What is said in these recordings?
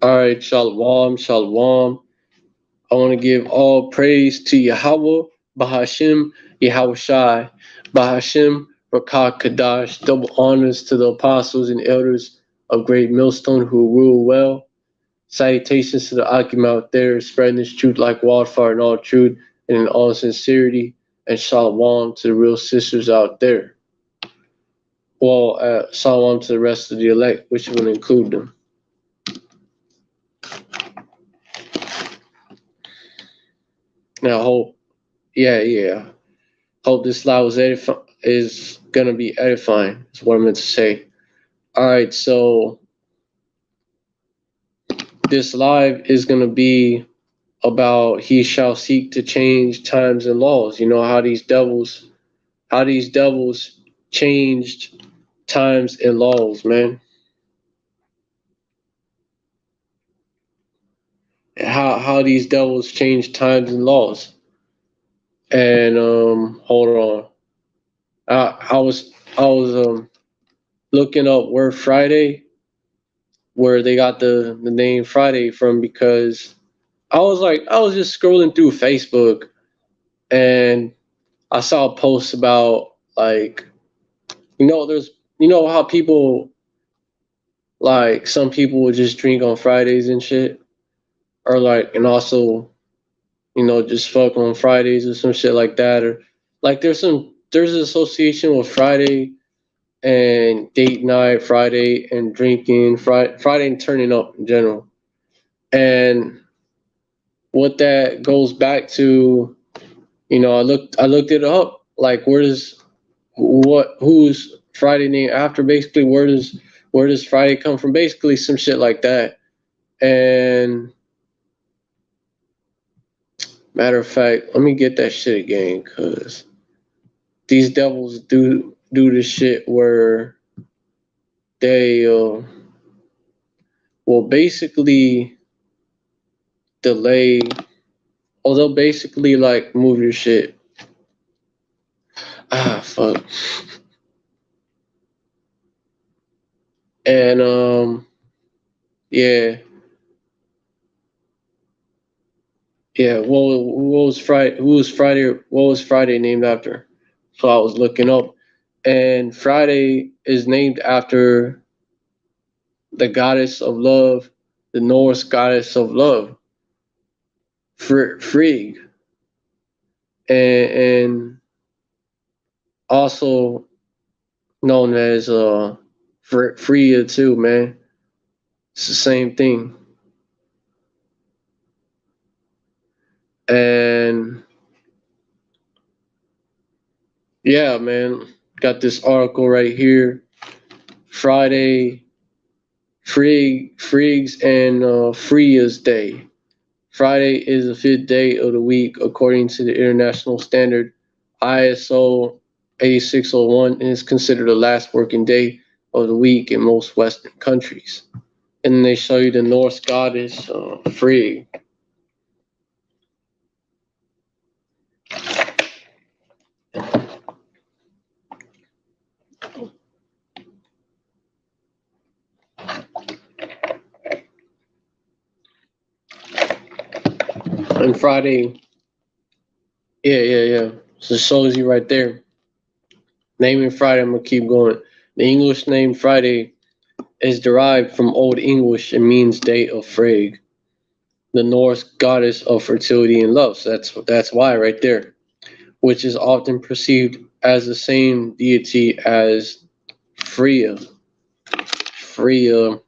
All right, shalom, shalom. I want to give all praise to Yahweh, Bahashim, Yahweh Shai, Bahashim, Rakah Kadash. Double honors to the apostles and elders of Great Millstone who rule well. Salutations to the Akim out there, spreading this truth like wildfire in all truth and in all sincerity. And shalom to the real sisters out there. Well, shalom to the rest of the elect, which will include them. Now, hope, yeah. Hope this live is gonna be edifying. Is what I meant to say. All right, so this live is gonna be about he shall seek to change times and laws. You know how these devils changed times and laws, man. How these devils change times and laws. And hold on. I was looking up where Friday, where they got the name Friday from, because I was just scrolling through Facebook and I saw a post about, like, there's, how people, like, some people would just drink on Fridays and shit, or like, and also, just fuck on Fridays or some shit like that, or like there's an association with Friday and date night, Friday and drinking, Friday and turning up in general. And what that goes back to, I looked it up. Like, who's Friday named after? Basically, where does Friday come from? Basically, some shit like that. And matter of fact, let me get that shit again, cause these devils do this shit where they will basically delay, or they'll basically like move your shit. Fuck. And yeah, yeah. What was Friday? Who was Friday? What was Friday named after? So I was looking up, and Friday is named after the goddess of love, the Norse goddess of love, Frigg, and also known as Freya too, man. It's the same thing. And yeah, man, got this article right here. Friday, Frigg's and Freya's Day. Friday is the fifth day of the week according to the international standard ISO 8601 and is considered the last working day of the week in most Western countries. And then they show you the Norse goddess Frigg. And Friday, yeah. So it shows you right there. Naming Friday, I'm gonna keep going. The English name Friday is derived from Old English and means day of Frigg, the Norse goddess of fertility and love. So that's why right there, which is often perceived as the same deity as Freya. Freya,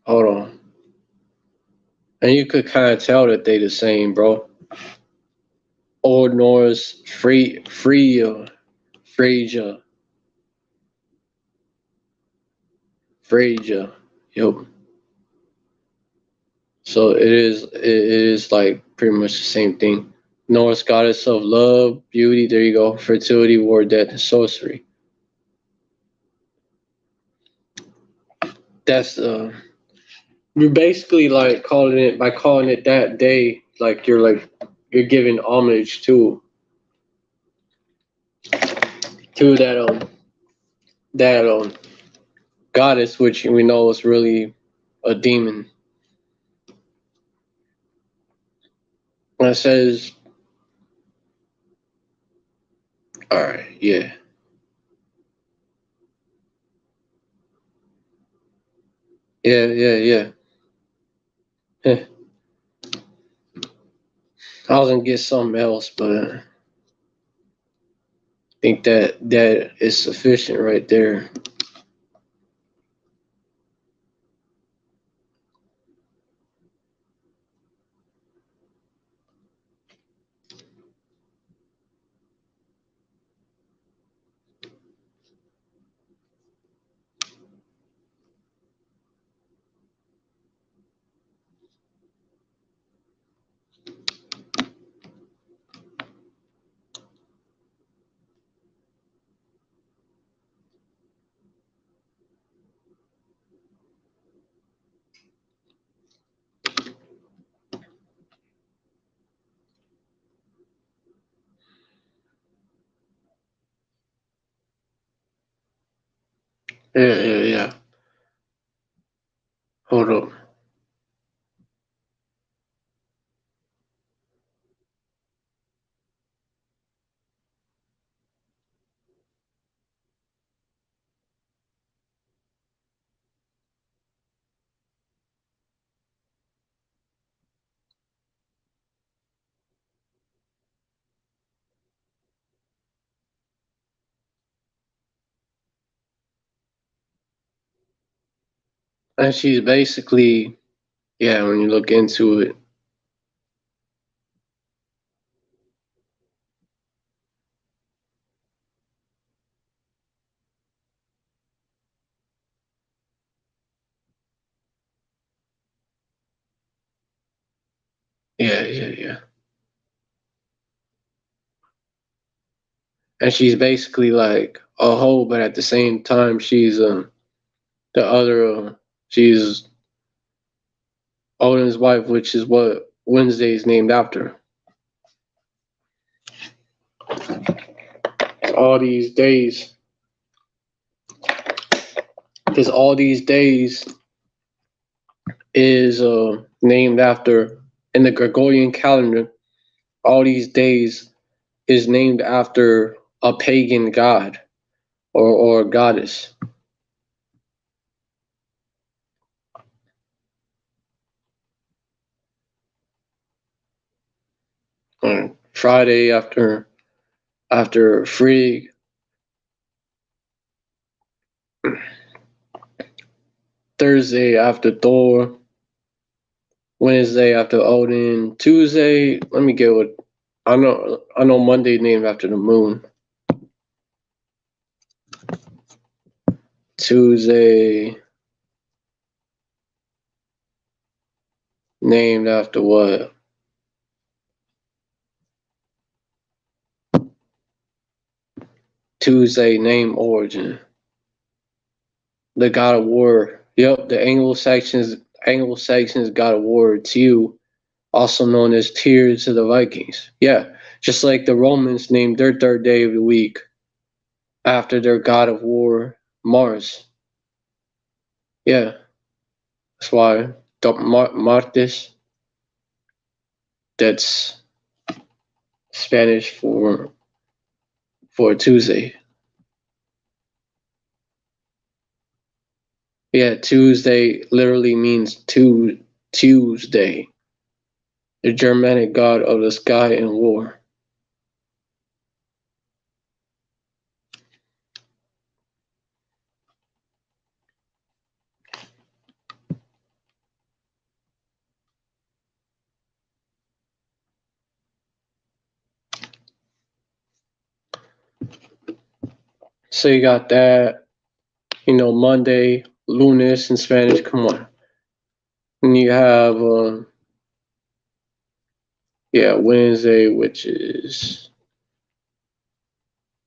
hold on, and you could kind of tell that they the same, bro. Old Norse, Freya, Freyja, Freyja. Yep. So it is like pretty much the same thing. Norse goddess of love, beauty. There you go. Fertility, war, death, and sorcery. That's you're basically like calling it that day. You're giving homage to that goddess, which we know is really a demon. And it says, all right, yeah. Yeah. I was gonna get something else, but I think that is sufficient right there. Yeah. Hold up. And she's basically, yeah, when you look into it, yeah. And she's basically like a hoe, but at the same time, she's the other, she's Odin's wife, which is what Wednesday is named after. All these days, because all these days is named after in the Gregorian calendar. All these days is named after a pagan god or goddess. Friday after Frigg, Thursday after Thor, Wednesday after Odin, Tuesday. Let me get what I know. I know Monday named after the moon. Tuesday named after what? Tuesday name origin. The God of War. Yep, the Anglo-Saxons God of War, Tew, also known as Tyr to the Vikings. Yeah, just like the Romans named their third day of the week after their God of War, Mars. Yeah, that's why Martes, that's Spanish for Tuesday. Yeah, Tuesday literally means Tuesday, the Germanic god of the sky and war. So you got that, Monday, lunes in Spanish. Come on. And you have, Wednesday, which is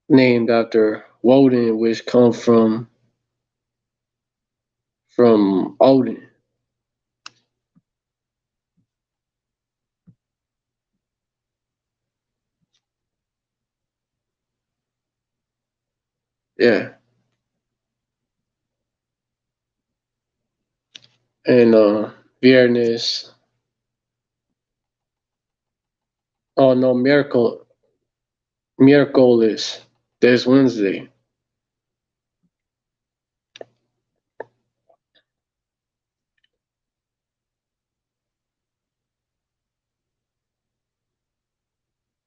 named after Woden, which comes from Odin. Yeah. and Viernes. Oh no, Miércoles. There's Wednesday.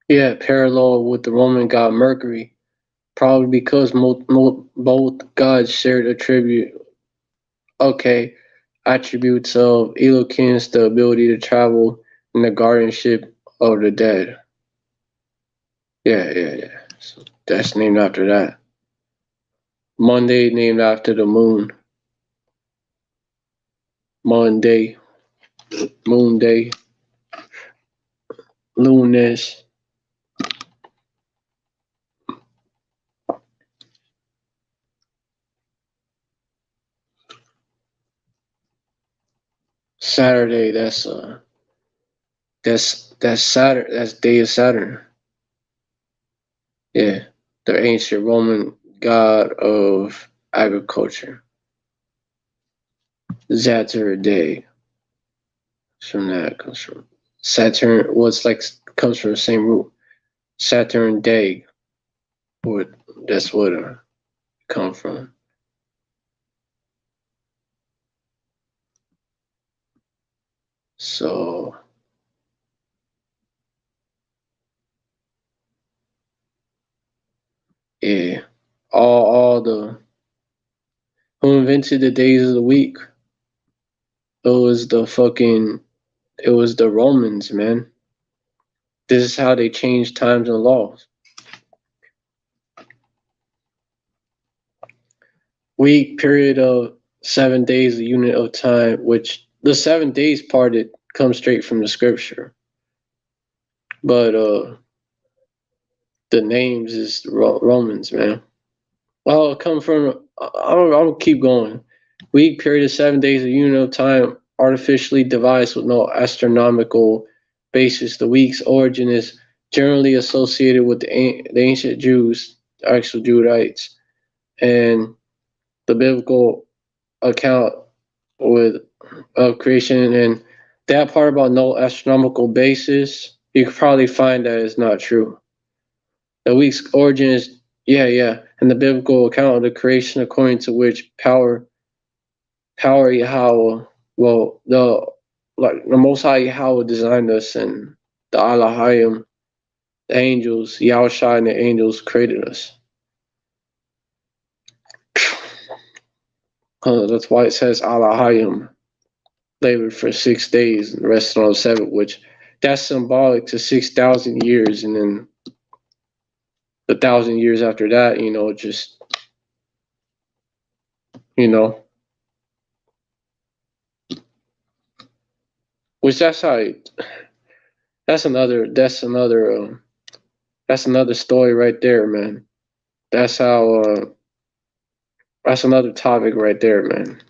Yeah, parallel with the Roman god Mercury, probably because both gods shared attributes of eloquence, the ability to travel, and the guardianship of the dead. Yeah. So that's named after that. Monday named after the moon. Monday, moon day, lunes. Saturday, that's Saturn. That's day of Saturn. Yeah, the ancient Roman god of agriculture. Saturday. From that comes from Saturn. Well, it's like comes from the same root. Saturn day. What that's what it come from. So yeah, all the who invented the days of the week? It was it was the Romans, man. This is how they changed times and laws. Week period of 7 days, a unit of time, which the 7 days part it comes straight from the scripture. But the names is Romans, man. Well, come from. I'll keep going. Week period of 7 days, a unit of time, artificially devised with no astronomical basis. The week's origin is generally associated with the ancient Jews, the actual Judites, and the biblical account with of creation. And that part about no astronomical basis, you could probably find that is not true. The week's origin is and the biblical account of the creation according to which power Yahweh, well, the Most High Yahweh designed us, and the Alahayim, the angels, Yahushua and the angels created us. That's why it says Alahayim labored for 6 days and rested on the seventh, which that's symbolic to 6,000 years, and then the 1,000 years after that, just you know, which that's another story right there, man. That's how that's another topic right there, man.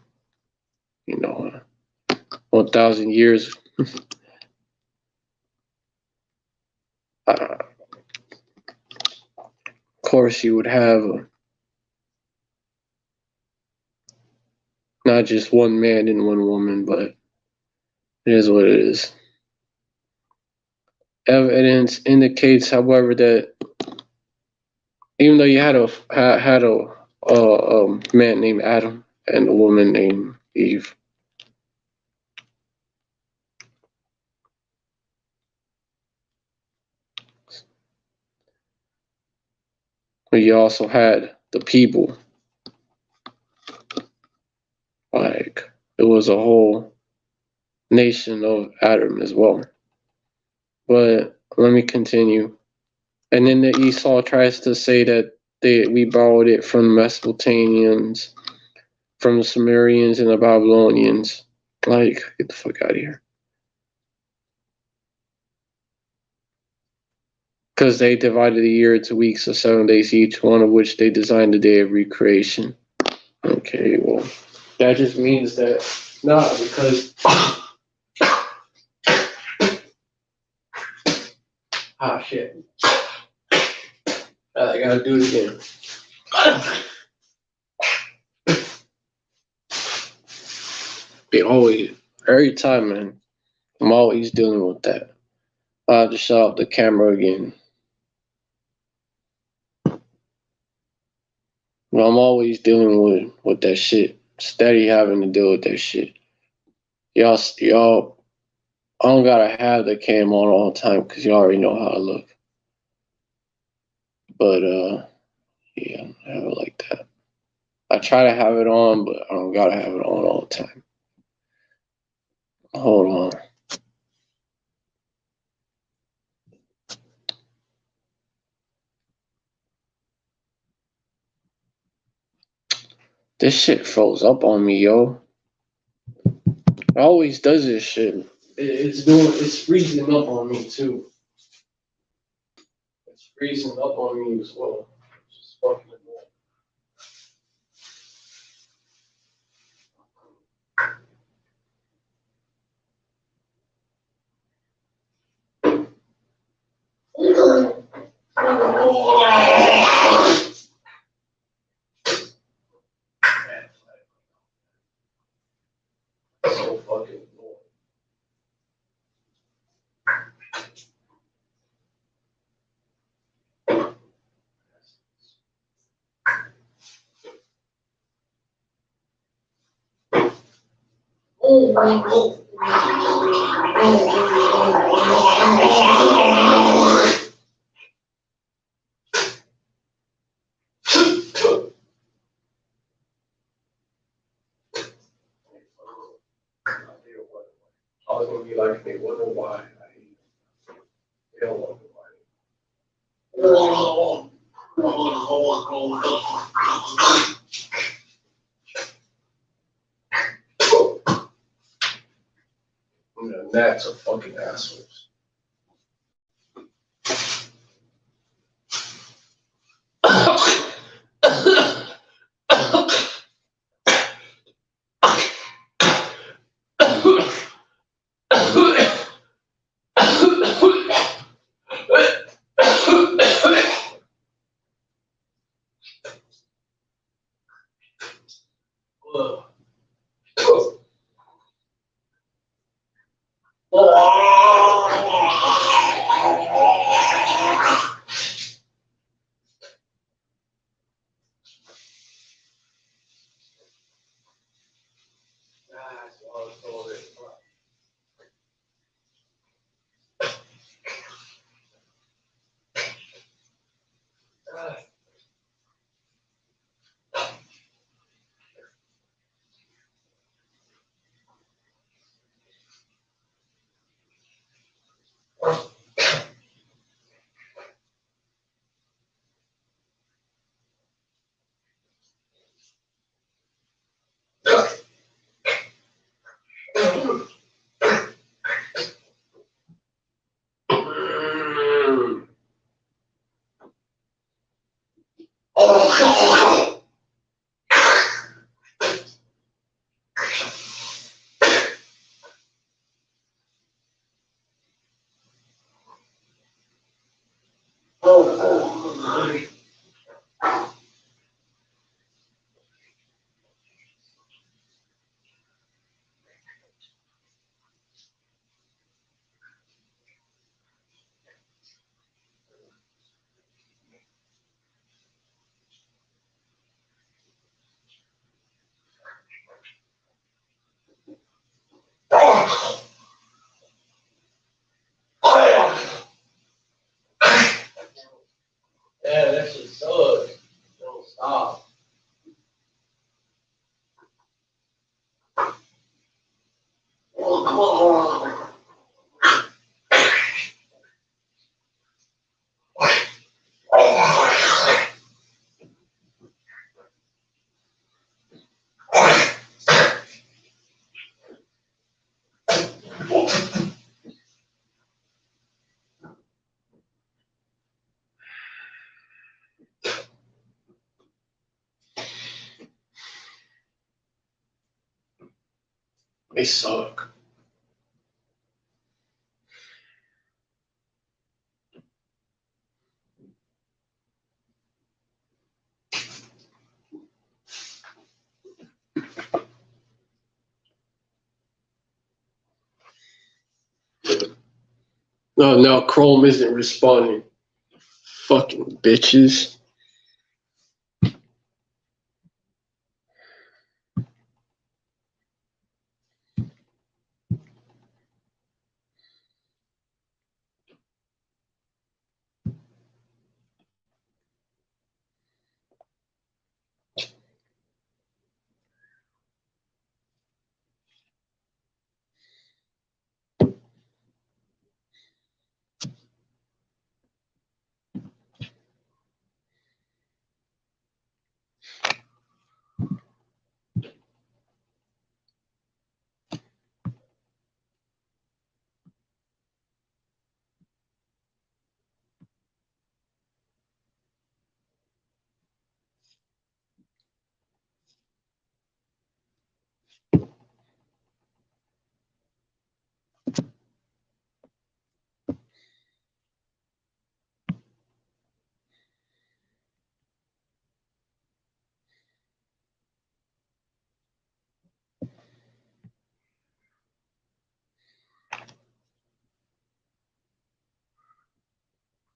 1,000 years. Of course, you would have not just one man and one woman, but it is what it is. Evidence indicates, however, that even though you had a man named Adam and a woman named Eve, but you also had the people. Like it was a whole nation of Adam as well. But let me continue. And then the Esau tries to say that we borrowed it from the Mesopotamians, from the Sumerians and the Babylonians. Like, get the fuck out of here. Because they divided the year into weeks of 7 days each, one of which they designed the day of recreation. Okay, well, that just means that not because shit. I gotta do it again. They always, every time, man. I'm always dealing with that. I have to shut off the camera again. But I'm always dealing with that shit. Steady having to deal with that shit. Y'all, I don't gotta have the cam on all the time because you already know how I look. But yeah, I have it like that. I try to have it on, but I don't gotta have it on all the time. Hold on. This shit froze up on me, yo. It always does this shit. It's freezing up on me too. It's freezing up on me as well. It's just fucking annoying. So fucking annoying. I was gonna be like, they wonder why. They don't wonder why. Gnats are fucking assholes. Yeah, that shit sucks. Don't stop. They suck. Oh, now Chrome isn't responding. Fucking bitches.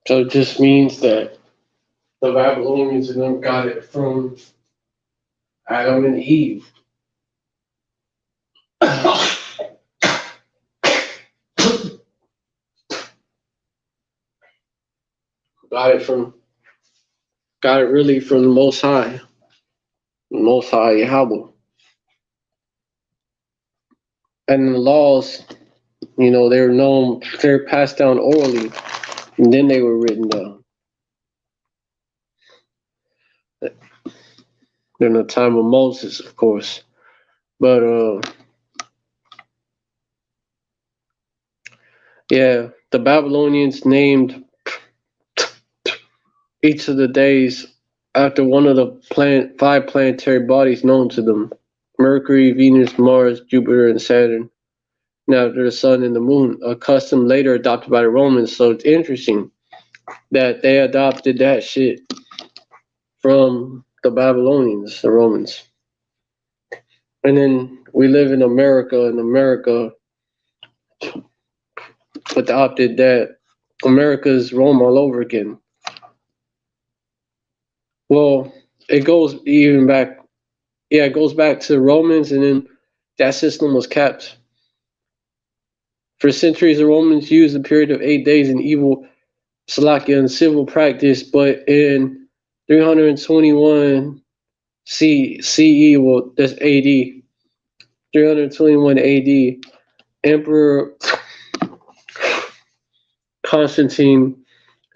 So it just means that the Babylonians and them got it from Adam and Eve. got it from got it really from the Most High. The Most High Yahweh. And the laws, they're known, they're passed down orally, and then they were written down. During the time of Moses, of course. But yeah, the Babylonians named each of the days after one of the five planetary bodies known to them: Mercury, Venus, Mars, Jupiter, and Saturn. Now after the sun and the moon, a custom later adopted by the Romans. So it's interesting that they adopted that shit from the Babylonians, the Romans. And then we live in America, and America adopted that. America's Rome all over again. Well, it goes even back. Yeah, it goes back to the Romans, and then that system was kept. For centuries, the Romans used a period of 8 days in evil Salakian civil practice, but in 321 CE, well, that's AD, 321 AD, Emperor Constantine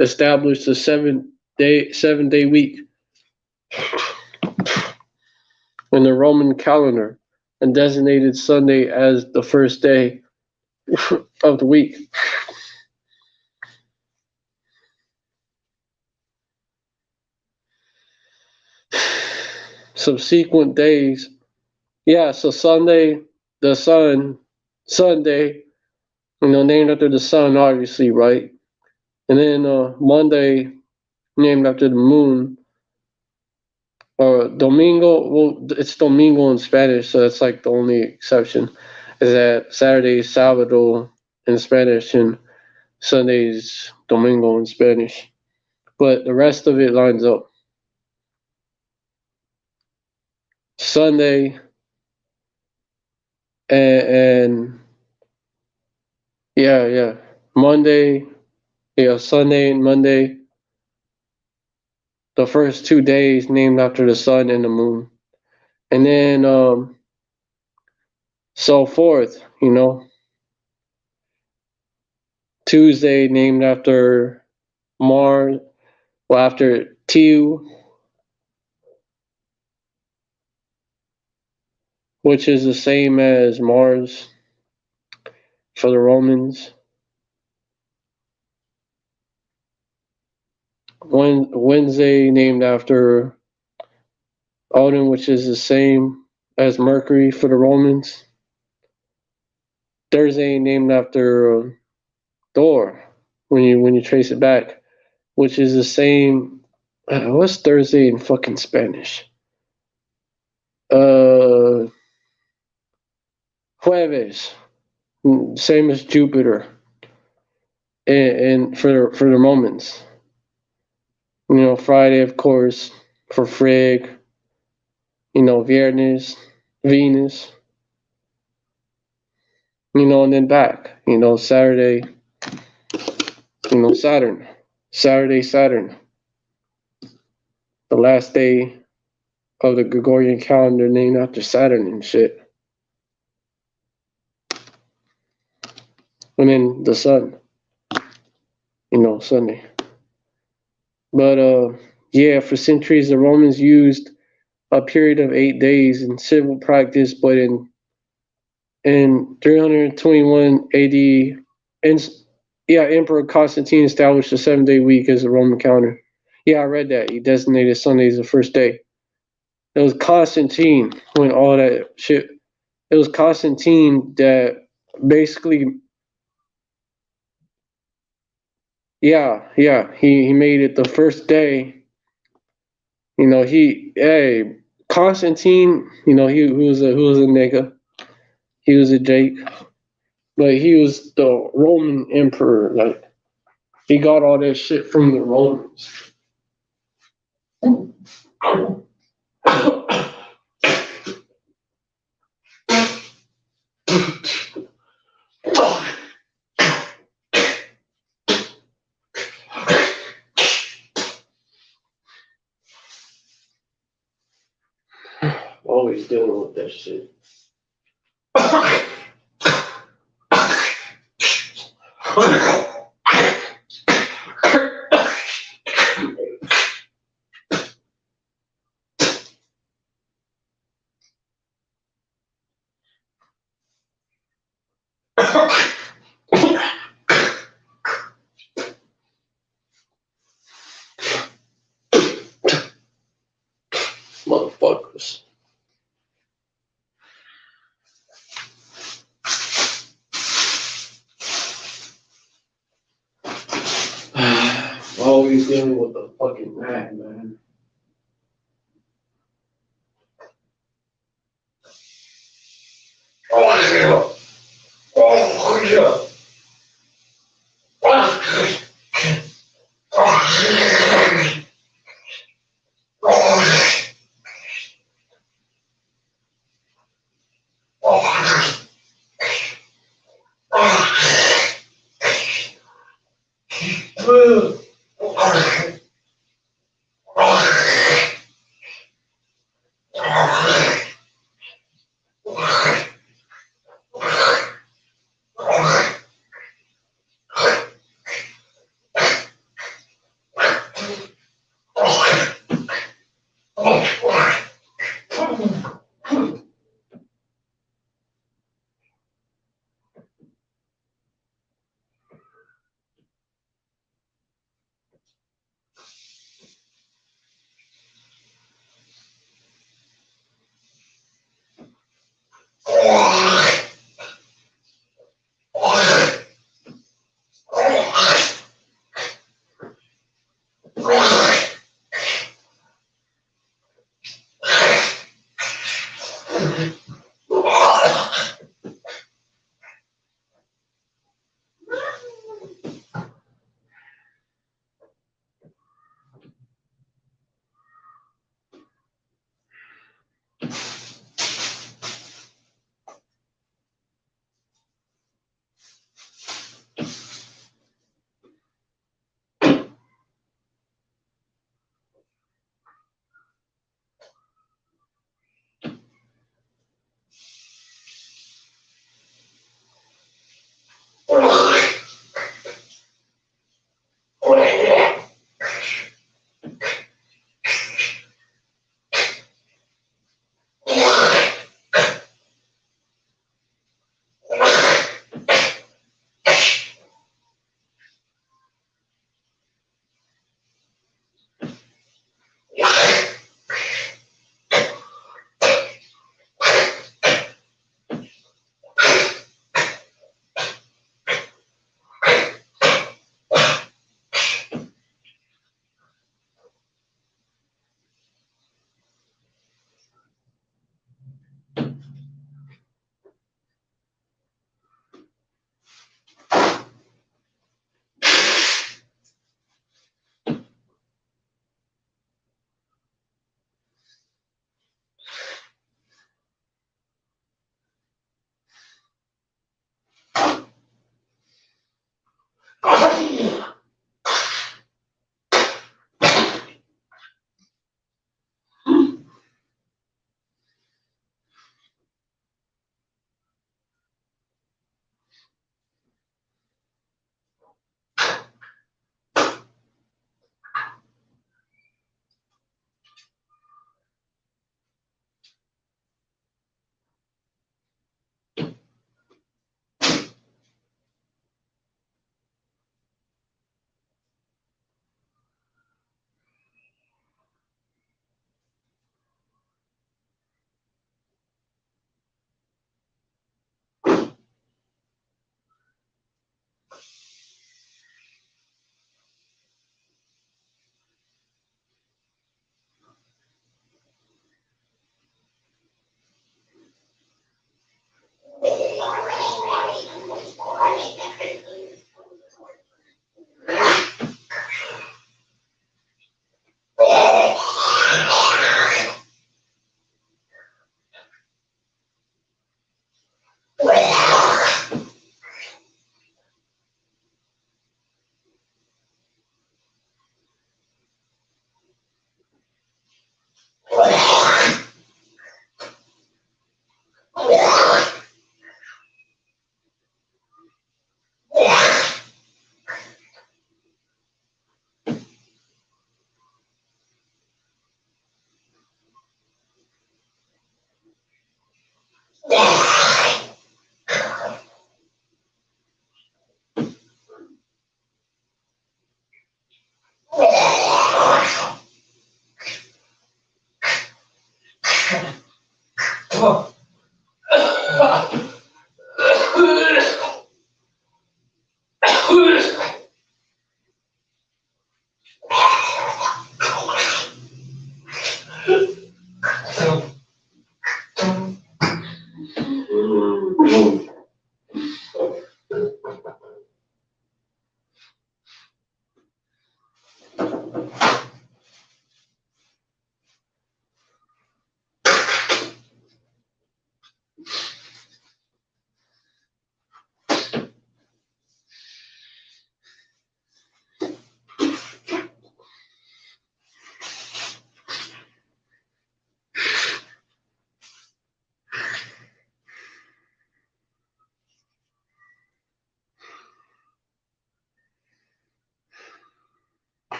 established a seven-day week in the Roman calendar and designated Sunday as the first day of the week. Subsequent days, yeah, so Sunday, the Sunday, named after the sun, obviously, right? And then Monday, named after the moon. Or Domingo, well, it's Domingo in Spanish, so that's like the only exception. Is that Saturday is Sábado in Spanish and Sunday is Domingo in Spanish. But the rest of it lines up. Sunday and yeah. Monday, Sunday and Monday. The first 2 days named after the sun and the moon. And then so forth, Tuesday named after Mars, well, after Tiu, which is the same as Mars for the Romans. Wednesday named after Odin, which is the same as Mercury for the Romans. Thursday named after Thor, when you trace it back, which is the same. What's Thursday in fucking Spanish? Jueves, same as Jupiter. and for the Romans. You know, Friday, of course, for Frig. You know, Viernes, Venus. You know, and then back. You know, Saturday. You know, Saturn. Saturday, Saturn. The last day of the Gregorian calendar named after Saturn and shit. And then the sun. You know, Sunday. But yeah, for centuries the Romans used a period of 8 days in civil practice, but in 321 AD, and yeah, Emperor Constantine established a 7-day week as a Roman calendar. Yeah, I read that. He designated Sunday as the first day. It was Constantine when all that shit. It was Constantine that basically, yeah, he made it the first day. You know, Constantine. You know, he was a nigga. He was a Jake, but he was the Roman emperor. Like he got all that shit from the Romans. Always dealing with that shit. Motherfuckers. Always dealing with the fucking man. Oh yeah. Oh yeah.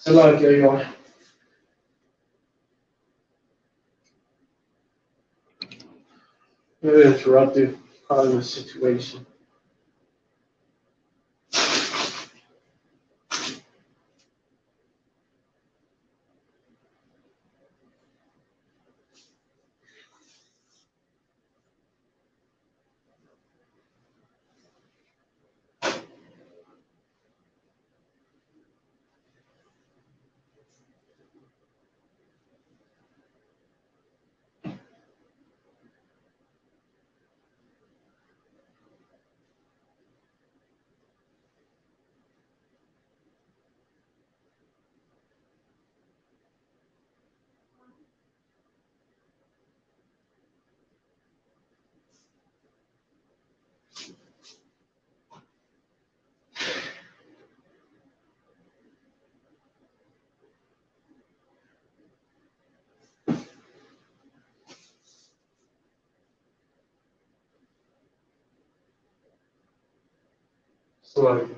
Se la que yo. Maybe interrupted part of the situation. Se la que.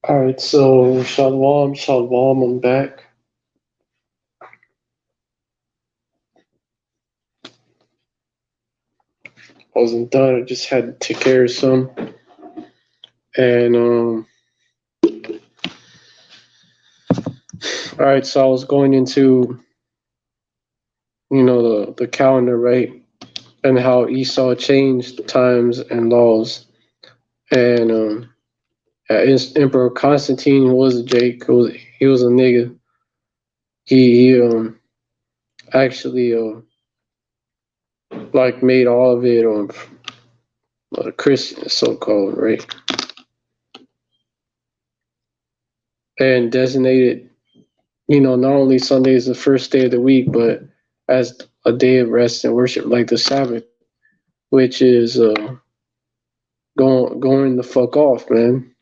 All right, so Shalom, Shalom, I'm back. I wasn't done. I just had to take care of some, and all right. So I was going into the calendar, right, and how Esau changed times and laws, and Emperor Constantine was a Jake. He was a nigga. He actually like made all of it Christian, so called, right, and designated not only Sunday is the first day of the week, but as a day of rest and worship, like the Sabbath, which is going the fuck off, man.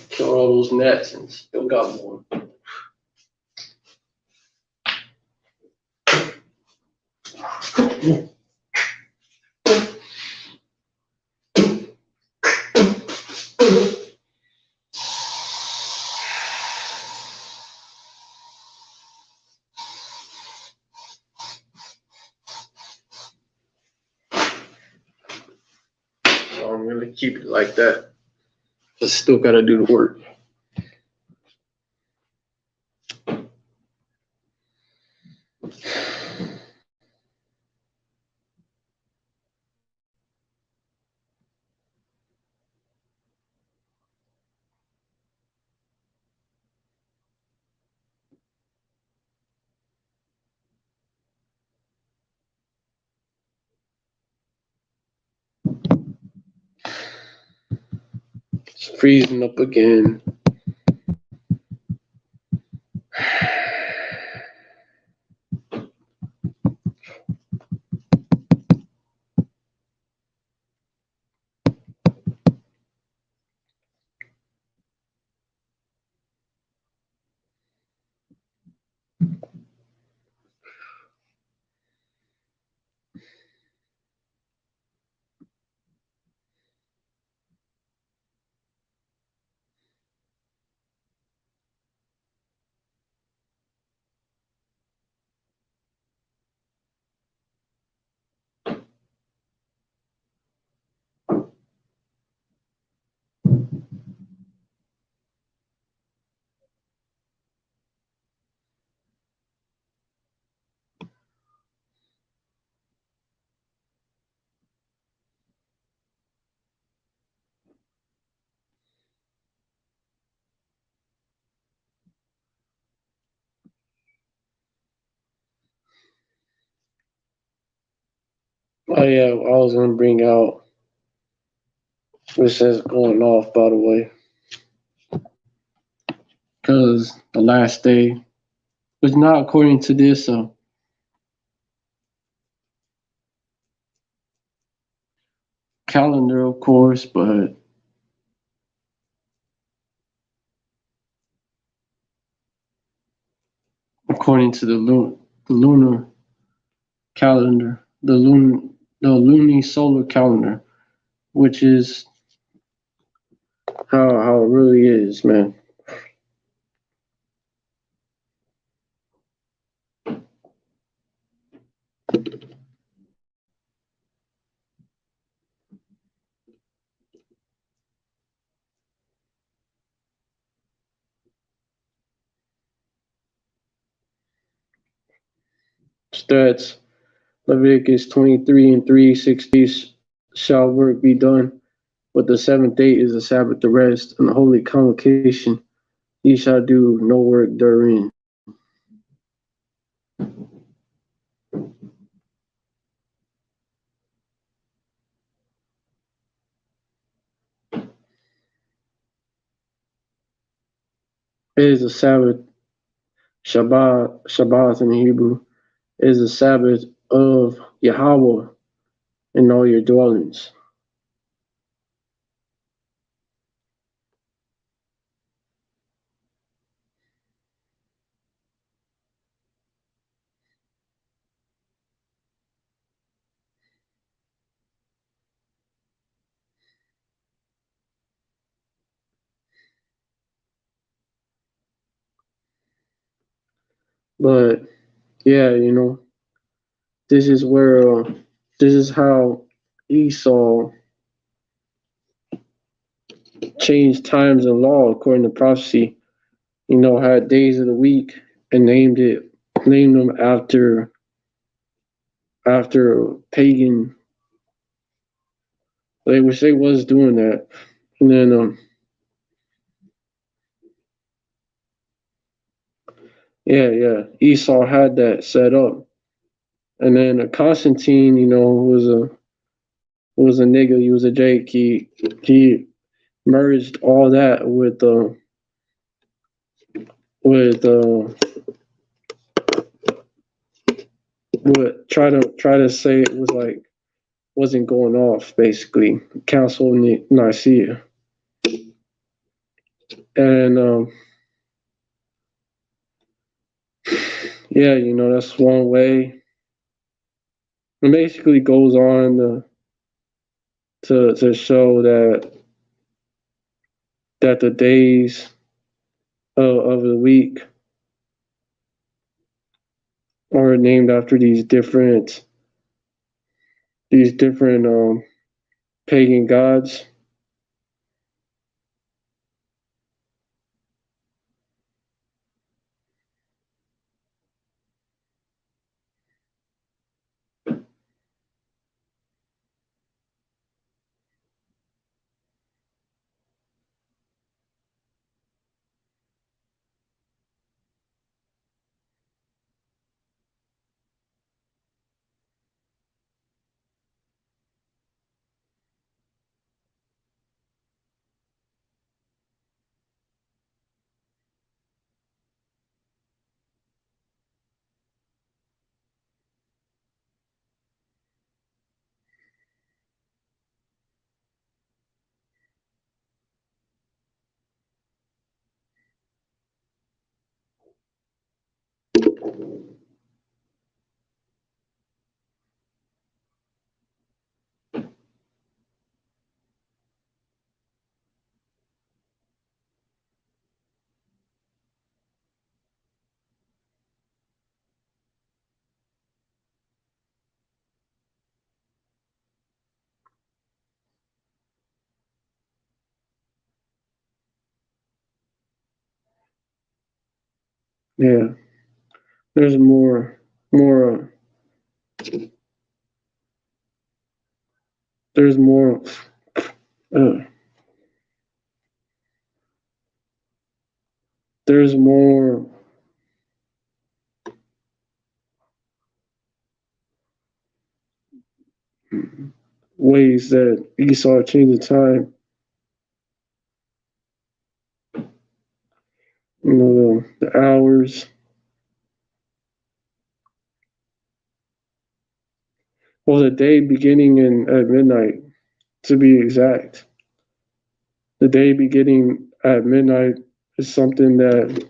Kill all those gnats and still got more. So I'm gonna keep it like that. But still gotta do the work. It's freezing up again. Oh yeah, I was gonna bring out which says going off, by the way, because the last day was not according to this calendar, of course, but according to the lunar calendar, the luni solar calendar, which is how it really is, man. That's Leviticus 23:3. 6 days shall work be done, but the seventh day is a Sabbath to rest, and a holy convocation. Ye shall do no work therein. It is a Sabbath, Shabbat in Hebrew, is the Sabbath of Yahweh in all your dwellings. But yeah, this is where this is how Esau changed times and law according to prophecy. Had days of the week and named them after pagan. They wish they was doing that, and then yeah, Esau had that set up, and then Constantine, was a nigga. He was a Jake. He merged all that with try to say it was like wasn't going off basically. Council of Nicaea, and yeah, that's one way. It basically goes on to show that the days of the week are named after these different pagan gods. Yeah, there's more. There's more. Uh, there's more ways that Esau changed the time. The hours. Well, the day beginning at midnight, to be exact. The day beginning at midnight is something that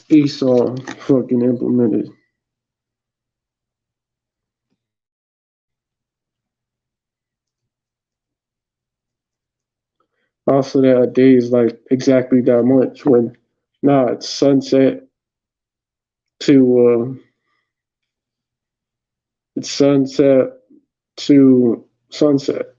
Esau fucking implemented. Also, that a day is like exactly that much when it's sunset to it's sunset to sunset.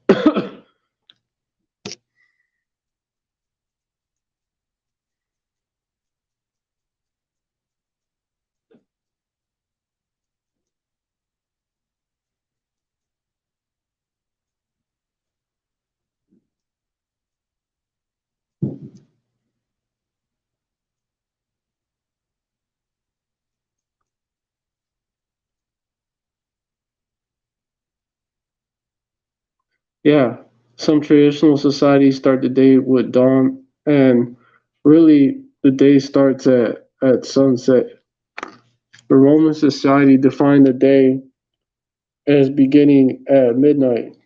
Yeah, some traditional societies start the day with dawn, and really the day starts at sunset. The Roman society defined the day as beginning at midnight.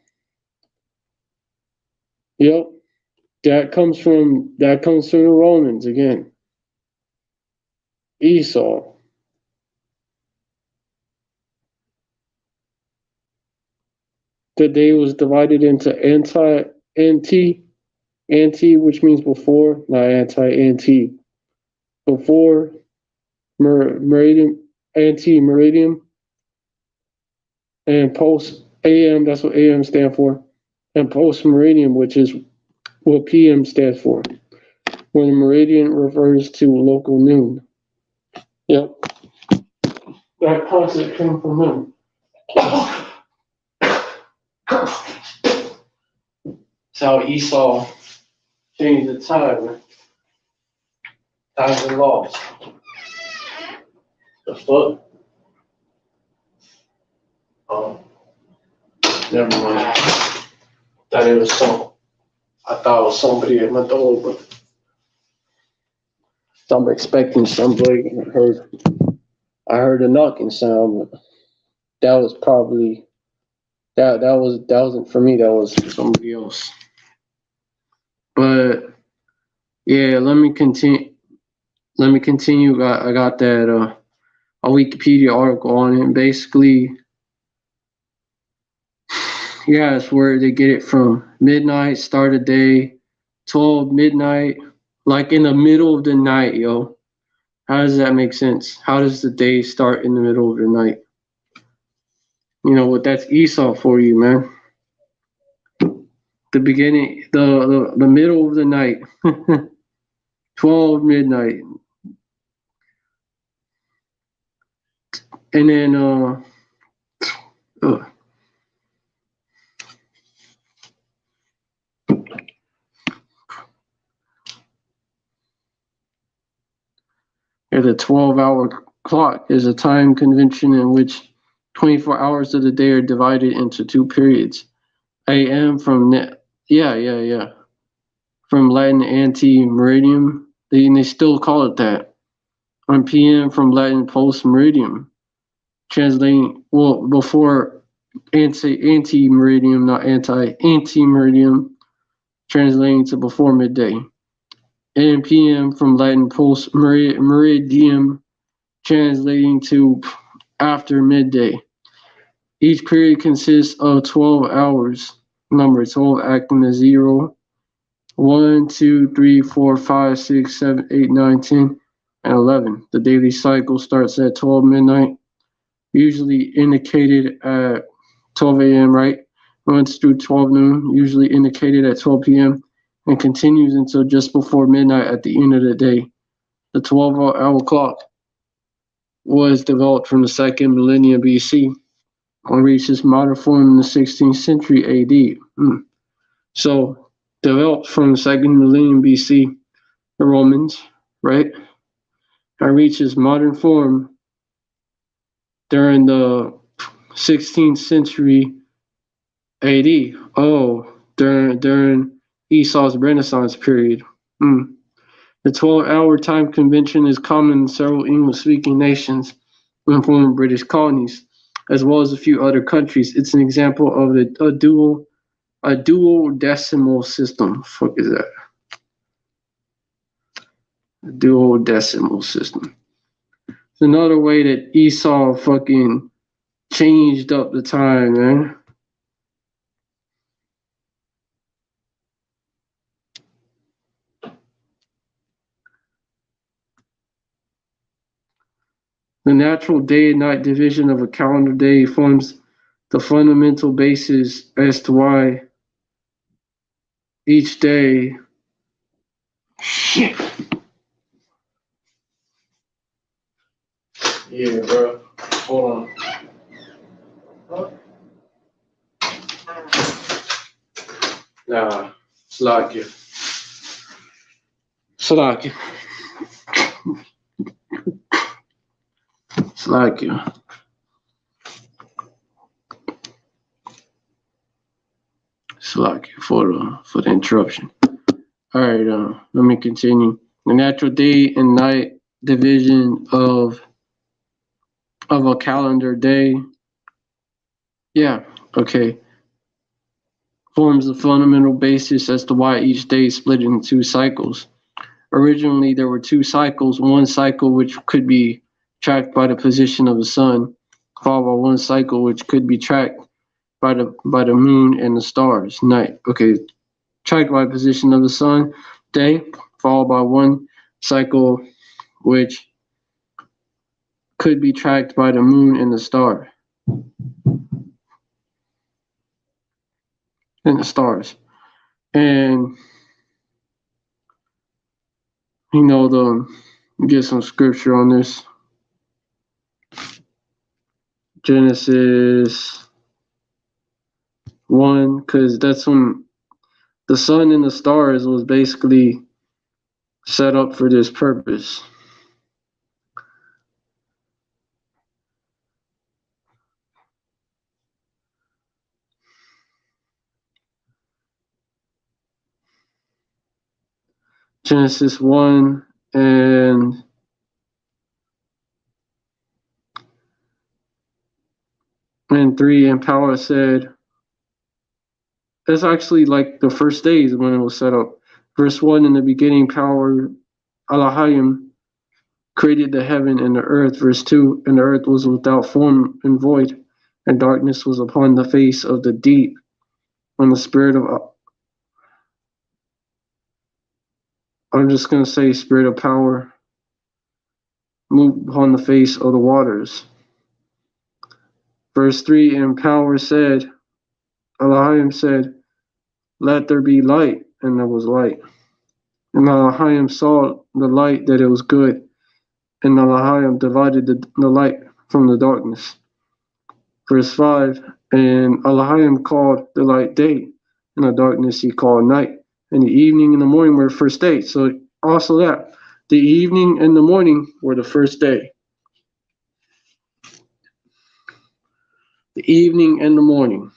Yep, that comes from the Romans again. Esau. The day was divided into anti, which means before, not anti, before meridium, anti meridium, and post AM. That's what AM stand for, and post meridium, which is what PM stands for, when the meridian refers to local noon. Yep, that concept came from him. That's how Esau changed the time. Times and laws. The fuck? Oh, never mind. Thought it was I thought it was somebody at my door, but I'm expecting somebody. I heard a knocking sound, but that was probably that wasn't for me. That was for somebody else. But yeah, let me continue. Let me continue. I got that a Wikipedia article on it. Basically, yeah, it's where they get it from. Midnight, start of day, 12 midnight, like in the middle of the night, yo. How does that make sense? How does the day start in the middle of the night? You know what? That's Esau for you, man. The beginning, the middle of the night, 12 midnight, and then uh the 12-hour clock is a time convention in which 24 hours of the day are divided into two periods. AM yeah, from Latin ante meridium. They still call it that. On PM from Latin post meridium, translating well before anti meridium, not anti meridium, translating to before midday. And PM from Latin post meridium, translating to after midday. Each period consists of 12 hours, number 12 acting as 0, 1, 2, 3, 4, 5, 6, 7, 8, 9, 10, and 11. The daily cycle starts at 12 midnight, usually indicated at 12 a.m., right? Runs through 12 noon, usually indicated at 12 p.m., and continues until just before midnight at the end of the day. The 12-hour clock was developed from the second millennium BC and reached its modern form in the 16th century AD. So, developed from the second millennium BC, the Romans, right, and reached its modern form during the 16th century AD. Oh, during Esau's Renaissance period. The 12-hour time convention is common in several English-speaking nations and former British colonies, as well as a few other countries. It's an example of a dual decimal system. Fuck is that? A dual decimal system. It's another way that Esau fucking changed up the time, man. The natural day and night division of a calendar day forms the fundamental basis as to why each day. Shit. Yeah, bro. Hold on. Nah, Slovakia. Slovakia. Slovakia. Slack for the interruption. All right, let me continue. The natural day and night division of a calendar day. Yeah, okay. Forms the fundamental basis as to why each day is split into two cycles. Originally, there were two cycles, one cycle which could be tracked by the position of the sun, followed by one cycle which could be tracked by the moon and the stars, night. Okay, tracked by position of the sun, day, followed by one cycle which could be tracked by the moon and the star and the stars. And get some scripture on this. Genesis 1, because that's when the sun and the stars was basically set up for this purpose. Genesis 1 and and 3, and Power said, that's actually like the first days when it was set up. Verse 1, in the beginning, Power, Elohim, created the heaven and the earth. Verse 2, and the earth was without form and void, and darkness was upon the face of the deep, and the spirit of, I'm just going to say spirit of power, moved upon the face of the waters. Verse 3, and Power said, Elohim said, let there be light, and there was light. And Elohim saw the light that it was good, and Elohim divided the light from the darkness. Verse 5, and Elohim called the light day, and the darkness he called night. And the evening and the morning were the first day. So also that, the evening and the morning were the first day. The evening and the morning.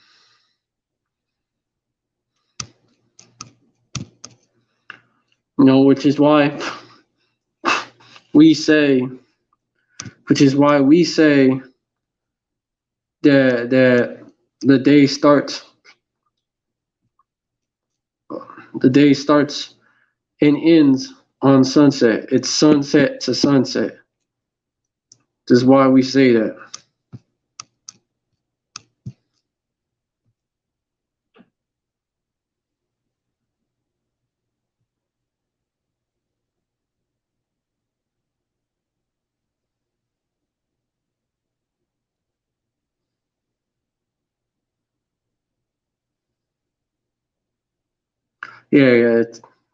Which is why we say that the day starts and ends on sunset. It's sunset to sunset. This is why we say that. Yeah.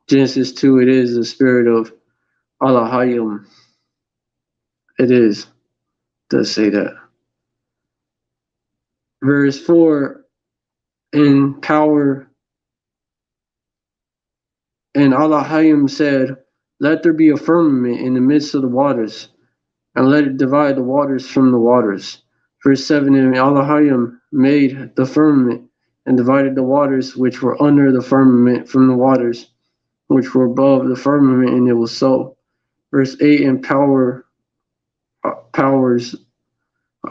Genesis 2, it is the spirit of Elohim. It does say that. Verse 4, in Power, and Elohim said, let there be a firmament in the midst of the waters, and let it divide the waters from the waters. Verse 7, and Elohim made the firmament, and divided the waters which were under the firmament from the waters which were above the firmament, and it was so. Verse 8, and Powers,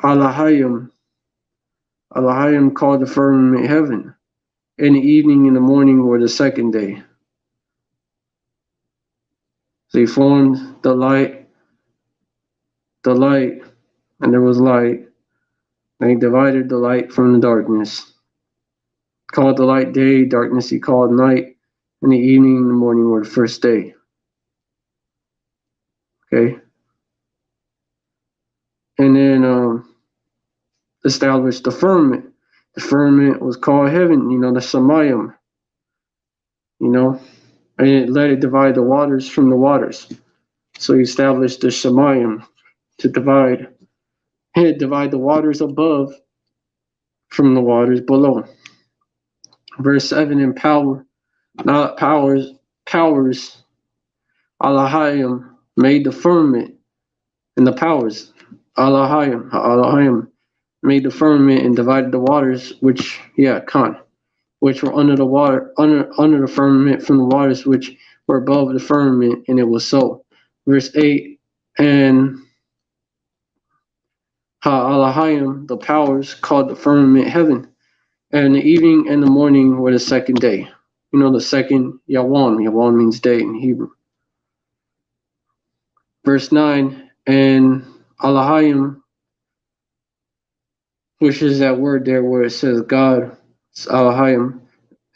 Elohim called the firmament heaven, and the evening and the morning were the second day. So he formed the light, and there was light, and he divided the light from the darkness. Called the light day, darkness he called night, and the evening and the morning were the first day. Okay? And then established the firmament. The firmament was called heaven, the Shemayim, and it let it divide the waters from the waters. So he established the Shemayim to divide the waters above from the waters below. Verse 7, in Powers, Elohim made the firmament, and the Powers, Elohim made the firmament and divided the waters, which, Khan, which were under the water, under the firmament, from the waters which were above the firmament, and it was so. Verse 8, and Ha'alahayim, the powers, called the firmament heaven, and the evening and the morning were the second day. You know, the second Yawan. Yawan means day in Hebrew. Verse 9, and Alahayim, which is that word there where it says God, it's Alahayim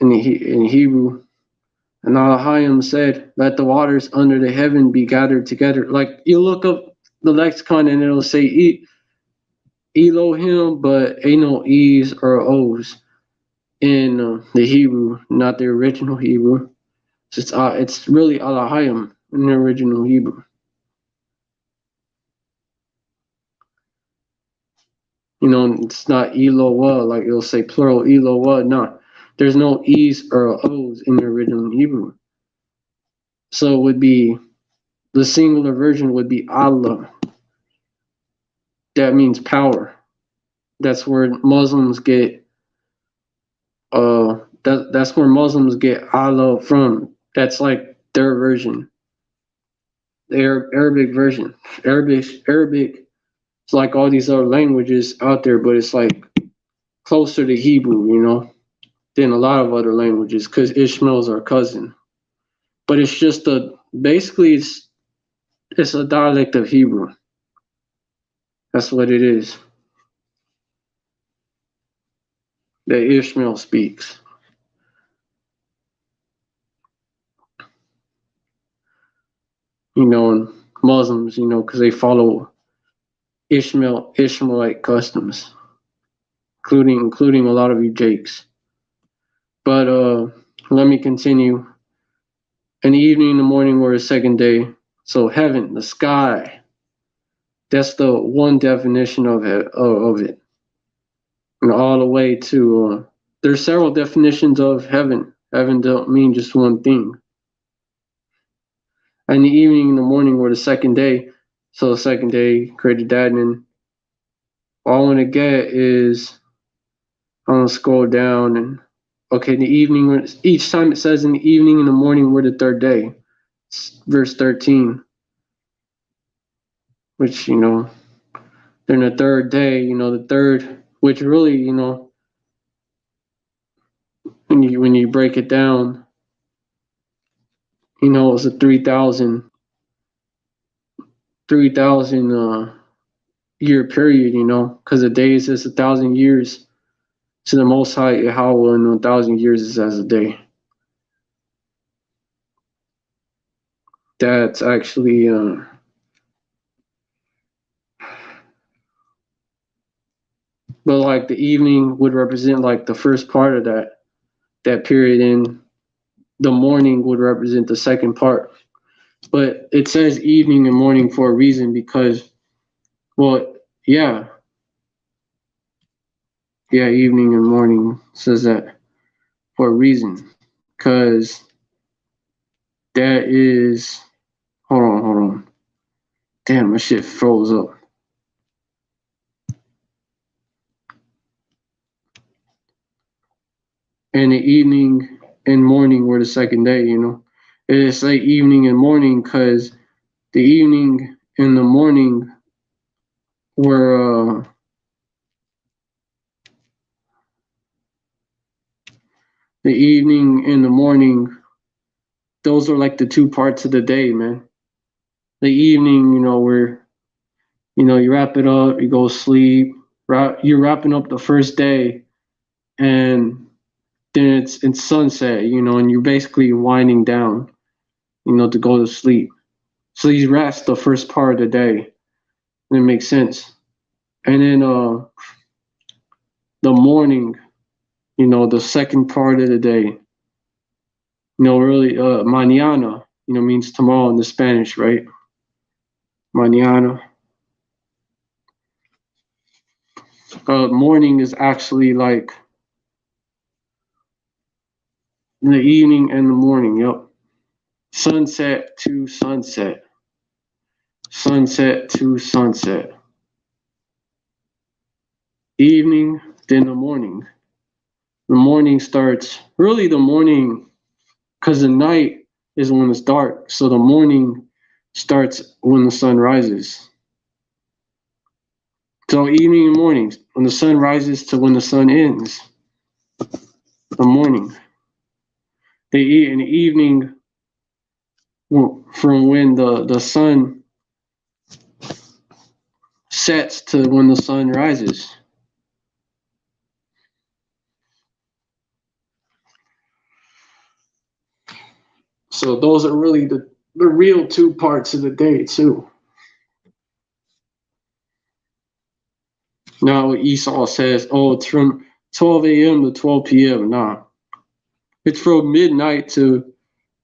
in Hebrew. And Alahayim said, let the waters under the heaven be gathered together. Like, you look up the lexicon and it'll say Elohim, but ain't no E's or O's in the Hebrew, not the original Hebrew. It's really Alahayim in the original Hebrew. You know, it's not Eloah, like it'll say plural Eloah. No, there's no E's or O's in the original Hebrew. So it would be, the singular version would be Allah. That means power. That's where Muslims get that's where Muslims get Allah from. That's like their version. Their Arabic version. Arabic it's like all these other languages out there, but it's like closer to Hebrew, you know, than a lot of other languages, because Ishmael's our cousin. But it's just basically it's a dialect of Hebrew. That's what it is that Ishmael speaks. You know, and Muslims, you know, because they follow Ishmaelite customs, including a lot of you Jakes. But let me continue. And the evening and the morning were the second day. So heaven, the sky, that's the one definition of it. And all the way to, there's several definitions of heaven. Heaven don't mean just one thing. And the evening and the morning were the second day. So the second day created that. And all I want to get is, I'm going to scroll down and, okay, the evening, each time it says in the evening and the morning were the third day. It's verse 13. Which, you know, then the third day, you know, the third, which really, you know, when you break it down, you know, it's a 3,000 year period, you know, because a day is just 1,000 years to the Most High Yahweh, and 1,000 years is as a day. That's actually but like the evening would represent like the first part of that period, and the morning would represent the second part. But it says evening and morning for a reason, because, well, yeah, evening and morning says that for a reason, because that is, hold on, damn, my shit froze up. And the evening and morning were the second day, you know. It's like evening and morning because the evening and the morning were the evening and the morning, those are like the two parts of the day, man. The evening, you know, where, you know, you wrap it up, you go sleep, you're wrapping up the first day, and then it's sunset, you know, and you're basically winding down, you know, to go to sleep. So you rest the first part of the day, and it makes sense. And then the morning, you know, the second part of the day, you know, really, mañana, you know, means tomorrow in the Spanish, right? Mañana. Morning is actually like in the evening and the morning, yep. Sunset to sunset. Sunset to sunset. Evening, then the morning. The morning starts, really the morning, because the night is when it's dark. So the morning starts when the sun rises. So evening and morning, when the sun rises to when the sun ends, the morning. They eat in the evening from when the sun sets to when the sun rises. So those are really the real 2 parts of the day too. Now Esau says, oh, it's from 12 a.m. to 12 p.m. Nah. It's from midnight to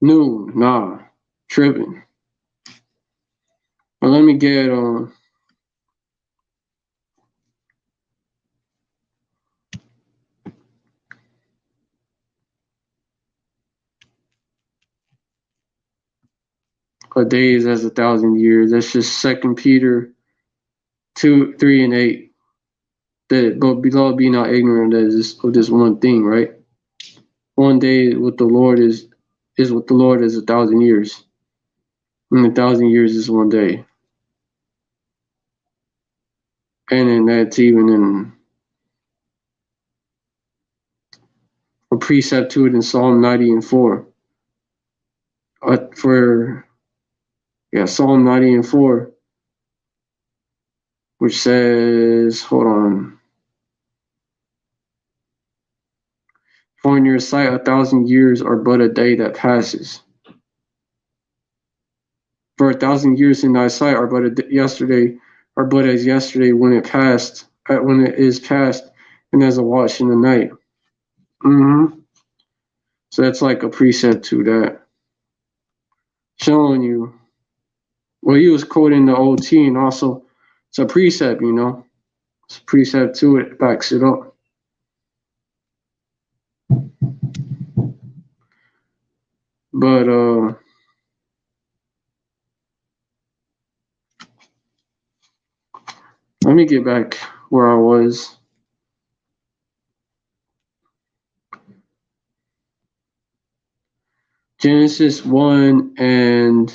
noon. Nah. Tripping. But let me get a day is as 1,000 years. That's just 2 Peter 2, 3, and 8. That, but beloved, be not ignorant of this one thing, right? One day with the Lord is with the Lord is 1,000 years. And 1,000 years is one day. And then that's even in a precept to it in Psalm 90 and 4. Psalm 90 and 4, which says, hold on. For in your sight 1,000 years are but a day that passes. For 1,000 years in thy sight are but as yesterday when it is past, and as a watch in the night. Mm-hmm. So that's like a precept to that, showing you. Well, he was quoting the OT, and also it's a precept, It's a precept to it, backs it up. But let me get back where I was. Genesis 1 and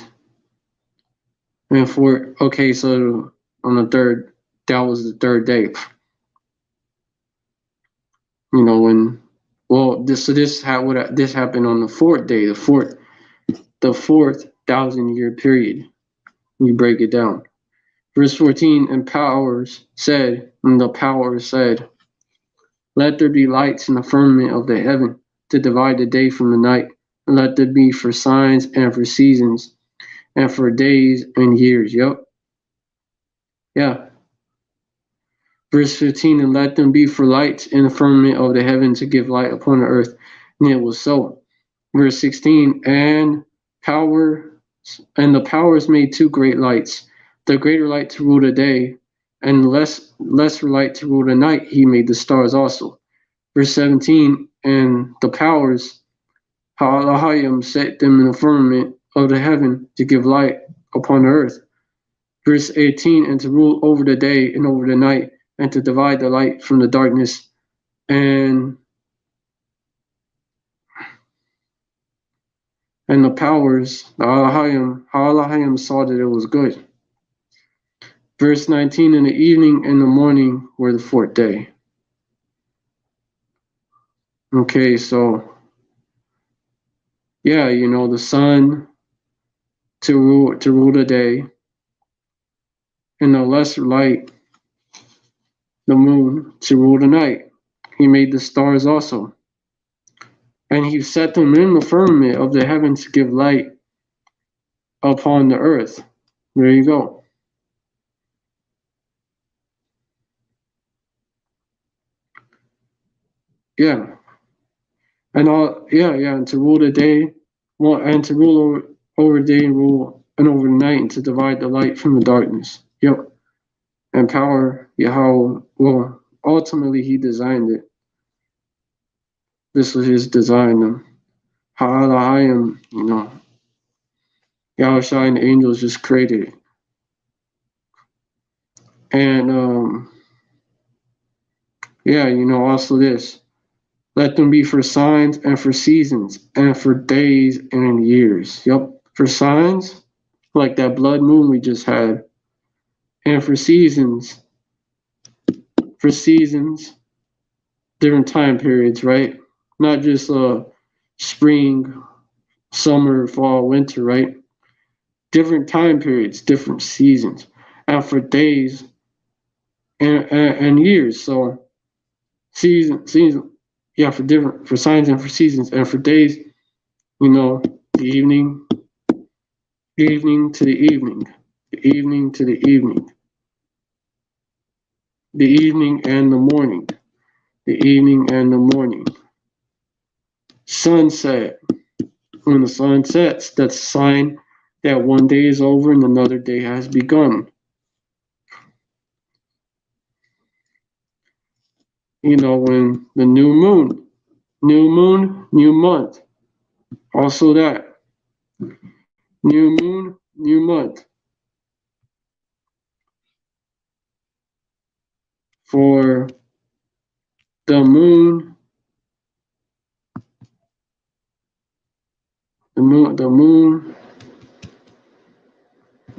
4. Okay, so on the third, that was the third day. This happened on the fourth day, the fourth 1,000-year period. You break it down. Verse 14, and the powers said, let there be lights in the firmament of the heaven to divide the day from the night, and let there be for signs and for seasons and for days and years. Yep. Yeah. Verse 15, and let them be for lights in the firmament of the heaven to give light upon the earth. And it was so. Verse 16, and the powers made 2 great lights, the greater light to rule the day, and the lesser light to rule the night. He made the stars also. Verse 17, and the powers, Ha'alahayim, set them in the firmament of the heaven to give light upon the earth. Verse 18, and to rule over the day and over the night, and to divide the light from the darkness. And the powers, Ha'alahayim saw that it was good. Verse 19, in the evening and the morning were the 4th day. Okay, so, yeah, the sun to rule the day, and the lesser light, the moon, to rule the night. He made the stars also. And he set them in the firmament of the heaven to give light upon the earth. There you go. Yeah. And and to rule the day, and to rule over the day and rule and over the night, and to divide the light from the darkness. Yep. And power Yahweh, ultimately he designed it. This was his design. Ha'alahayim, Yahushua and the angels just created it. And also this. Let them be for signs and for seasons and for days and years. Yep, for signs, like that blood moon we just had, and for seasons, different time periods, right? Not just spring, summer, fall, winter, right? Different time periods, different seasons, and for days and years. So season, yeah, for signs and for seasons and for days. The evening to the evening, the evening to the evening, the evening and the morning, the evening and the morning. Sunset. When the sun sets, that's a sign that one day is over and another day has begun. When the new moon, new month. Also that. New moon, new month. For the moon, the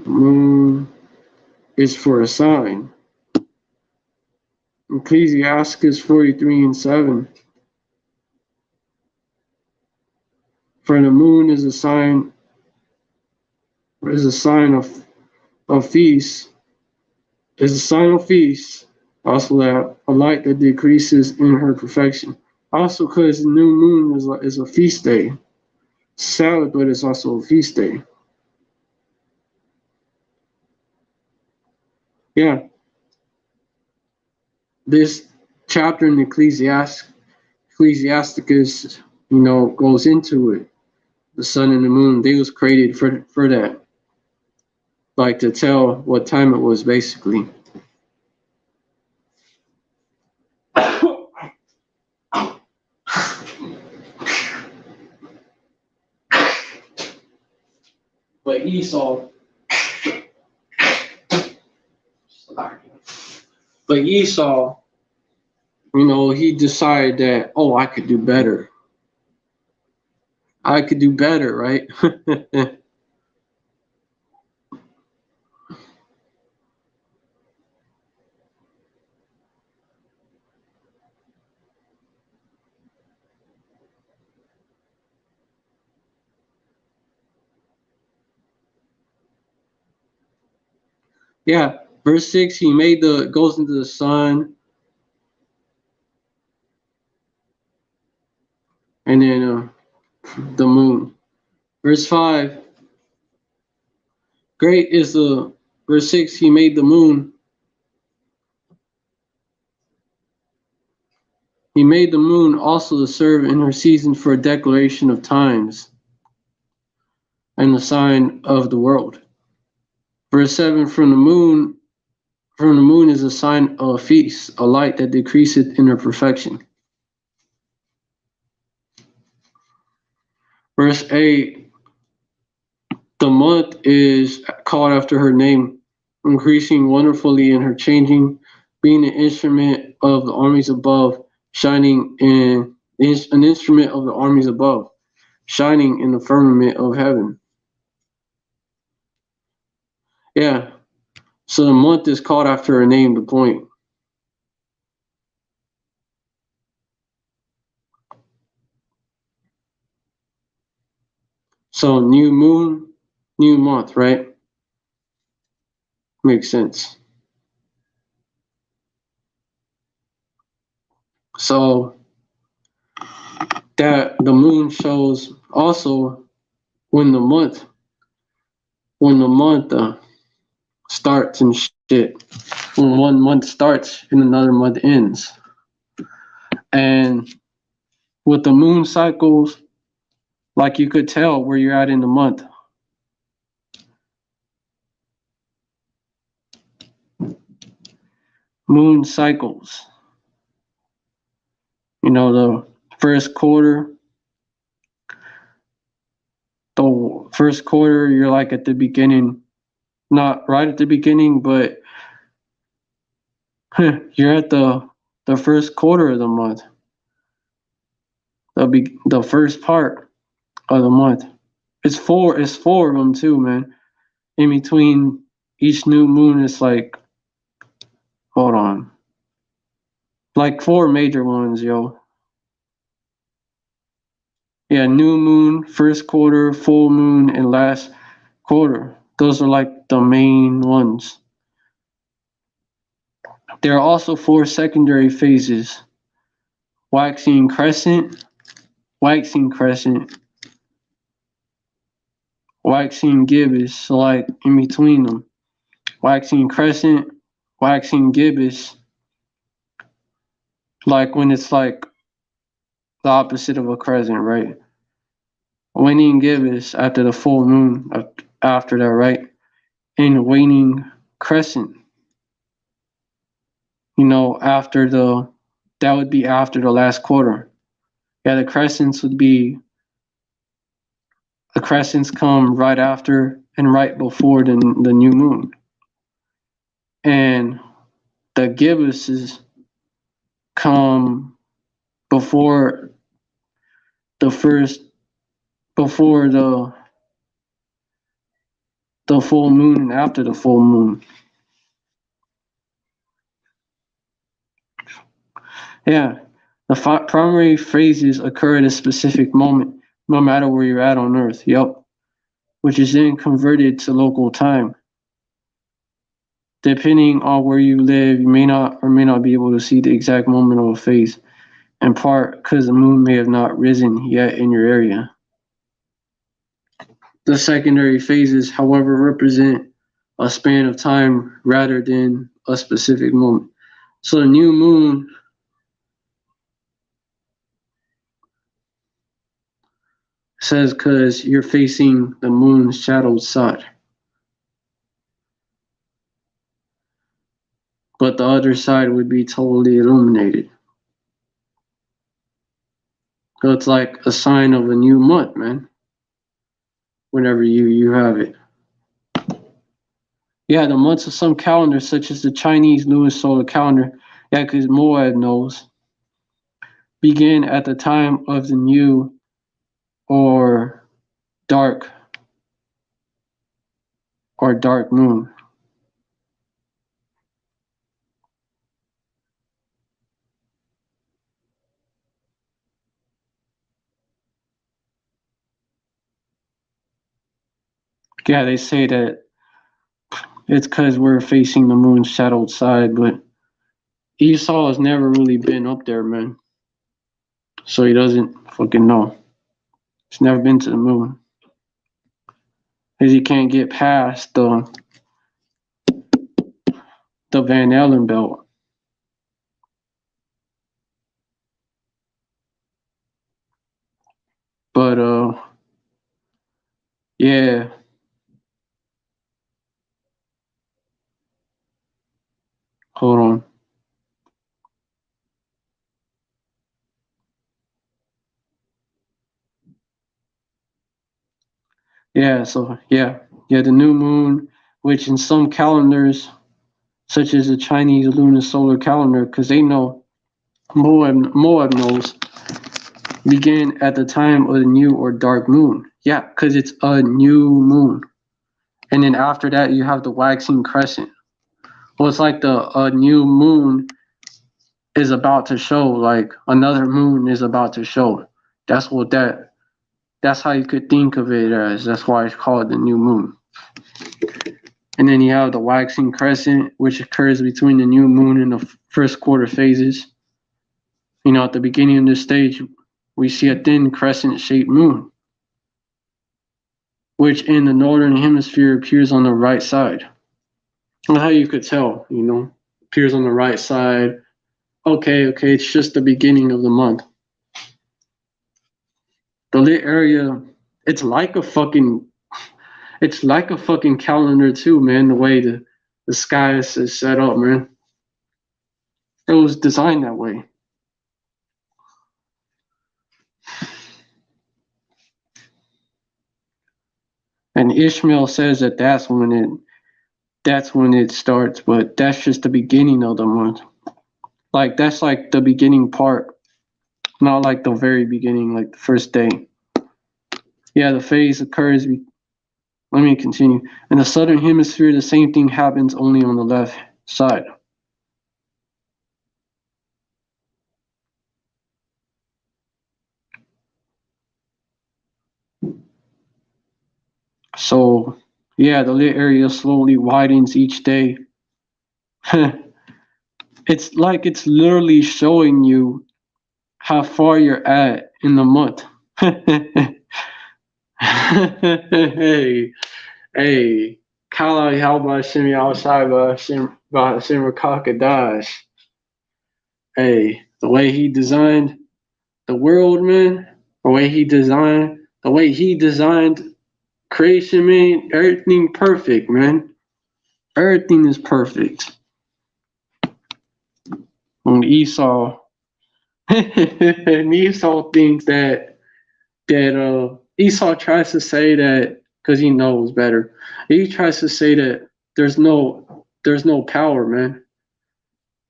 moon is for a sign. Ecclesiastes 43:7. For the moon is a sign of feast. Is a sign of feast. Also that a light that decreases in her perfection. Also because the new moon is a feast day. Sabbath, but it's also a feast day. Yeah. This chapter in Ecclesiasticus, goes into it. The sun and the moon, they was created for that. Like to tell what time it was, basically. But Esau, he decided that, I could do better. I could do better, right? Yeah, verse 6, he goes into the sun, and then the moon. Verse 5, great is verse 6, he made the moon. He made the moon also to serve in her season for a declaration of times and the sign of the world. Verse 7, from the moon is a sign of a feast, a light that decreaseth in her perfection. Verse 8, the month is called after her name, increasing wonderfully in her changing, being an instrument of the armies above, shining in an instrument of the armies above, shining in the firmament of heaven. Yeah. So the month is called after her name, the point. So new moon, new month, right? Makes sense. So that the moon shows also when the month starts and shit. When one month starts and another month ends. And with the moon cycles, like you could tell where you're at in the month. Moon cycles. The first quarter, you're like at the beginning, not right at the beginning, but you're at the first quarter of the month. the first part of the month. It's four of them too, man. In between each new moon, it's like, hold on, like four major ones, yo. Yeah, new moon, first quarter, full moon, and last quarter. Those are like the main ones. There are also four secondary phases: waxing crescent, waxing crescent, waxing gibbous. So like in between them, waxing crescent, waxing gibbous. Like when it's like the opposite of a crescent, right? Waning gibbous after the full moon, after that, right? And waning crescent, after that would be after the last quarter. Yeah, the crescents come right after and right before the new moon. And the gibbuses come before the first, before the full moon and after the full moon. Yeah, the primary phases occur at a specific moment, no matter where you're at on Earth. Yep, which is then converted to local time. Depending on where you live, you may not or may not be able to see the exact moment of a phase, in part because the moon may have not risen yet in your area. The secondary phases, however, represent a span of time rather than a specific moment. So the new moon says because you're facing the moon's shadowed side. But the other side would be totally illuminated. So it's like a sign of a new month, man. Whenever you have it. Yeah, the months of some calendars, such as the Chinese lunar solar calendar, yeah, because Moab knows, begin at the time of the new or dark moon. Yeah, they say that it's because we're facing the moon's shadowed side, but Esau has never really been up there, man. So he doesn't fucking know. He's never been to the moon. Because he can't get past the Van Allen belt. But yeah. Hold on. Yeah, so yeah, the new moon, which in some calendars, such as the Chinese lunar solar calendar, because they know Moab knows, begin at the time of the new or dark moon. Yeah, because it's a new moon, and then after that you have the waxing crescent. Well, it's like the new moon is about to show, like another moon is about to show. That's what that's how you could think of it as. That's why it's called the new moon. And then you have the waxing crescent, which occurs between the new moon and the first quarter phases. At the beginning of this stage, we see a thin crescent-shaped moon, which in the northern hemisphere appears on the right side. That's how you could tell, appears on the right side. Okay, it's just the beginning of the month. The lit area, it's like a fucking calendar too, man, the way the sky is set up, man. It was designed that way. And Ishmael says that that's when it starts, but that's just the beginning of the month. Like that's like the beginning part Not like the very beginning, like the first day. Yeah, the phase occurs. Let me continue. In the southern hemisphere, the same thing happens only on the left side. So, yeah, the lit area slowly widens each day. It's like it's literally showing you how far you're at in the month. Hey, hey, Kala, how about send me outside by Simmer Crocodiles? Hey, the way he designed the world, man, the way he designed creation, man, everything perfect, man. Everything is perfect. On Esau, and Esau thinks that Esau tries to say that because he knows better. He tries to say that there's no power, man.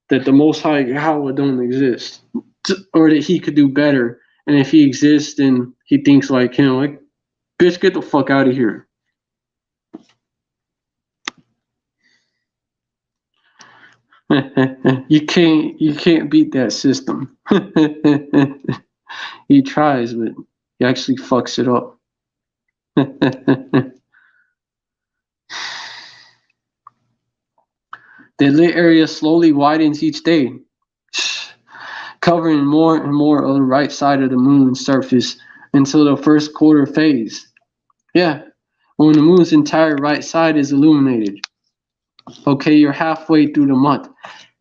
That the Most High Yahweh don't exist, or that he could do better. And if he exists, then he thinks like him. Like, bitch, get the fuck out of here. You can't beat that system. He tries, but he actually fucks it up. The lit area slowly widens each day, covering more and more of the right side of the moon's surface until the first quarter phase. Yeah, when the moon's entire right side is illuminated. Okay, you're halfway through the month.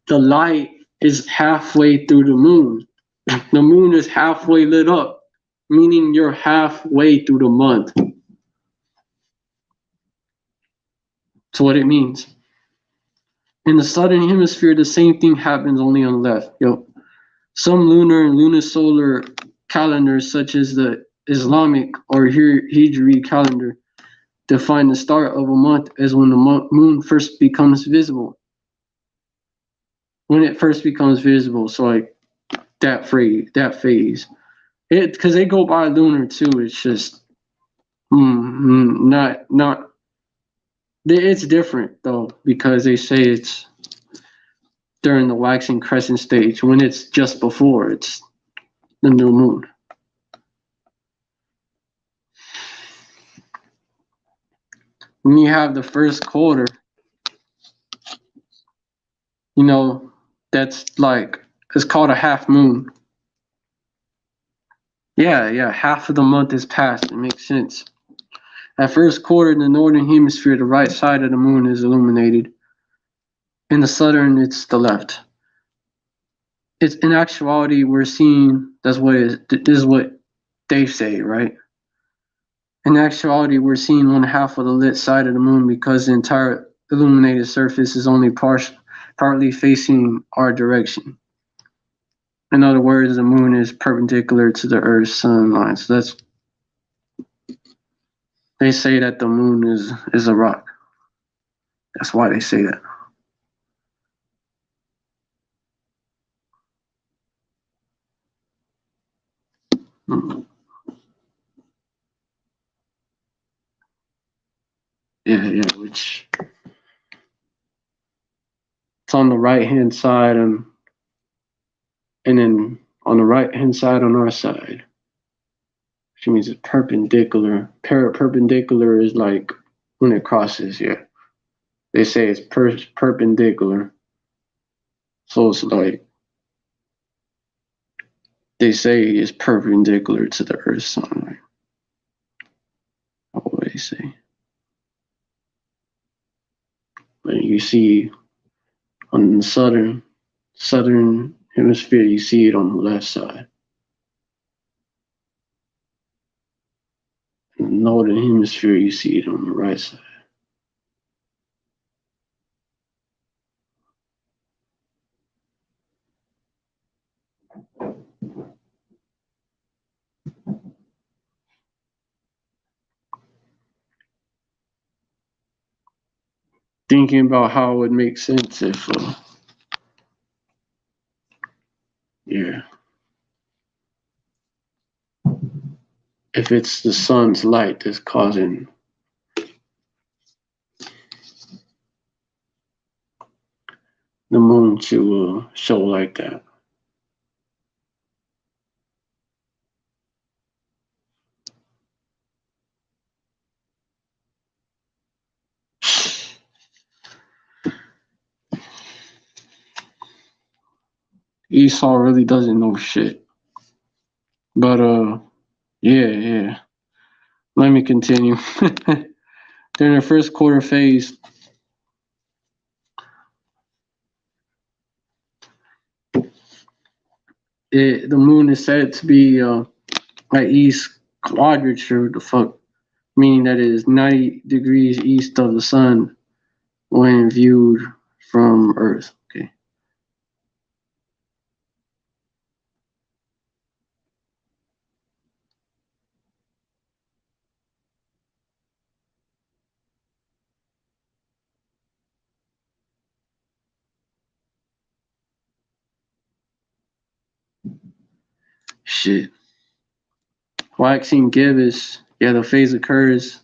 The light is halfway through the moon. The moon is halfway lit up, meaning you're halfway through the month. That's what it means. In the southern hemisphere, the same thing happens only on the left. Some lunar and lunisolar calendars, such as the Islamic or Hijri calendar, define the start of a month as when the moon first becomes visible. When it first becomes visible, so like that phase. Because they go by lunar too. It's just not. It's different though because they say it's during the waxing crescent stage when it's just before it's the new moon. When you have the first quarter, that's like it's called a half moon. Yeah, half of the month is past. It makes sense. At first quarter in the northern hemisphere, the right side of the moon is illuminated. In the southern, it's the left. It's in actuality we're seeing. This is what they say, right? In actuality, we're seeing one half of the lit side of the moon because the entire illuminated surface is only partly facing our direction. In other words, the moon is perpendicular to the Earth's sun line. So they say that the moon is a rock. That's why they say that. Yeah, which it's on the right hand side and then on the right hand side on our side. Which means it's perpendicular. Perpendicular is like when it crosses, yeah. They say it's perpendicular. So it's like they say it's perpendicular to the Earth's sunlight. What do they say? But you see on the southern hemisphere, you see it on the left side. In the northern hemisphere, you see it on the right side. Thinking about how it would make sense if, yeah. if it's the sun's light that's causing the moon to show like that. Esau really doesn't know shit. But yeah. Let me continue. During the first quarter phase, the moon is said to be at east quadrature, the fuck, meaning that it is 90 degrees east of the sun when viewed from Earth. Okay. Shit. Waxing gibbous. Yeah, the phase occurs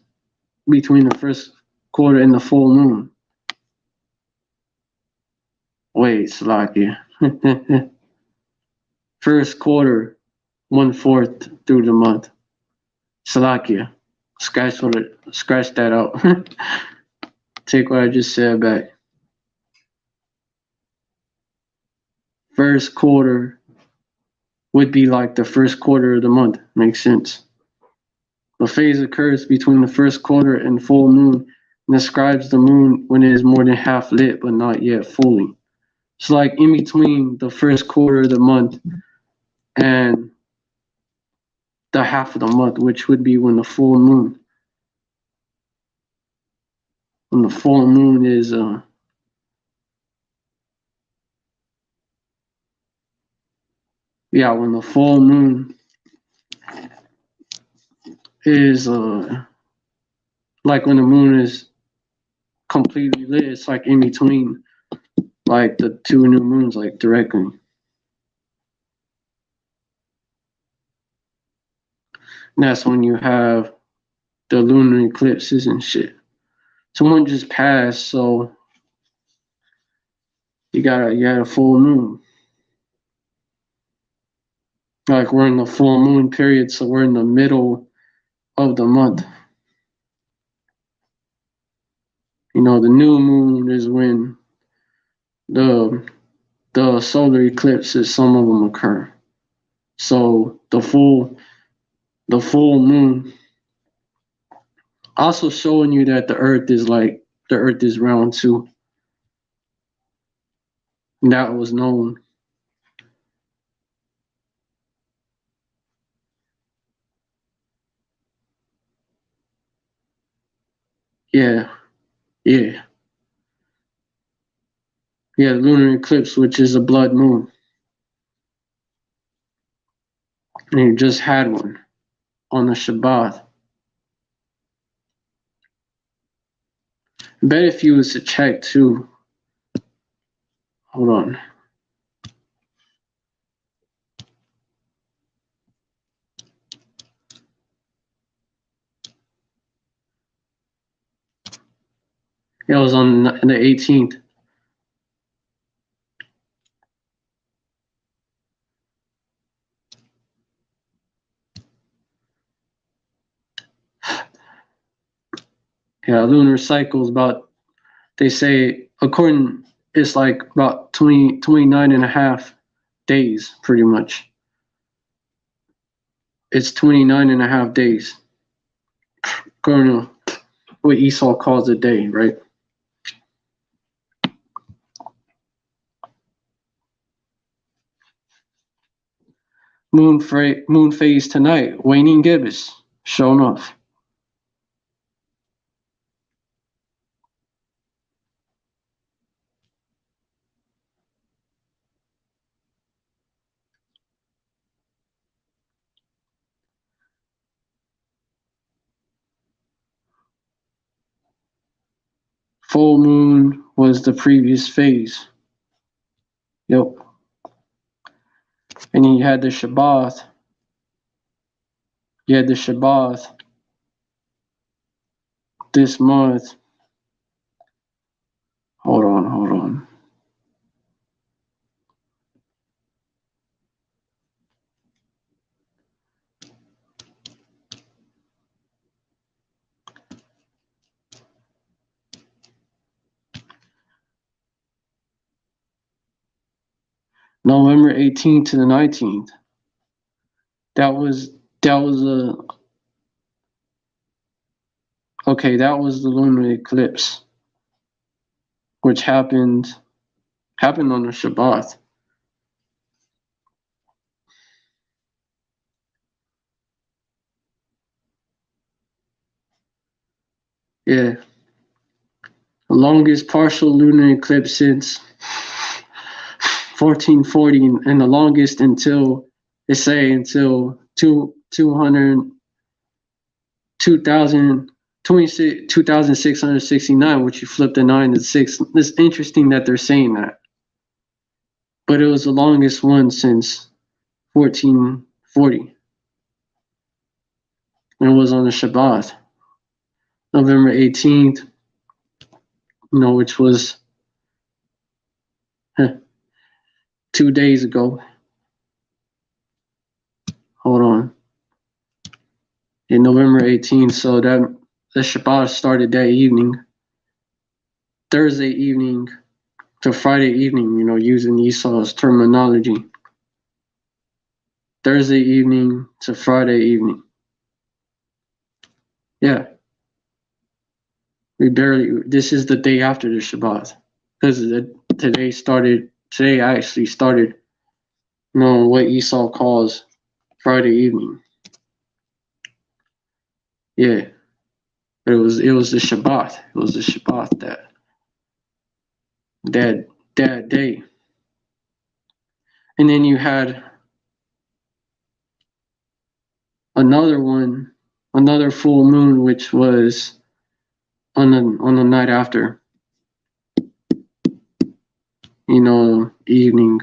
between the first quarter and the full moon. Wait, Salakia. First quarter, 1/4 through the month. Salakia. Scratch that out. Take what I just said back. First quarter would be like the first quarter of the month. Makes sense. The phase occurs between the first quarter and full moon and describes the moon when it is more than half lit but not yet fully. It's like in between the first quarter of the month and the half of the month, which would be when the full moon is when the full moon is like when the moon is completely lit, it's like in between like the two new moons, like directly. And that's when you have the lunar eclipses and shit. So one just passed, so you got a full moon. Like we're in the full moon period, so we're in the middle of the month. You know, the new moon is when the solar eclipses, some of them occur. So the full moon also showing you that the earth is round too. And that was known. Yeah. The lunar eclipse, which is a blood moon. And you just had one on the Shabbat. I bet if you was to check too. Hold on. It was on the 18th. Yeah, lunar cycle is about, they say, it's like about 29 and a half days, pretty much. It's 29 and a half days. According to what Esau calls a day, right? Moon phase tonight, waning gibbous, showing off. Full moon was the previous phase. Yep. And then you had the Shabbat, You had the Shabbat this month. Hold on. November 18th to the 19th. That was a okay. That was the lunar eclipse, which happened on the Shabbat. Yeah, the longest partial lunar eclipse since 1440, and the longest until they say until 2669, which you flip the 9 to 6. It's interesting that they're saying that, but it was the longest one since 1440, and it was on the Shabbat, November 18th. Which was 2 days ago. Hold on. In November 18th, so that the Shabbat started that evening, Thursday evening to Friday evening, using Esau's terminology. Thursday evening to Friday evening. Yeah. This is the day after the Shabbat. Because today actually started, what Esau calls Friday evening. Yeah. But it was the Shabbat. It was the Shabbat that day. And then you had another full moon, which was on the night after. Evening.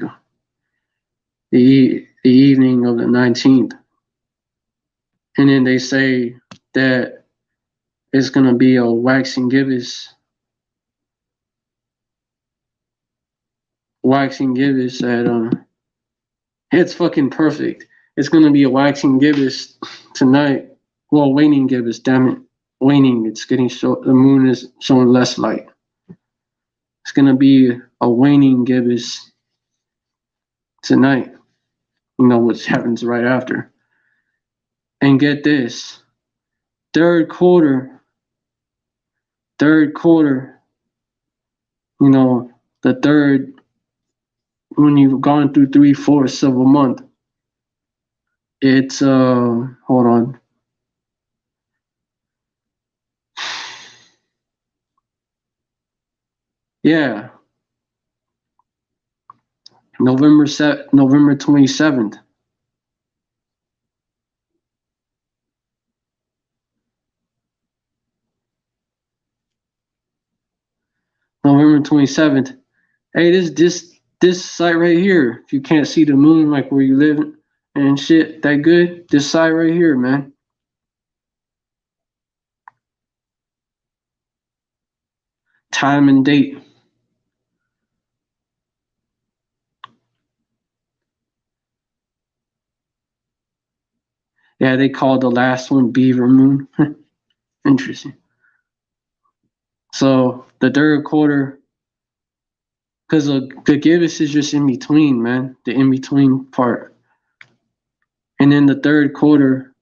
The evening of the 19th. And then they say that it's gonna be a waxing gibbous. Waxing gibbous at it's fucking perfect. It's gonna be a waxing gibbous tonight. Well, waning gibbous, damn it. Waning, it's getting the moon is showing less light. It's gonna be a waning gibbous tonight. Which happens right after. And get this. Third quarter, the third, when you've gone through 3/4 of a month, it's hold on. Yeah. November 27th. November 27th. Hey, this site right here. If you can't see the moon like where you live and shit that good, this site right here, man. Time and date. Yeah, they called the last one Beaver Moon. Interesting. So the third quarter, because the gibbous is just in between, man. The in between part. And then the third quarter,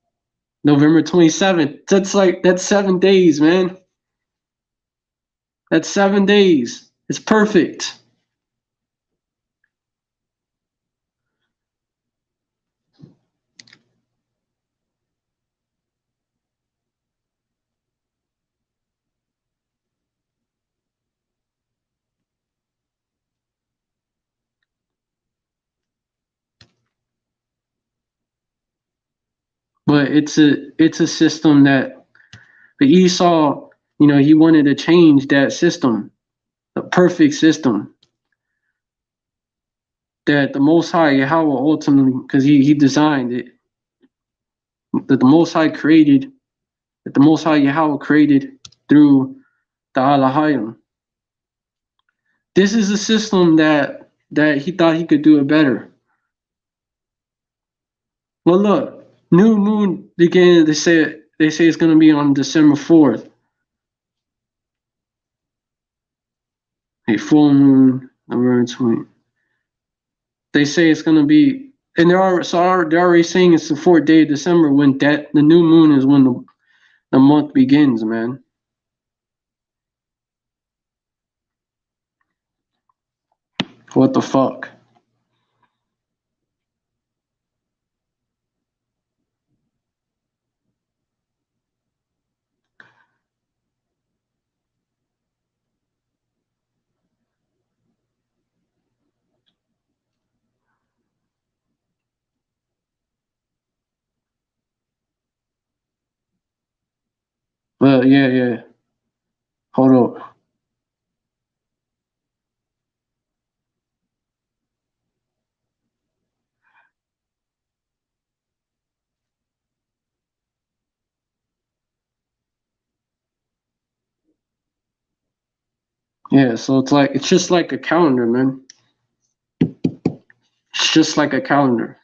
November 27th. That's 7 days, man. That's 7 days. It's perfect. But it's a system that the Esau, he wanted to change that system, the perfect system that the Most High Yahweh ultimately, because he designed it. that the Most High created, that the Most High Yahweh created through the Alahayim. This is a system that he thought he could do it better. Well, look, new moon began. They say it's going to be on December 4th. A full moon, November 20. They say it's going to be, and they're already saying it's the 4th day of December when the new moon is when the month begins, man. What the fuck? Well, yeah. Hold up. Yeah, so it's just like a calendar, man. It's just like a calendar.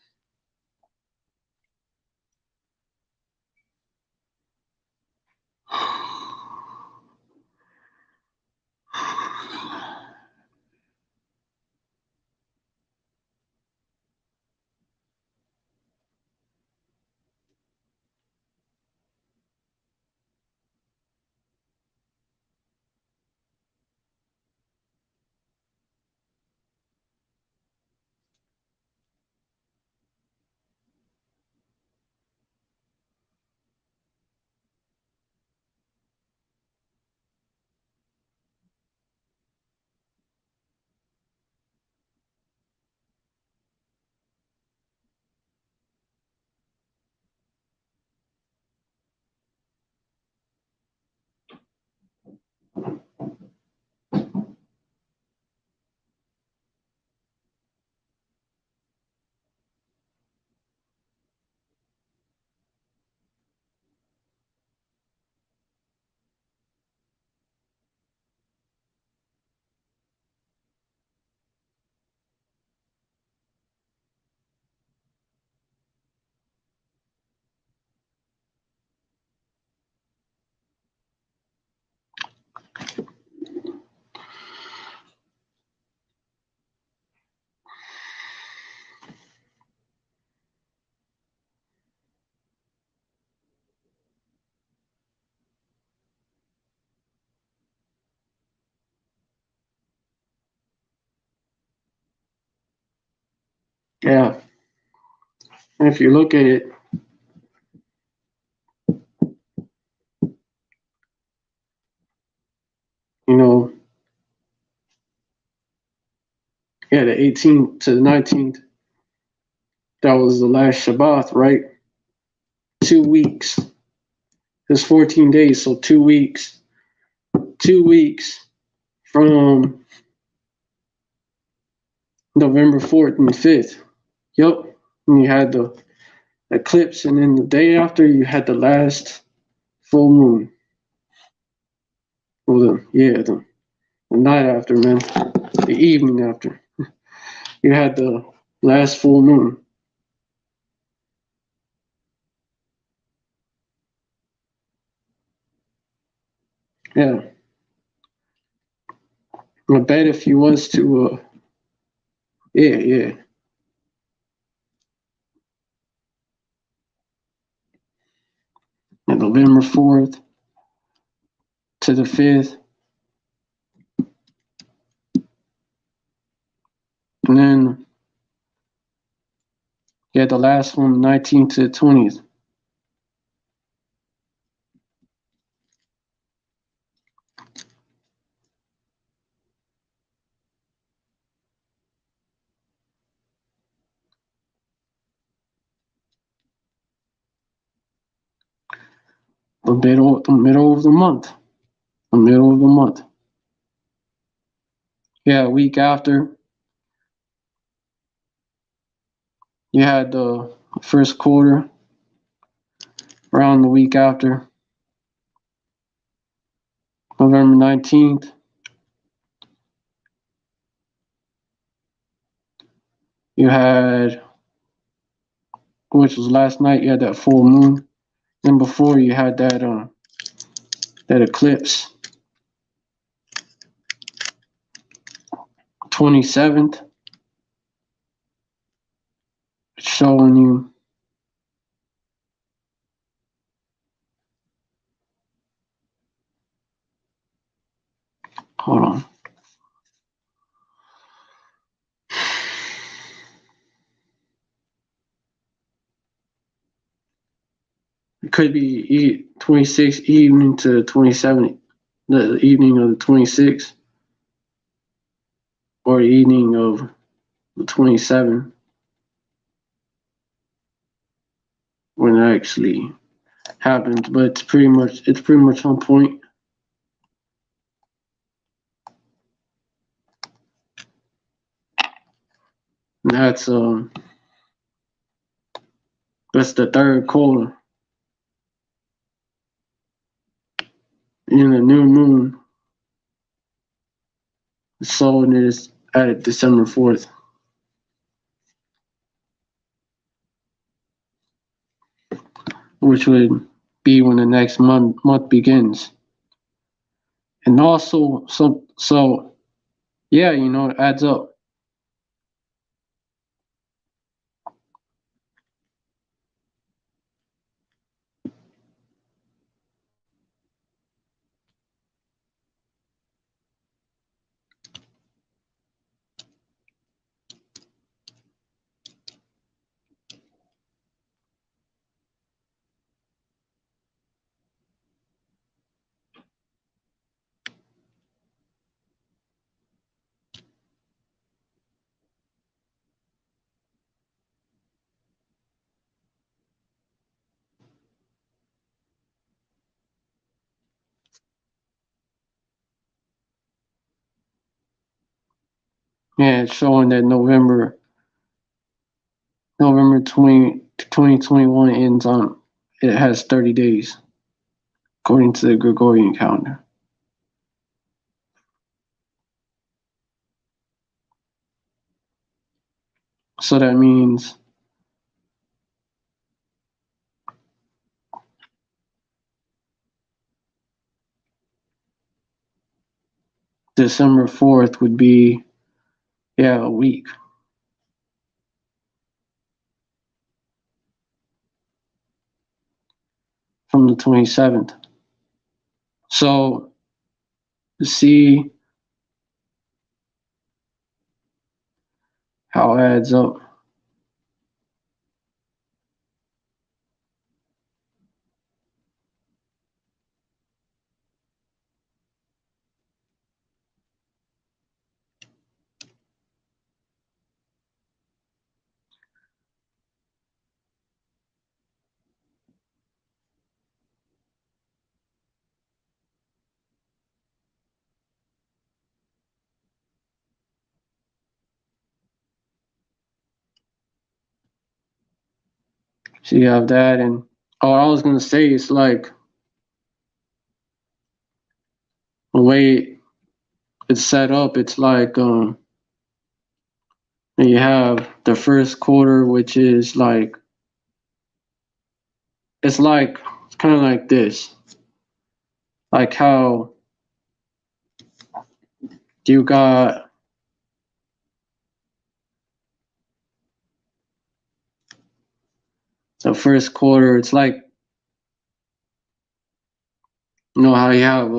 Yeah. And if you look at it, you know, yeah, the 18th to the 19th, that was the last Shabbat, right? 2 weeks. It's 14 days, so 2 weeks. 2 weeks from November 4th and 5th. Yep. And you had the eclipse, and then the day after, you had the last full moon. Well, the night after, man. The evening after. You had the last full moon. Yeah. I bet if you was to, yeah. And November 4th to the 5th. And then you had the last one, 19th to the 20th. The middle of the month. The middle of the month. Yeah, a week after, you had the first quarter. around the week after, November 19th. You had, which was last night, you had that full moon. Then before you had that eclipse, 27th, showing you. Hold on. It could be 26th evening to 27th, the evening of the 26th, or the evening of the 27th, when it actually happens. But it's pretty much on point. And that's the third quarter. In the new moon, the soul is at December 4th. Which would be when the next month begins. And also, so yeah, it adds up. Yeah, it's showing that November 2021 ends on, it has 30 days, according to the Gregorian calendar. So that means December 4th would be, a week. From the 27th. So, to see how it adds up. So you have that, and I was gonna say, it's like the way it's set up. It's like you have the first quarter, which is like it's kind of like this, like how you got the first quarter. It's like, how you have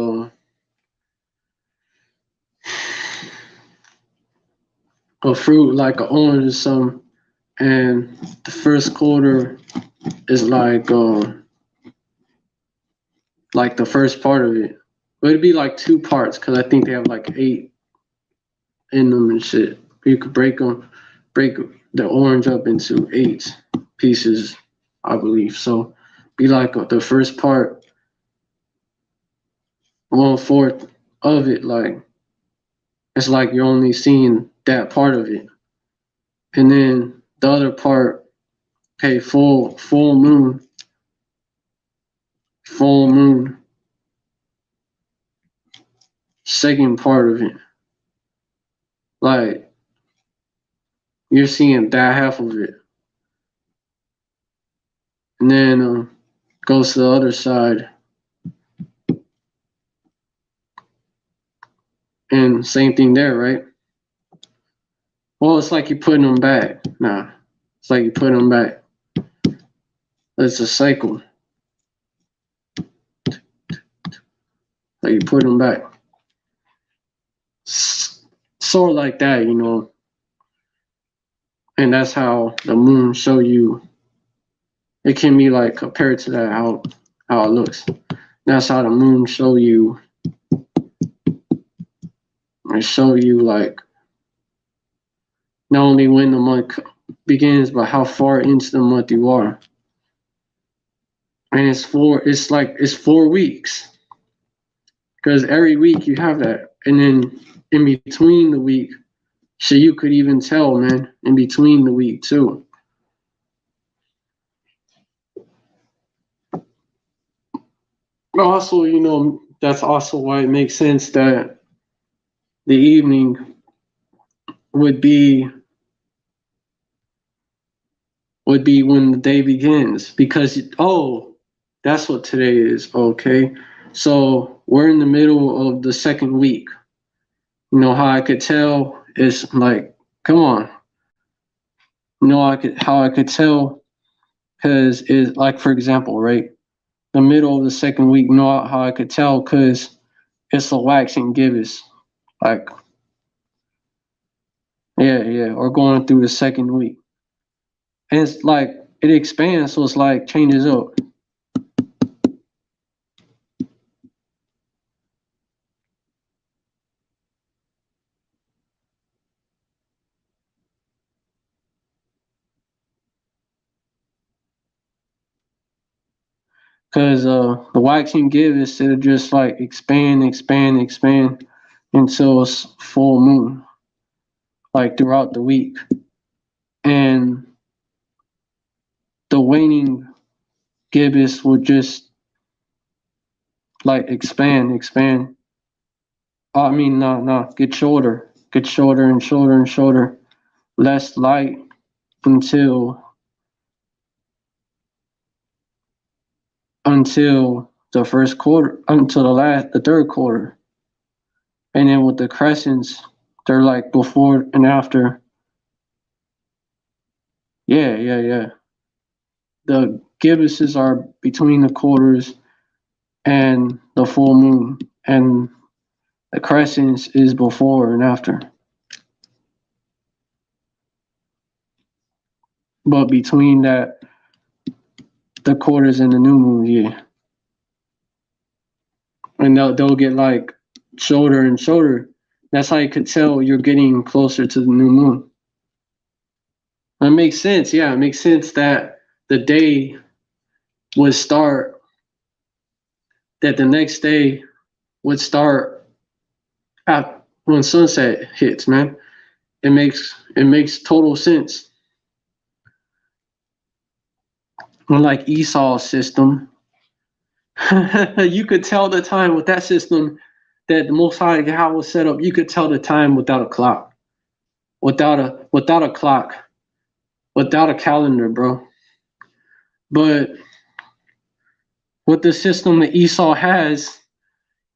a fruit like an orange or something, and the first quarter is like the first part of it. But it'd be like two parts, because I think they have like 8 in them and shit. You could break the orange up into 8 pieces, I believe. So be like the first part, 1/4 of it, like it's like you're only seeing that part of it, and then the other part, okay, full moon, full moon, second part of it. Like, you're seeing that half of it. And then goes to the other side. And same thing there, right? Well, it's like you're putting them back. Nah, it's like you put them back. It's a cycle. Like you put them back. Sort of like that, you know. And that's how the moon show you. It can be like compared to that how it looks. That's how the moon show you. And show you like not only when the month begins, but how far into the month you are. And it's 4 weeks. Because every week you have that. And then in between the week, so you could even tell, man, in between the week too. Also, you know, that's also why it makes sense that the evening would be when the day begins, because that's what today is. Okay, so we're in the middle of the second week. You know how I could tell is like, come on. You know how I could tell, because is like, for example, right, the middle of the second week. You know how I could tell, because it's a waxing gibbous, like, yeah, or going through the second week. And it's like it expands, so it's like changes up. Because the waxing gibbous, it'll just like expand until it's full moon, like throughout the week. And the waning gibbous will just like expand. I mean, no, get shorter and shorter, less light until the first quarter, until the third quarter. And then with the crescents, they're like before and after. Yeah. The gibbuses are between the quarters and the full moon, and the crescents is before and after. But between that, the quarters and the new moon, yeah. And they'll get like shorter and shorter. That's how you could tell you're getting closer to the new moon. It makes sense, yeah. It makes sense that the day would start, that the next day would start at when sunset hits, man. It makes total sense. Unlike Esau's system, you could tell the time with that system that the Most High Yahweh was set up. You could tell the time without a clock, without a clock, without a calendar, bro. But with the system that Esau has,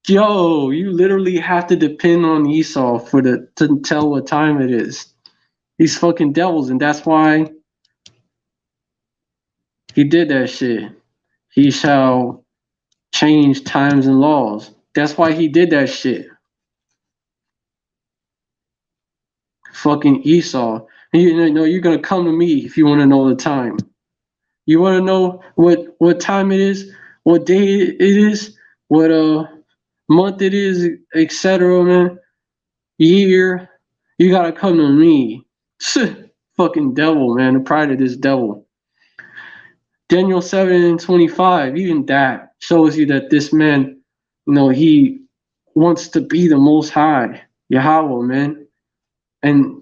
you literally have to depend on Esau to tell what time it is. These fucking devils, and that's why he did that shit. He shall change times and laws. That's why he did that shit. Fucking Esau. And you know, you're gonna come to me if you want to know the time. You want to know what time it is, what day it is, what month it is, etc. Man, year. You gotta come to me. Fucking devil, man. The pride of this devil. Daniel 7:25. Even that shows you that this man, you know, he wants to be the Most High Yahweh, man, and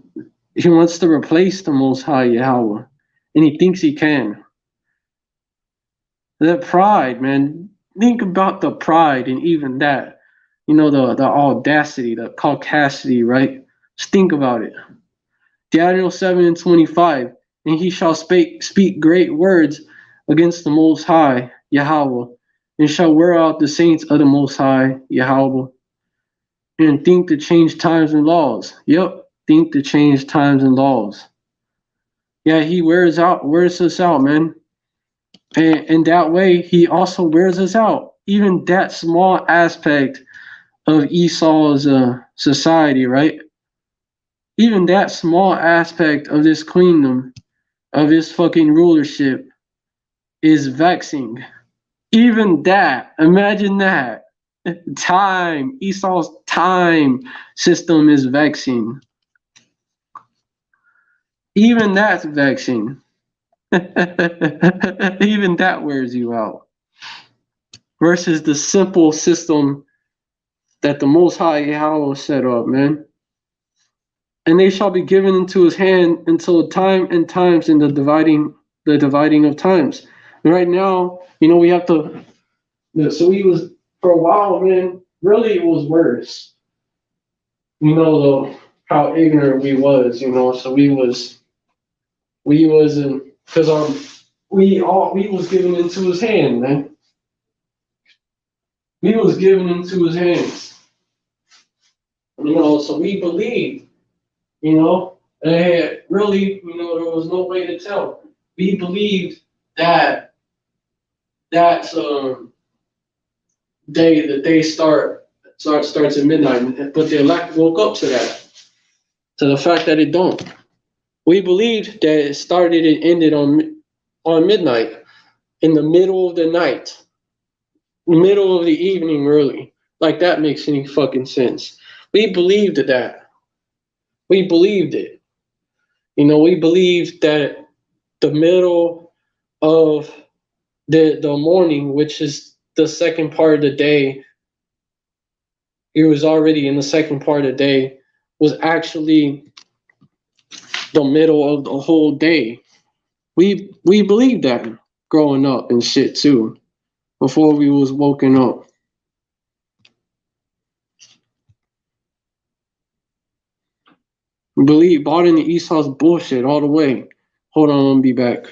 he wants to replace the Most High Yahweh, and he thinks he can. That pride, man. think about the pride and even that, the audacity, the caucasity, right? Just think about it. Daniel 7:25, and he shall speak great words against the Most High, Yahweh, and shall wear out the saints of the Most High, Yahweh, and think to change times and laws. Yep, think to change times and laws. Yeah, he wears us out, man. And that way, he also wears us out. Even that small aspect of Esau's society, right? Even that small aspect of this kingdom, of his fucking rulership, is vexing. Even that, imagine that. Esau's time system is vexing. Even that's vexing. Even that wears you out. Versus the simple system that the Most High Yahweh set up, man. And they shall be given into his hand until time and times in the dividing of times. And right now, we have to. So he was for a while, man. Really, it was worse. How ignorant we was. So we wasn't because we was given into his hand, man. We was given into his hands. So we believed. And really, there was no way to tell. We believed that the day starts at midnight, but the elect woke up to that, to the fact that it don't. We believed that it started and ended on midnight, in the middle of the night, middle of the evening, really. Like that makes any fucking sense. We believed that. We believed it. We believed that the middle of the morning, which is the second part of the day, it was already in the second part of the day, was actually the middle of the whole day. We believed that growing up and shit too, before we was woken up. Bought into Esau's bullshit all the way. Hold on, I'll be back.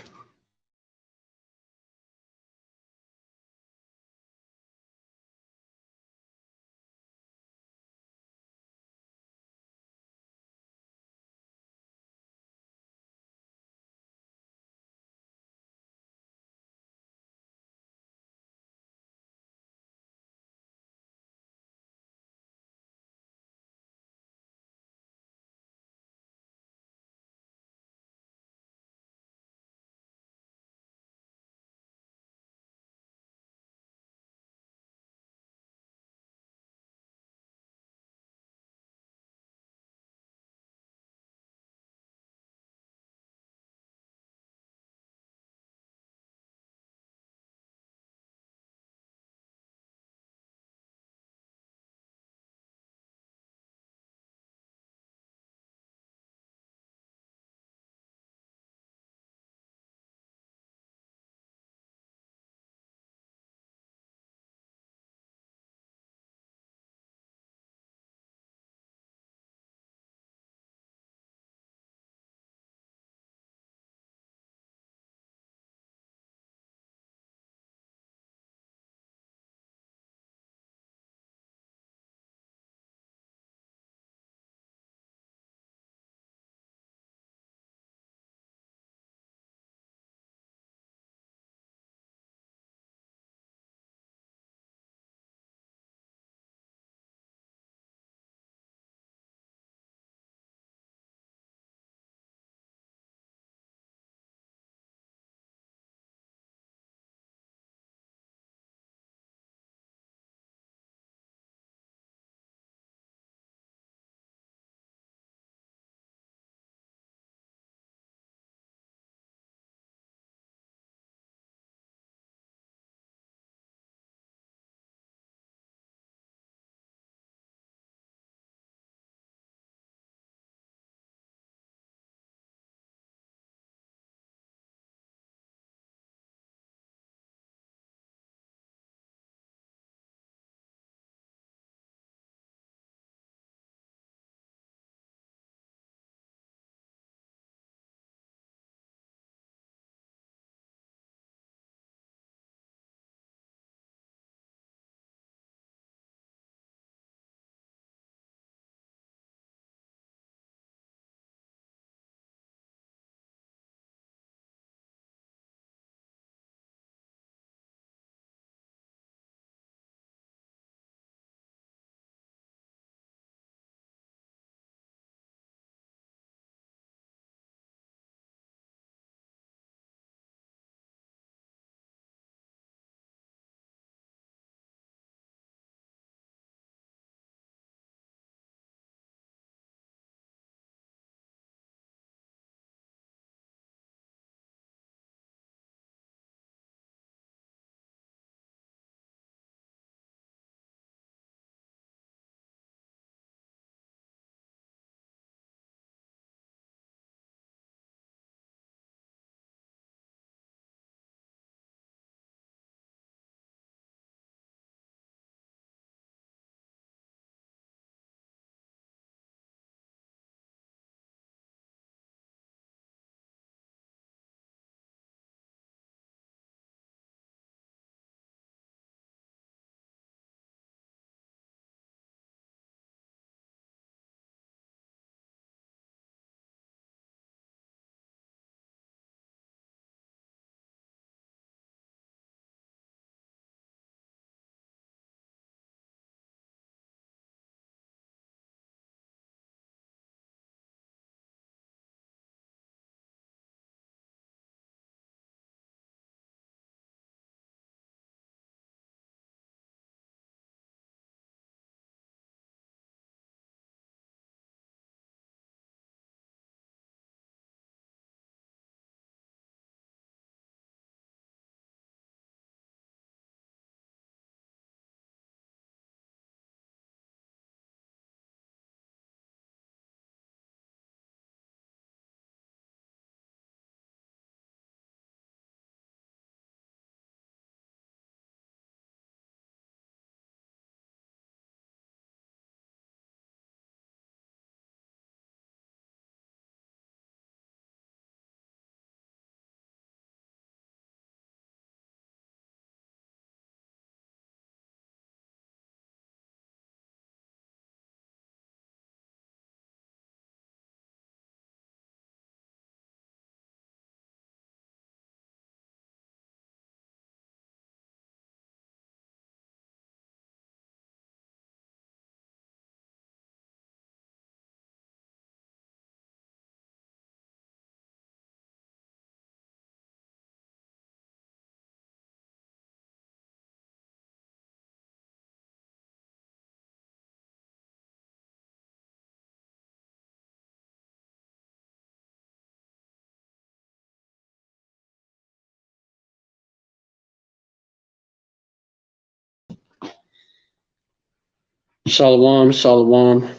Shalom, shalom.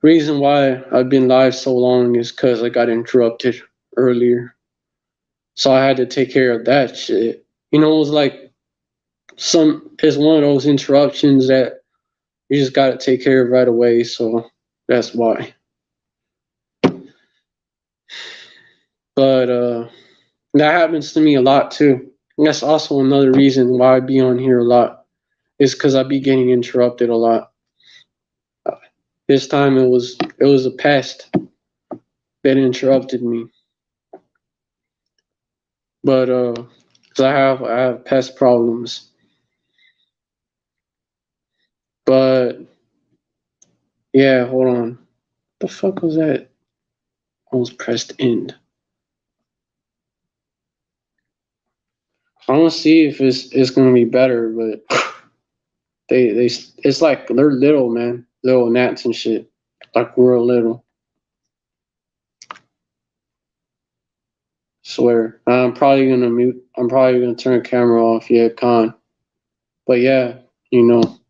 Reason why I've been live so long is because I got interrupted earlier. So I had to take care of that shit. You know, it was like it's one of those interruptions that you just gotta take care of right away, so that's why. But that happens to me a lot too. And that's also another reason why I be on here a lot, is because I be getting interrupted a lot. This time it was a pest that interrupted me. But 'cause I have pest problems. But yeah, hold on. The fuck was that? I almost pressed end. I want to see if it's gonna be better, but they it's like they're little, man, little gnats and shit, like real little. Swear, I'm probably gonna mute. I'm probably gonna turn the camera off. Yeah, con. But yeah, you know,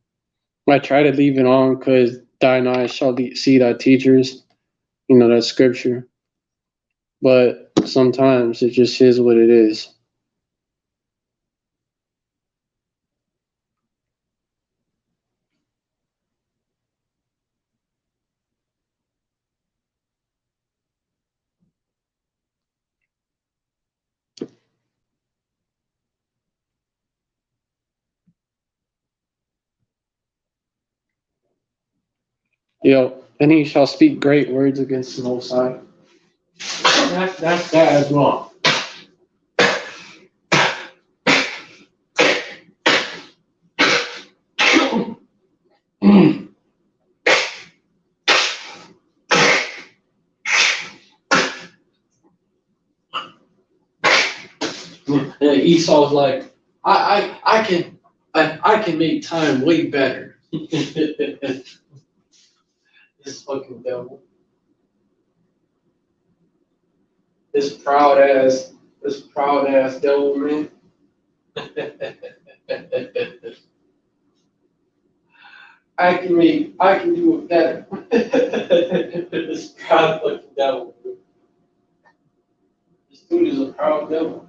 I try to leave it on because thine eyes shall see thy teachers. You know that scripture. But sometimes it just is what it is. Yo, and he shall speak great words against the Most High. That's that as well. Esau's like, I can make time way better. This fucking devil. This proud ass devil, man. I can do it better. This proud fucking devil. This dude is a proud devil.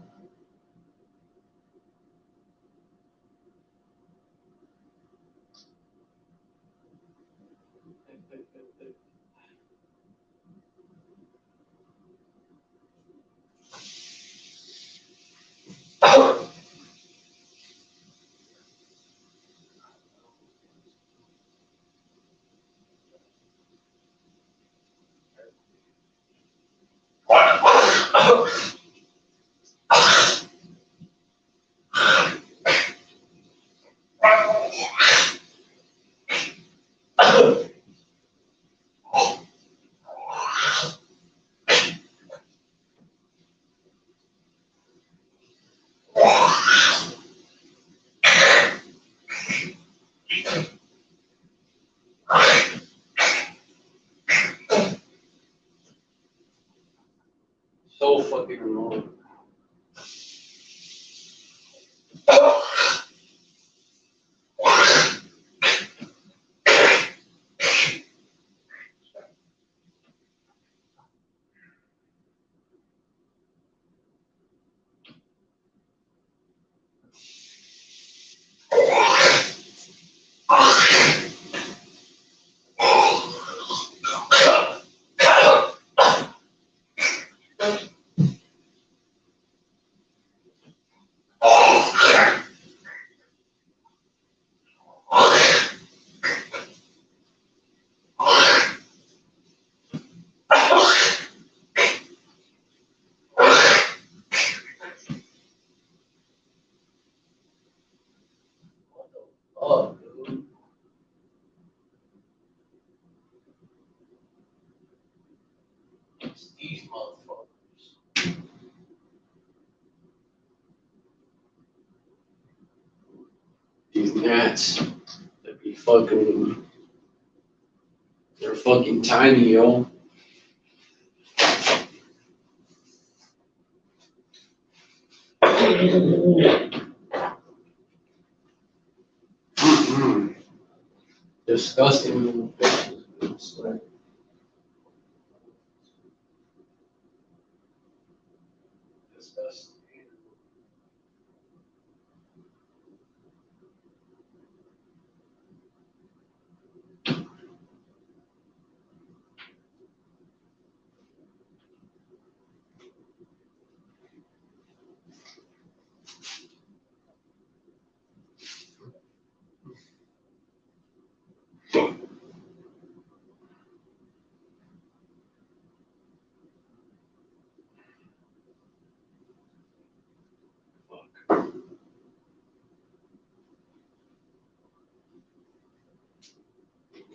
So fucking annoying. Oh, dude. It's these motherfuckers. These gnats that be fucking with me. They're fucking tiny, yo. Disgusting little bitches. It's like, disgusting.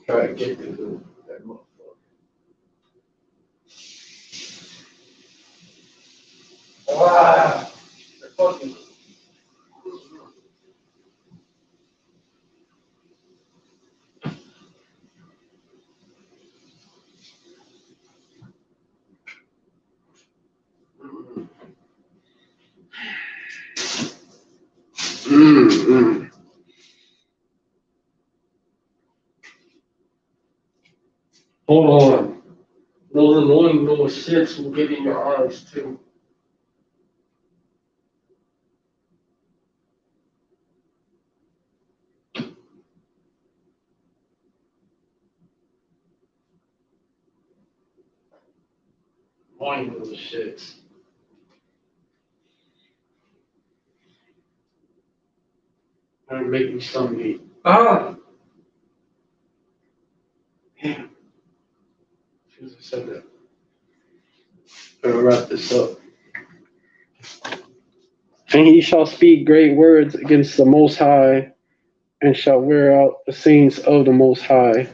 Try to get to that motherfucker. Wow. They're fucking. Mm-hmm. Hold on. Those annoying little shits will get in your eyes too. Annoying little shits. They're making some eat. Ah! Damn. As soon as I said that. I'm gonna wrap this up. And he shall speak great words against the Most High, and shall wear out the saints of the Most High,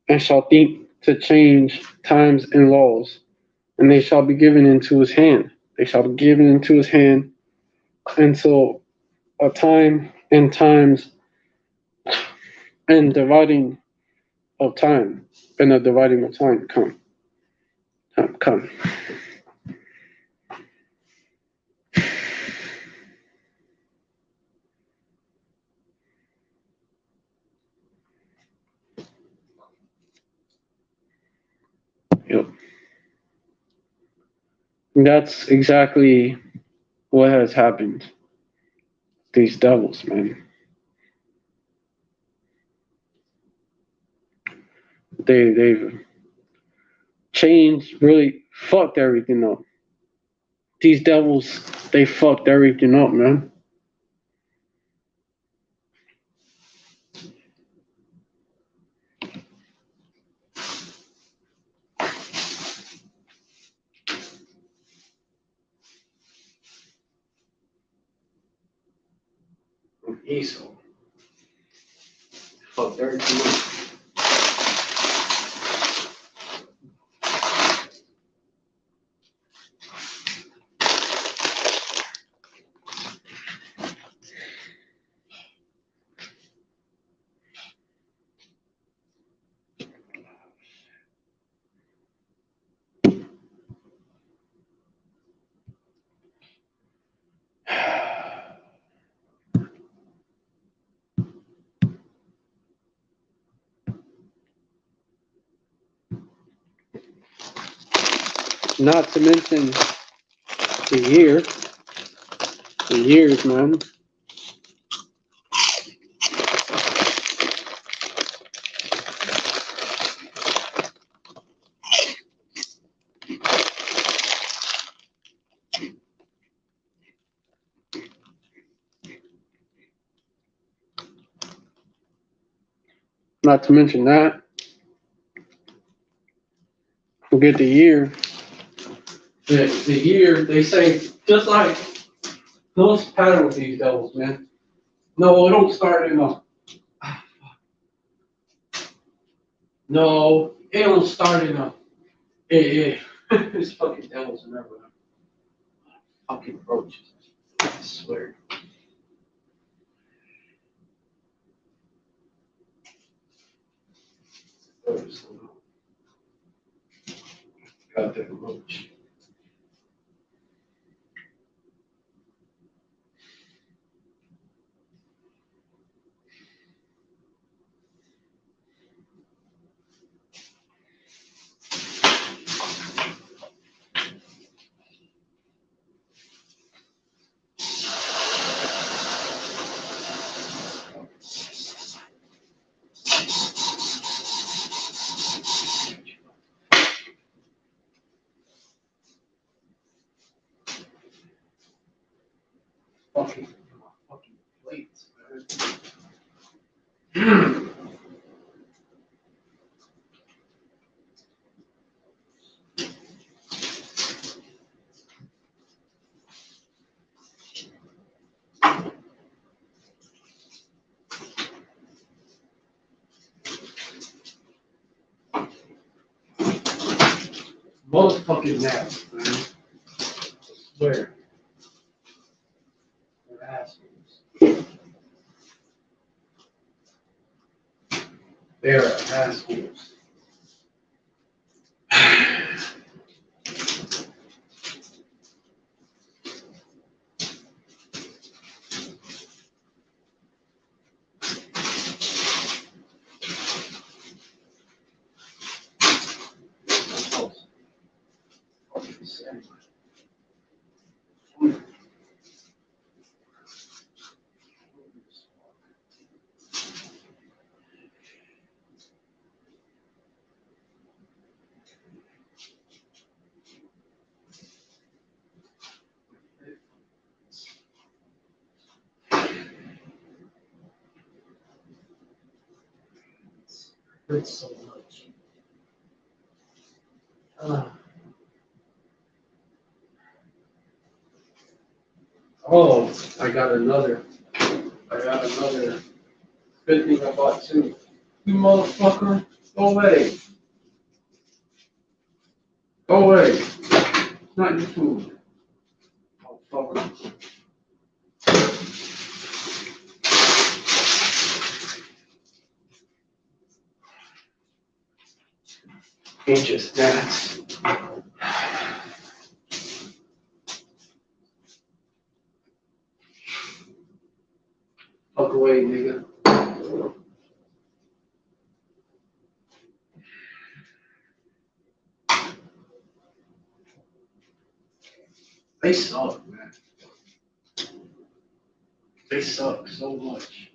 and shall think to change times and laws, and they shall be given into his hand. They shall be given into his hand until a time and times and dividing of time, and the dividing of time come. Come. Yep. And that's exactly what has happened. These devils, man. They've changed, really fucked everything up. These devils, they fucked everything up, man. Esau fucked everything up. Not to mention the years, man. Not to mention that. Forget the year. The year, they say, just like, those pattern with these devils, man. No, it don't start in a. No, it don't start in a. It's fucking devils and everywhere. Fucking roaches. I swear. Goddamn roach. fucking plates, man. Motherfucking nasty, man. I swear. They're assholes. They're assholes. Hurts so much. Oh, I got another good thing I bought too. You motherfucker, go away. Go away. It's not your food. Motherfucker. Ain't just snacks. Fuck away, nigga. They suck, man. They suck so much.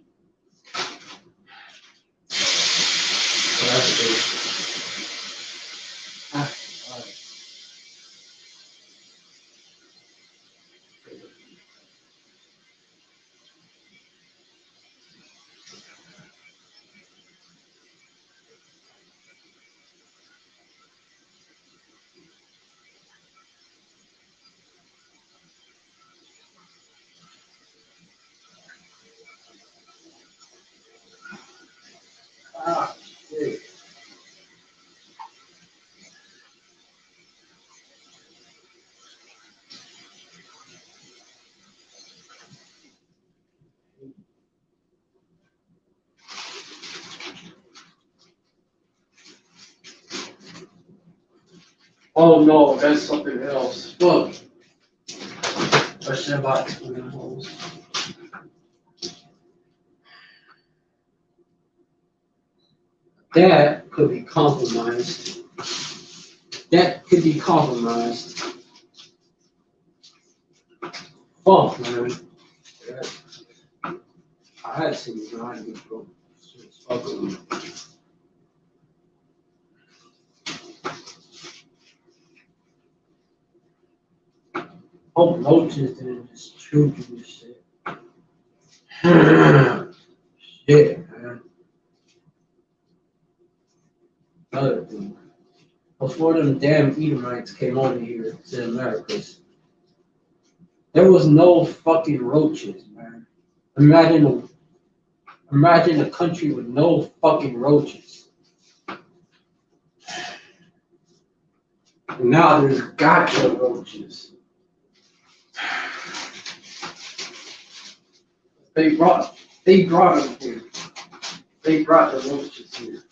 So that's good. Shit. Oh no, that's something else. Fuck. I should have bought spoon holes. That could be compromised. That could be compromised. Fuck, man. Yeah. I had some grind before. Fuck with me. Hope roaches didn't just chew you this shit. Shit, man. Another thing. Before them damn Edomites came over here to the Americas, there was no fucking roaches, man. Imagine a country with no fucking roaches. And now there's gotcha roaches. They brought them here. They brought the roaches here.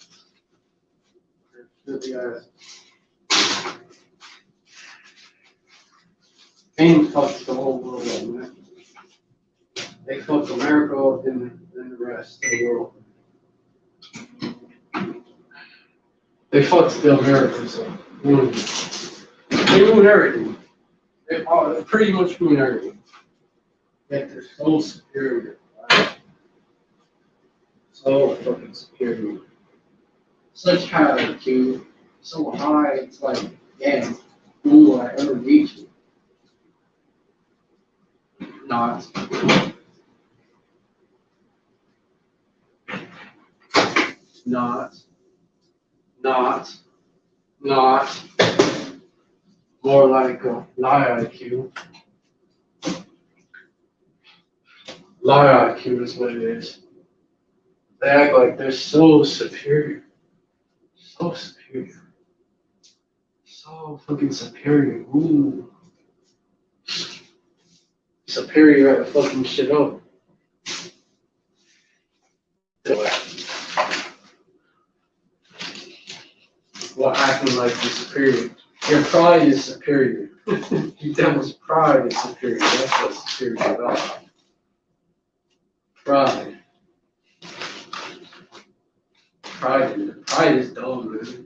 They fucked the whole world up, man. They fucked America up and the rest of the world. They fucked the Americans up. They ruined everything. They pretty much ruined everything. Yet they're so superior. Right? So fucking superior. Such high IQ. So high, it's like, damn, who will I ever reach you? Not. Not. Not. Not. More like a lie IQ. Lie IQ is what it is. They act like they're so superior. So superior. So fucking superior. Ooh. Superior at fucking shit up. Well, acting like you're superior. Your pride is superior. You devil's pride is superior. That's what's superior about. Pride. Pride is dumb, man.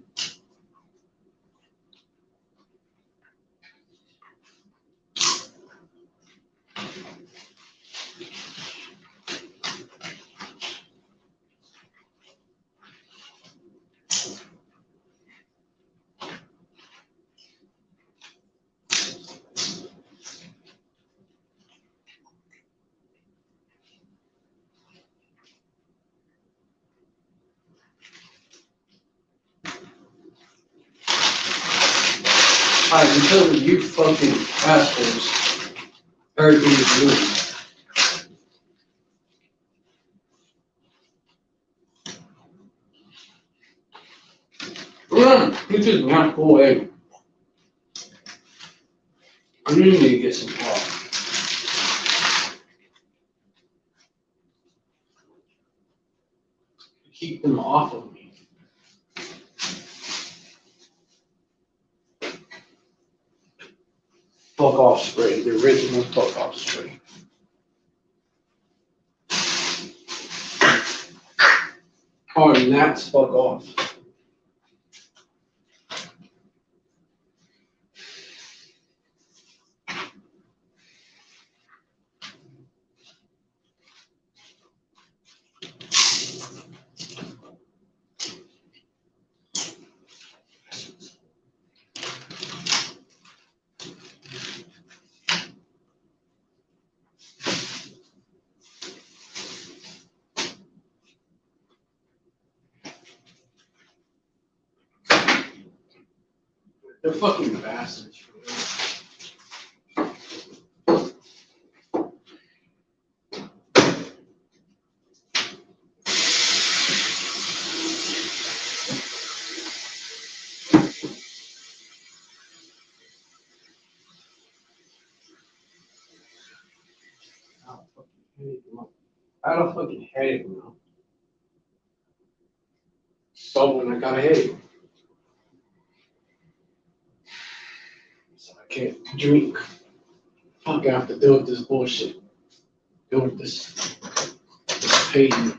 Alright, because of you fucking assholes, everything's moving. You just went away. You need to get some coffee. Keep them off of me. Fuck off spray, the original fuck off spray. Oh, and that's fuck off. They're fucking bastards. I had a fucking headache, you know. So when I got a headache. So I can't drink. Fuck, I have to deal with this bullshit. Deal with this pain.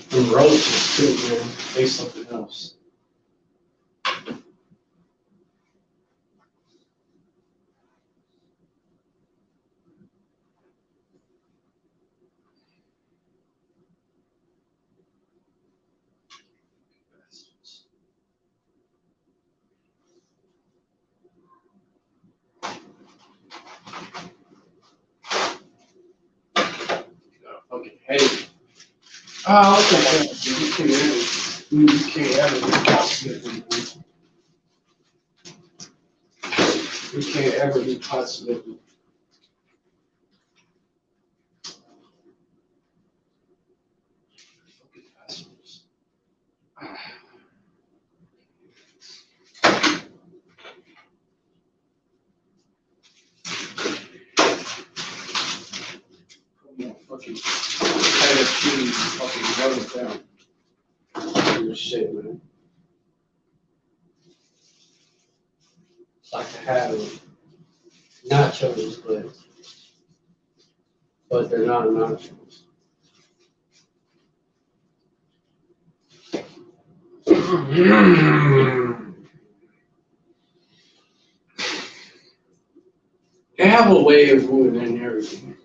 The roaches too, man. They something else. Got a fucking headache. Oh, okay. You can't ever be positive. You can't ever be positive. Fucking head of cheese, fucking run it down. Your shit, man. It's like to have nachos, but they're not nachos. They have a way of ruining everything.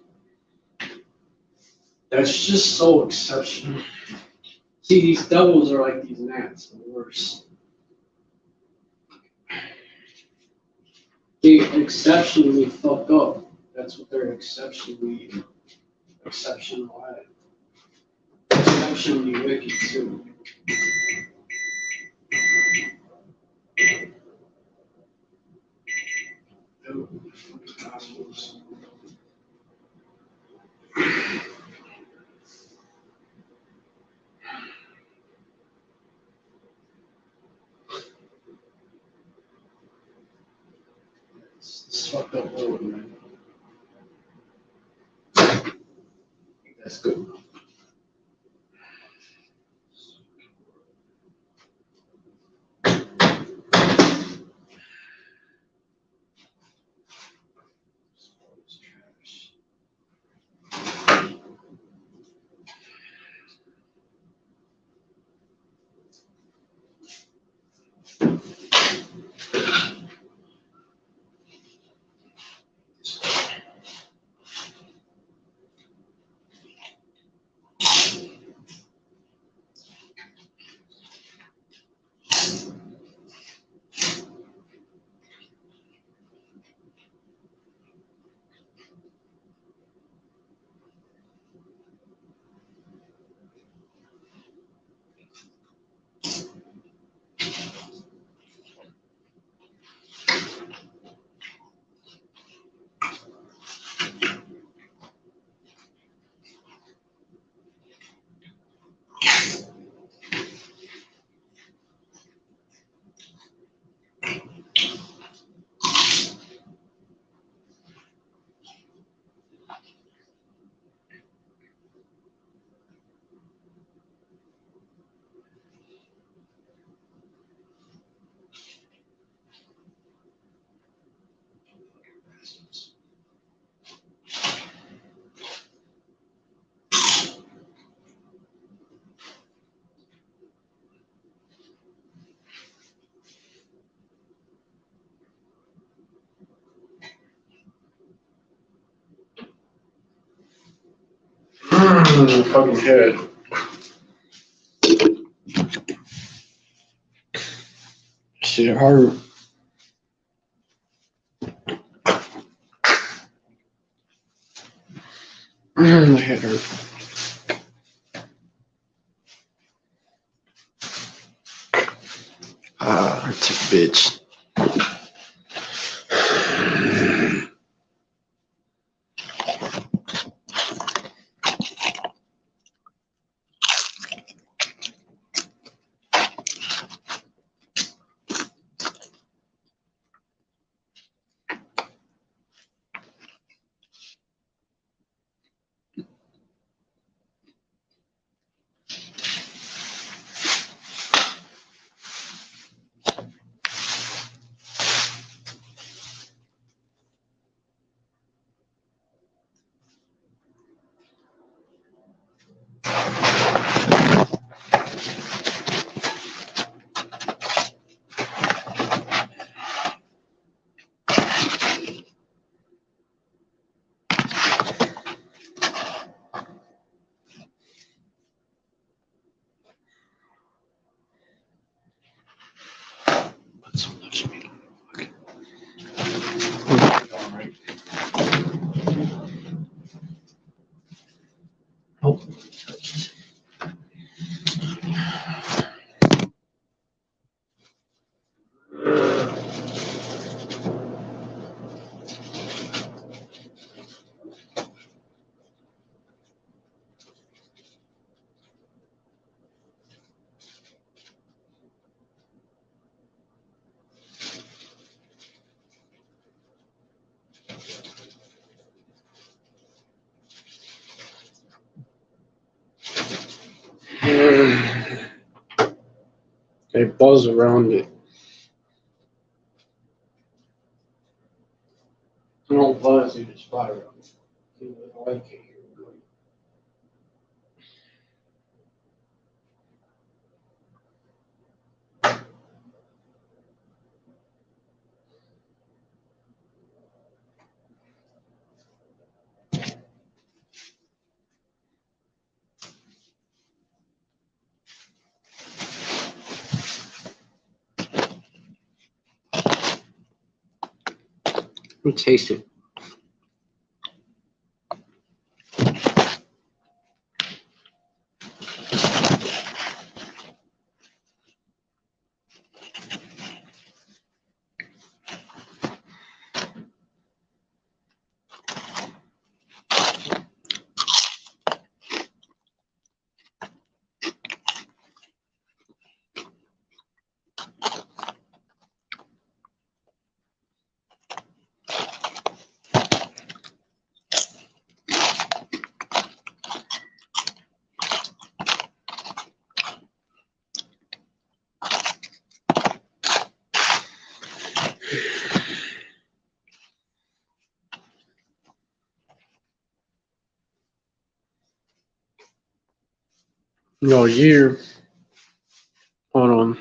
That's just so exceptional. See, these devils are like these gnats, the worst. They exceptionally fuck up. That's what they're exceptionally exceptional at. Exceptionally wicked too. It's fucked up world, man. That's good. Fucking head. Shit hurt. My head hurt. It's a bitch. They buzz around it. They don't buzz, they just fly around it. I can't hear it going. Let me taste it. No, a year. Hold on.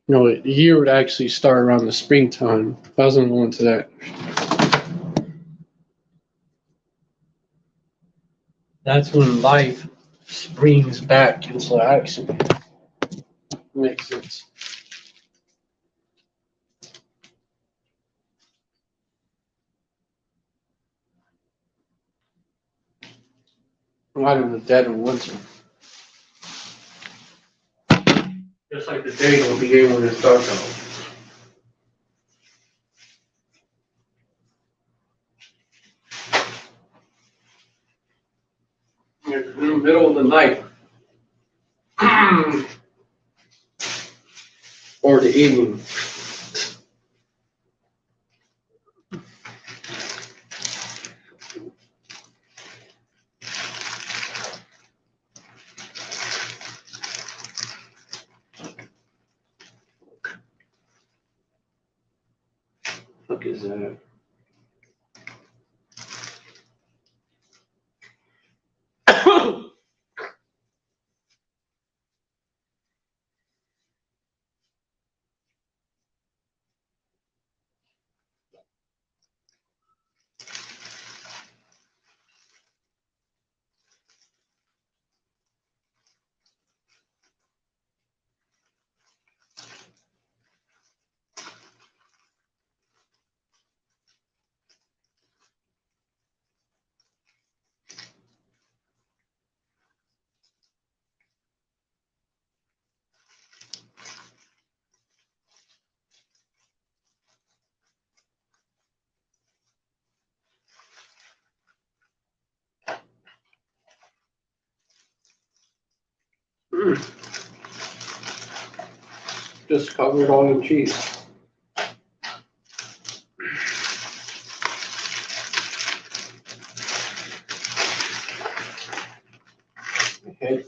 No, the year would actually start around the springtime. I wasn't going to that. That's when life springs back into action. Makes sense. Right in the dead of winter. Just like the day will begin when it's dark out. In the middle of the night. Or the evening. What is that? Just covered all in cheese. Okay.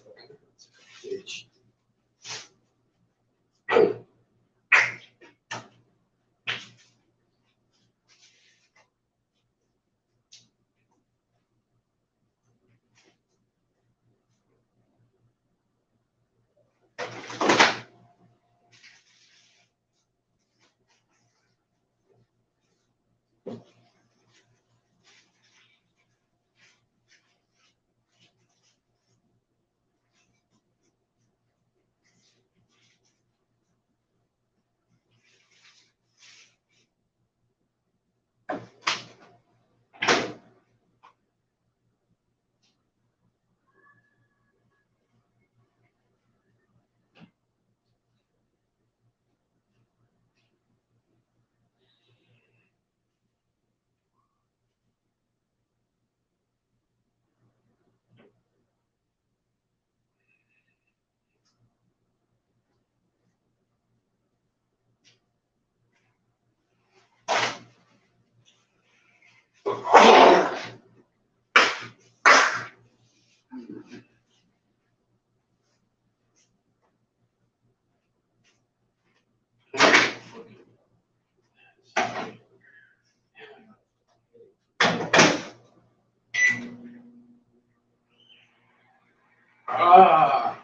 Ah.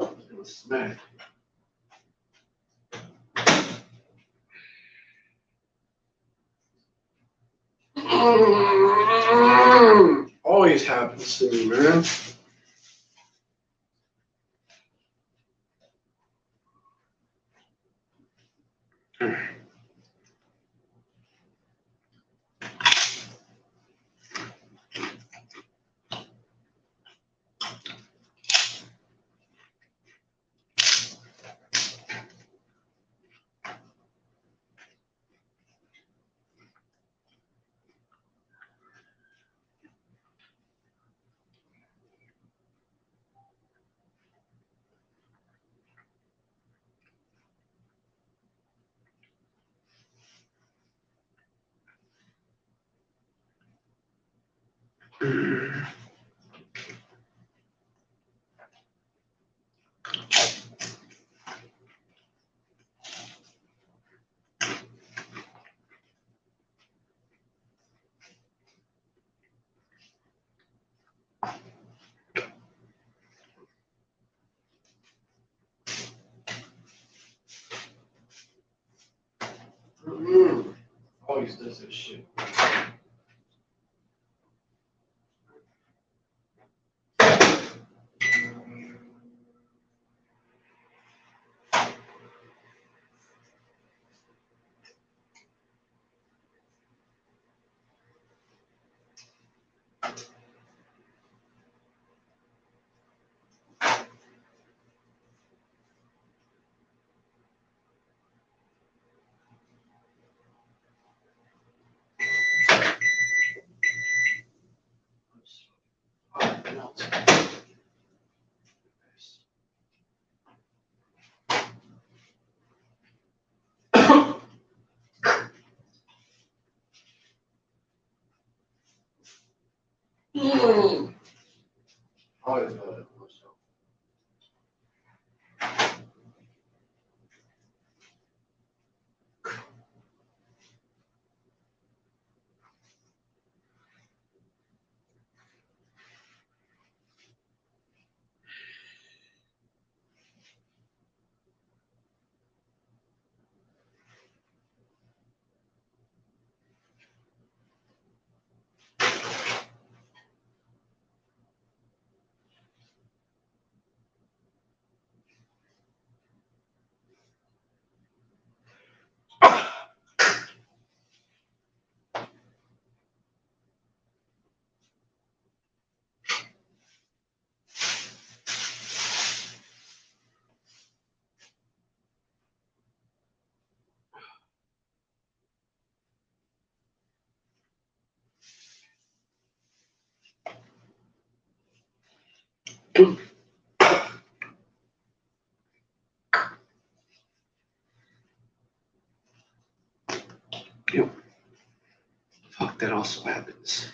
It was smack. Always happens to me, man. Always does this shit. Always know that. Yep. Fuck, that also happens.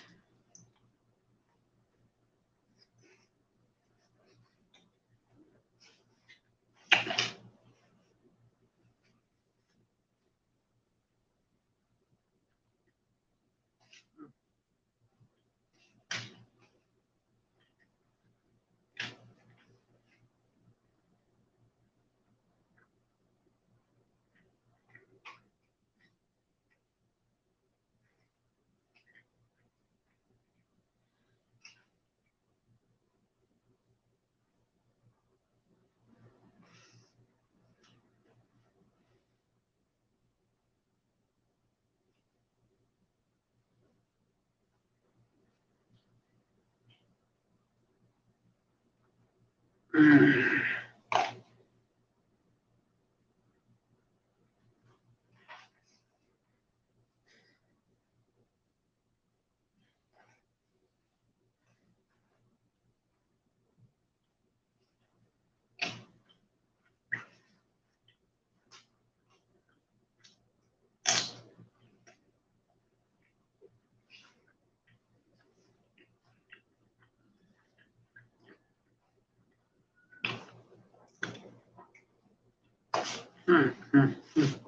Mm, mm, mm.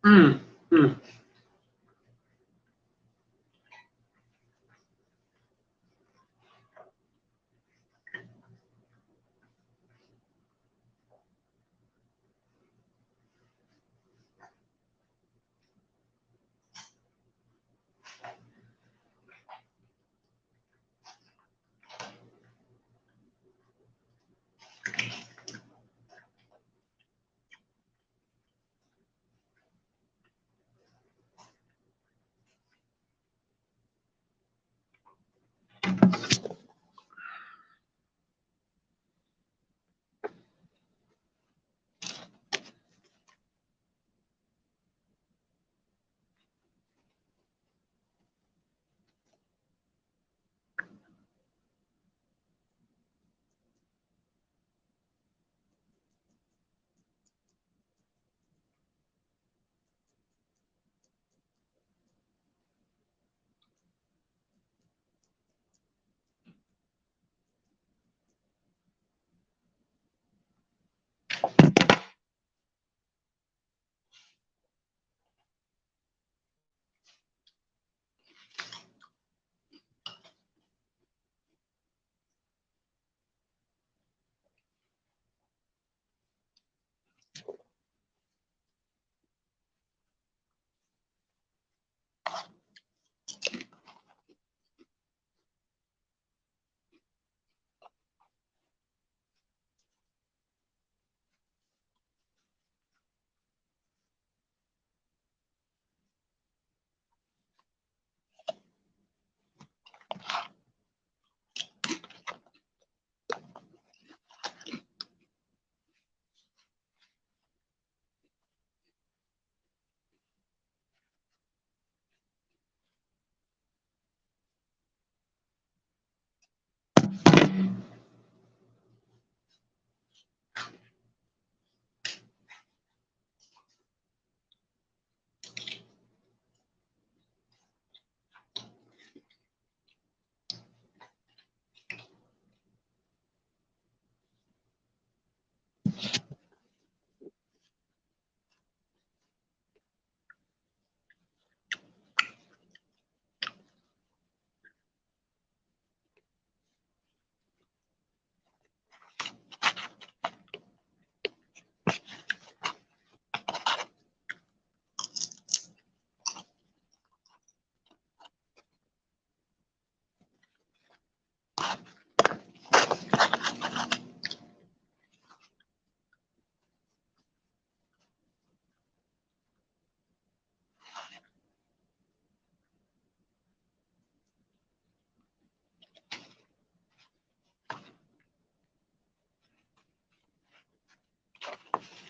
Mm, mm.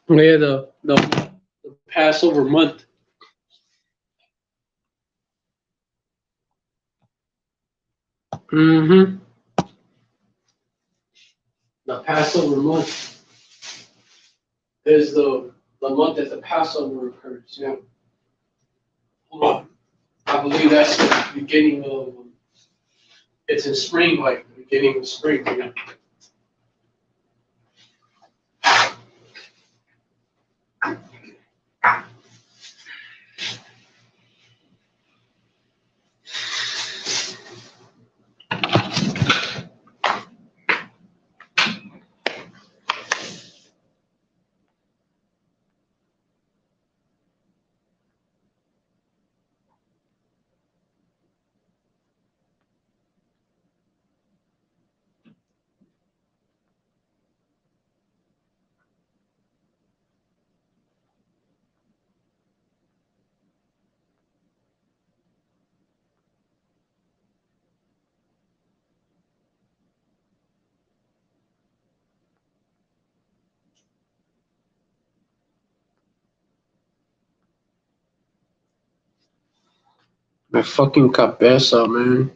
Yeah, the Passover month. Mm-hmm. The Passover month is the month that the Passover occurs. Yeah. Hold on. I believe that's the beginning of. It's in spring, like the beginning of spring. Yeah. My fucking cabeza, man.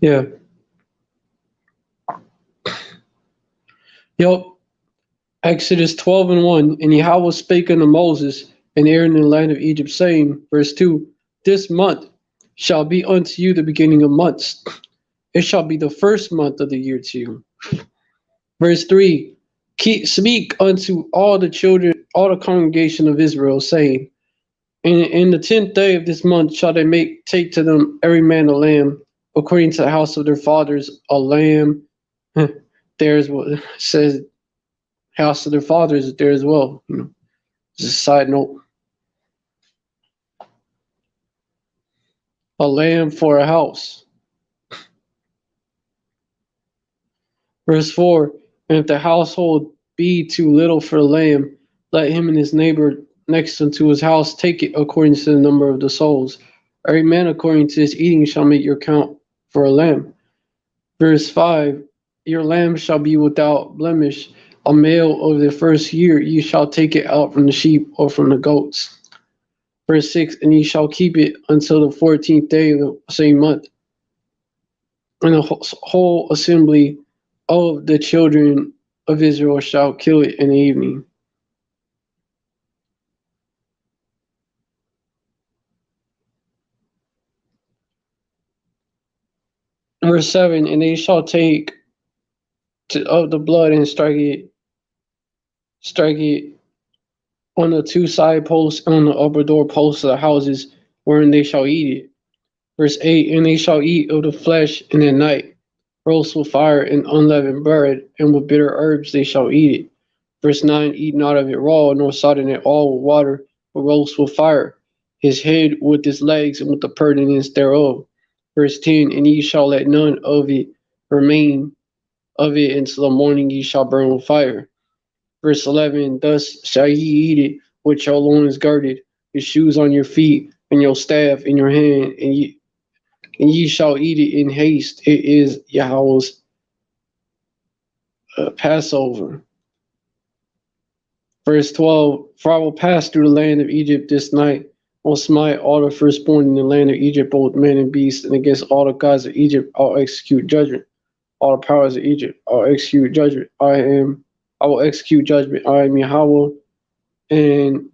Yeah. Yep. Exodus 12:1. And Yahweh spake unto Moses and Aaron in the land of Egypt, saying, verse 2, This month shall be unto you the beginning of months. It shall be the first month of the year to you. Verse 3, speak unto all the children, all the congregation of Israel, saying, in the 10th day of this month shall they take to them every man a lamb, according to the house of their fathers, a lamb. There's what it says, house of their fathers is there as well. Just a side note. A lamb for a house. Verse 4, and if the household be too little for the lamb, let him and his neighbor next unto his house take it according to the number of the souls. Every man according to his eating shall make your count for a lamb. Verse 5, your lamb shall be without blemish, a male of the first year. You shall take it out from the sheep or from the goats. Verse 6, and ye shall keep it until the 14th day of the same month. And the whole assembly of the children of Israel shall kill it in the evening. Verse 7, and they shall take of the blood and strike it on the two side posts and on the upper door posts of the houses wherein they shall eat it. Verse 8, and they shall eat of the flesh in the night, roast with fire and unleavened bread, and with bitter herbs they shall eat it. Verse 9, eat not of it raw, nor sodden it all with water, but roast with fire, his head with his legs and with the purtenance thereof. Verse 10, and ye shall let none of it remain of it until the morning ye shall burn with fire. Verse 11, thus shall ye eat it with your loins girded, your shoes on your feet, and your staff in your hand, and ye shall eat it in haste. It is Yahweh's Passover. Verse 12, for I will pass through the land of Egypt this night, will smite all the firstborn in the land of Egypt, both men and beasts, and against all the gods of Egypt I'll execute judgment. All the powers of Egypt I'll execute judgment. I will execute judgment. I am Yahweh. And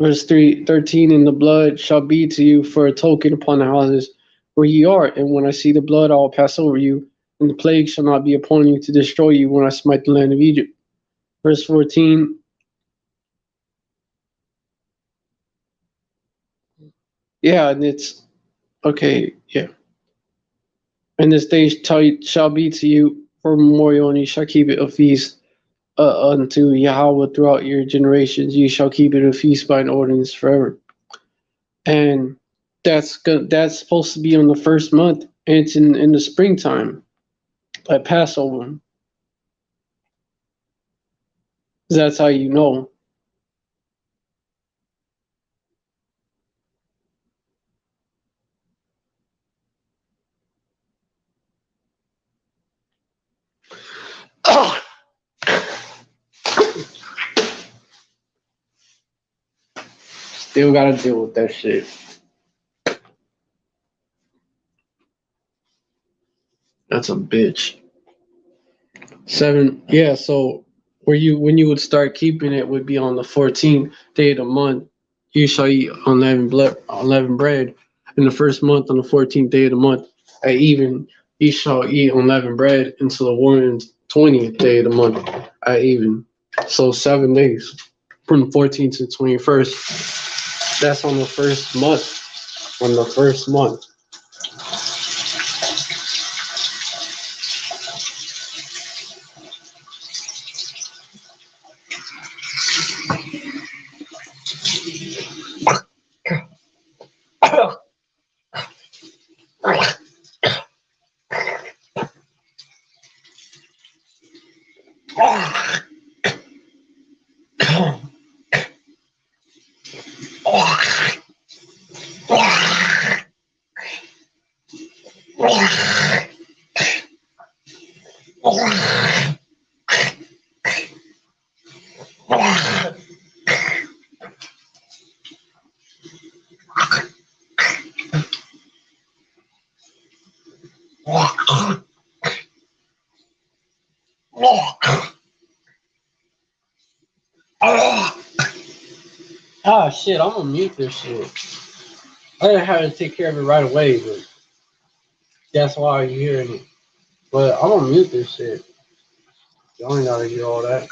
verse 13, and the blood shall be to you for a token upon the houses where ye are. And when I see the blood, I will pass over you, and the plague shall not be upon you to destroy you when I smite the land of Egypt. Verse 14, yeah, and it's okay, yeah. And this day shall be to you for a memorial, and ye shall keep it a feast unto Yahweh throughout your generations. Ye shall keep it a feast by an ordinance forever. And that's supposed to be on the first month, and it's in the springtime at Passover. That's how you know. Still gotta deal with that shit. That's a bitch. 7, yeah, so when you would start keeping it would be on the 14th day of the month. You shall eat unleavened bread in the first month on the 14th day of the month. At even, you shall eat unleavened bread until the 20th day of the month at even. So 7 days from the 14th to the 21st. That's on the first month. On the first month. Ah, shit, I'm gonna mute this shit. I didn't have to take care of it right away, but that's why you're hearing it. But I'm gonna mute this shit. You only gotta hear all that.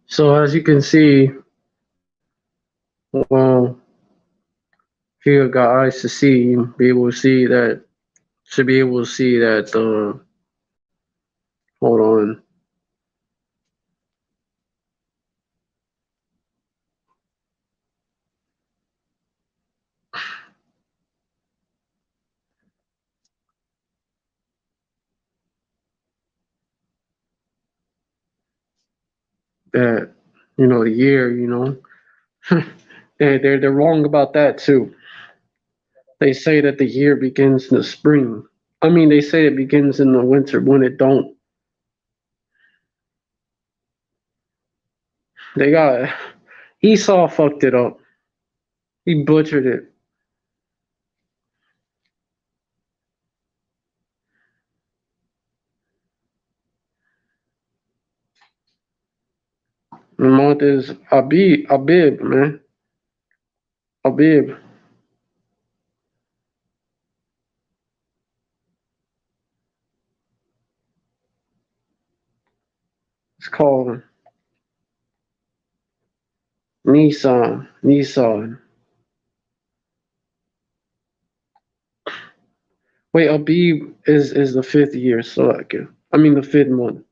So as you can see, well, if you got eyes to see, you be able to see that. Should be able to see that. Hold on. That the year. They're wrong about that too. They say that the year begins in the spring. I mean, they say it begins in the winter when it don't. They got Esau fucked it up. He butchered it. The month is Abib, man. Abib. It's called Nissan. Nissan. Wait, Abib is the fifth year, so I mean the fifth month.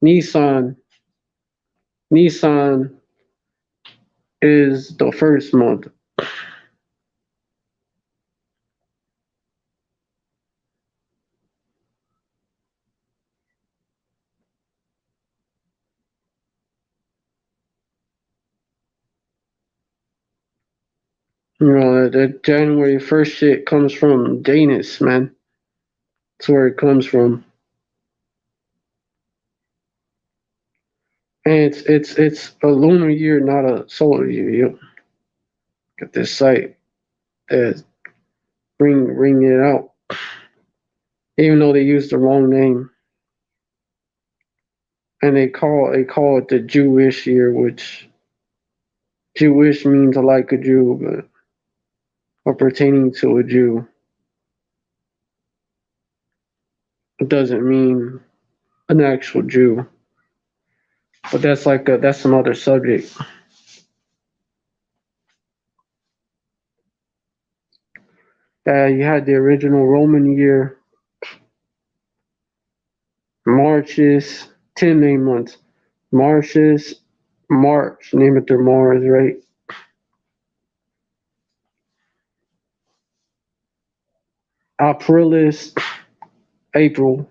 Nissan. Nissan is the first month. The January 1st shit comes from Danish, man. That's where it comes from. And it's a lunar year, not a solar year. You get this site that bring it out, even though they use the wrong name, and they call it the Jewish year, which Jewish means like a Jew, but or pertaining to a Jew. It doesn't mean an actual Jew. But that's another subject. You had the original Roman year, Marches, 10 name months. Marches, March, name it their Mars, right? Aprilis, April.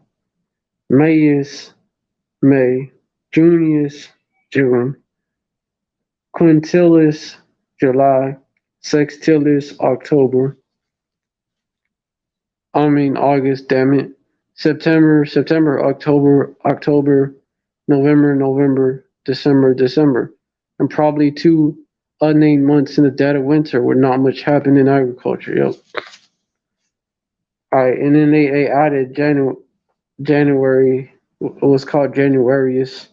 Mayus, May. Junius, June. Quintilis, July. Sextilis, October. I mean August, damn it. September, October, November, December. And probably two unnamed months in the dead of winter where not much happened in agriculture. Yep. All right, and then they added January, what was called Januarius,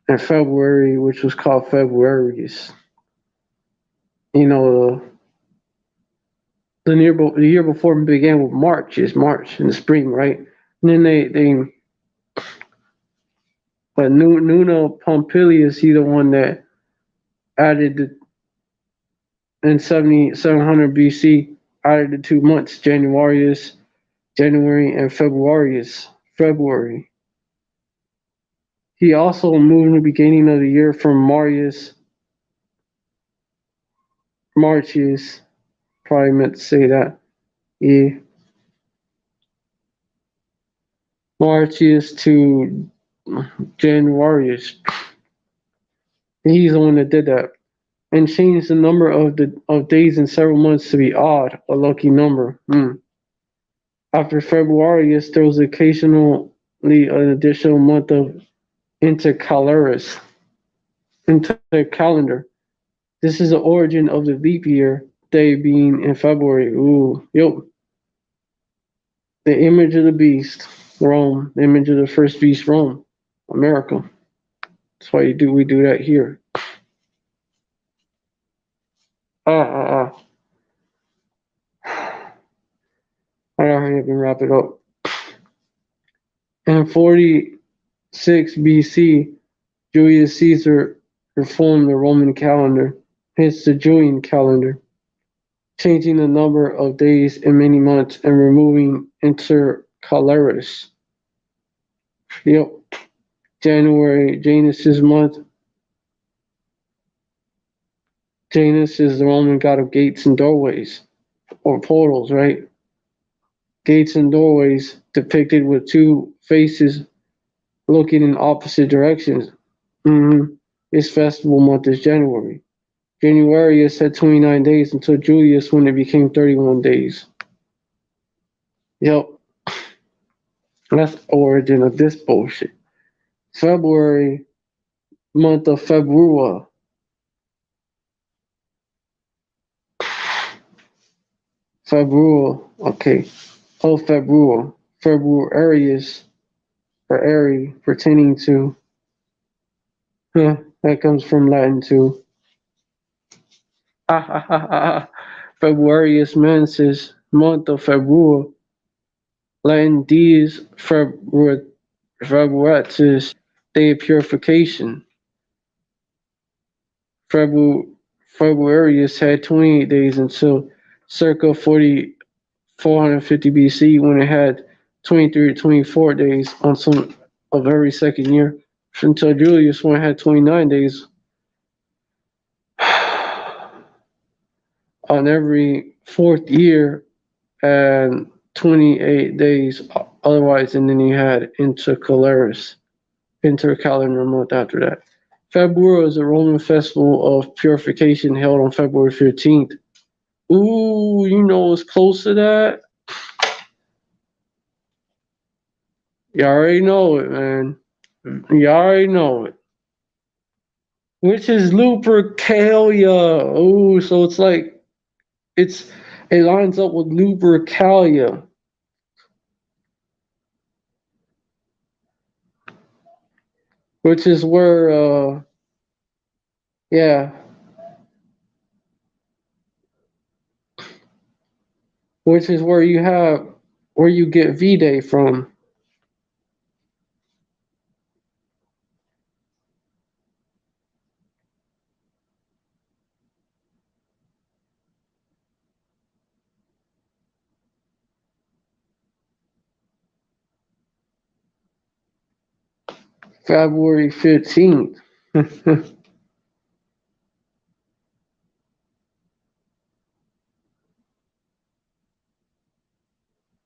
and February, which was called Februarius. You know, the year before began with March is March in the spring, right? And then but Nuno Pompilius, he the one that added in 700 BC, added the 2 months, January and February. He also moved the beginning of the year from Martius, probably meant to say that. Yeah. Martius to Januarius. He's the one that did that. And changed the number of days in several months to be odd, a lucky number. After Februarius, there was occasionally an additional month of intercalaris, intercalendar. This is the origin of the leap year day being in February. Ooh, yo. The image of the beast, Rome. The image of the first beast, Rome, America. That's why we do that here. Ah. I gotta hurry up and wrap it up. In 46 BC, Julius Caesar reformed the Roman calendar, hence the Julian calendar, changing the number of days in many months and removing intercalaris. Yep, January, Janus's month. Janus is the Roman god of gates and doorways, or portals, right? Gates and doorways depicted with two faces looking in opposite directions. His festival month is January. Januarius had 29 days until Julius when it became 31 days. Yep, that's the origin of this bullshit. February, month of February. February, okay. Oh, February. Februarius, or Airy, pertaining to, that comes from Latin too. Februarius mensis, month of February. Latin dies Februatus, day of purification. Februarius had 28 days until circa 450 BC when it had 23 to 24 days on some of every second year until Julius when it had 29 days on every fourth year and 28 days otherwise, and then you had intercalendar month after that. February is a Roman festival of purification held on February 15th. Ooh, you know it's close to that. You already know it, man. You already know it. Which is Lupercalia. Ooh, so it's like it lines up with Lupercalia. Which is where yeah. Which is where you get V-Day from. February 15th.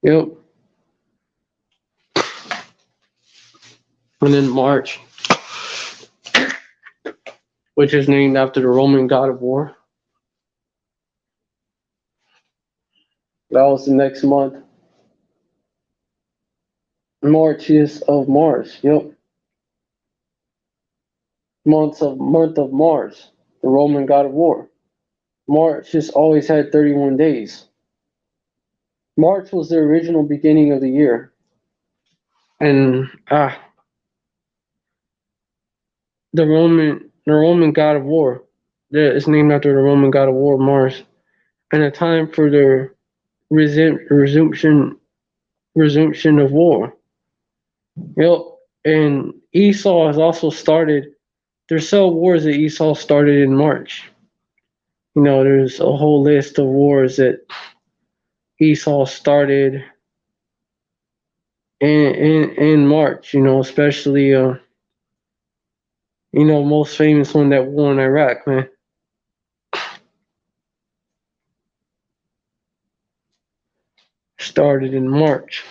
Yep. And then March, which is named after the Roman god of war. That was the next month. March is of Mars. Yep. Month of Mars, the Roman god of war. March has always had 31 days. March was the original beginning of the year. And the Roman god of war. It's named after the Roman god of war, Mars. And a time for the resumption of war. Yep. And Esau has also started. There's civil wars that Esau started in March. You know, there's a whole list of wars that Esau started in March. You know, especially most famous one, that war in Iraq, man. Started in March.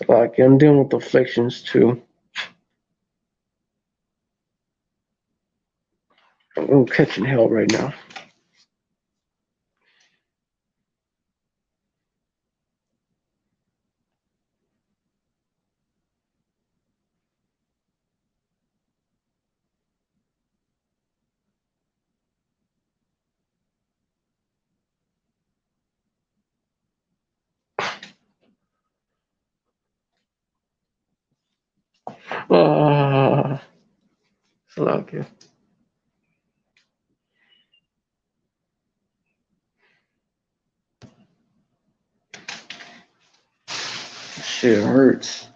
Like I'm dealing with afflictions too. I'm catching hell right now. Slovakia. Shit hurts.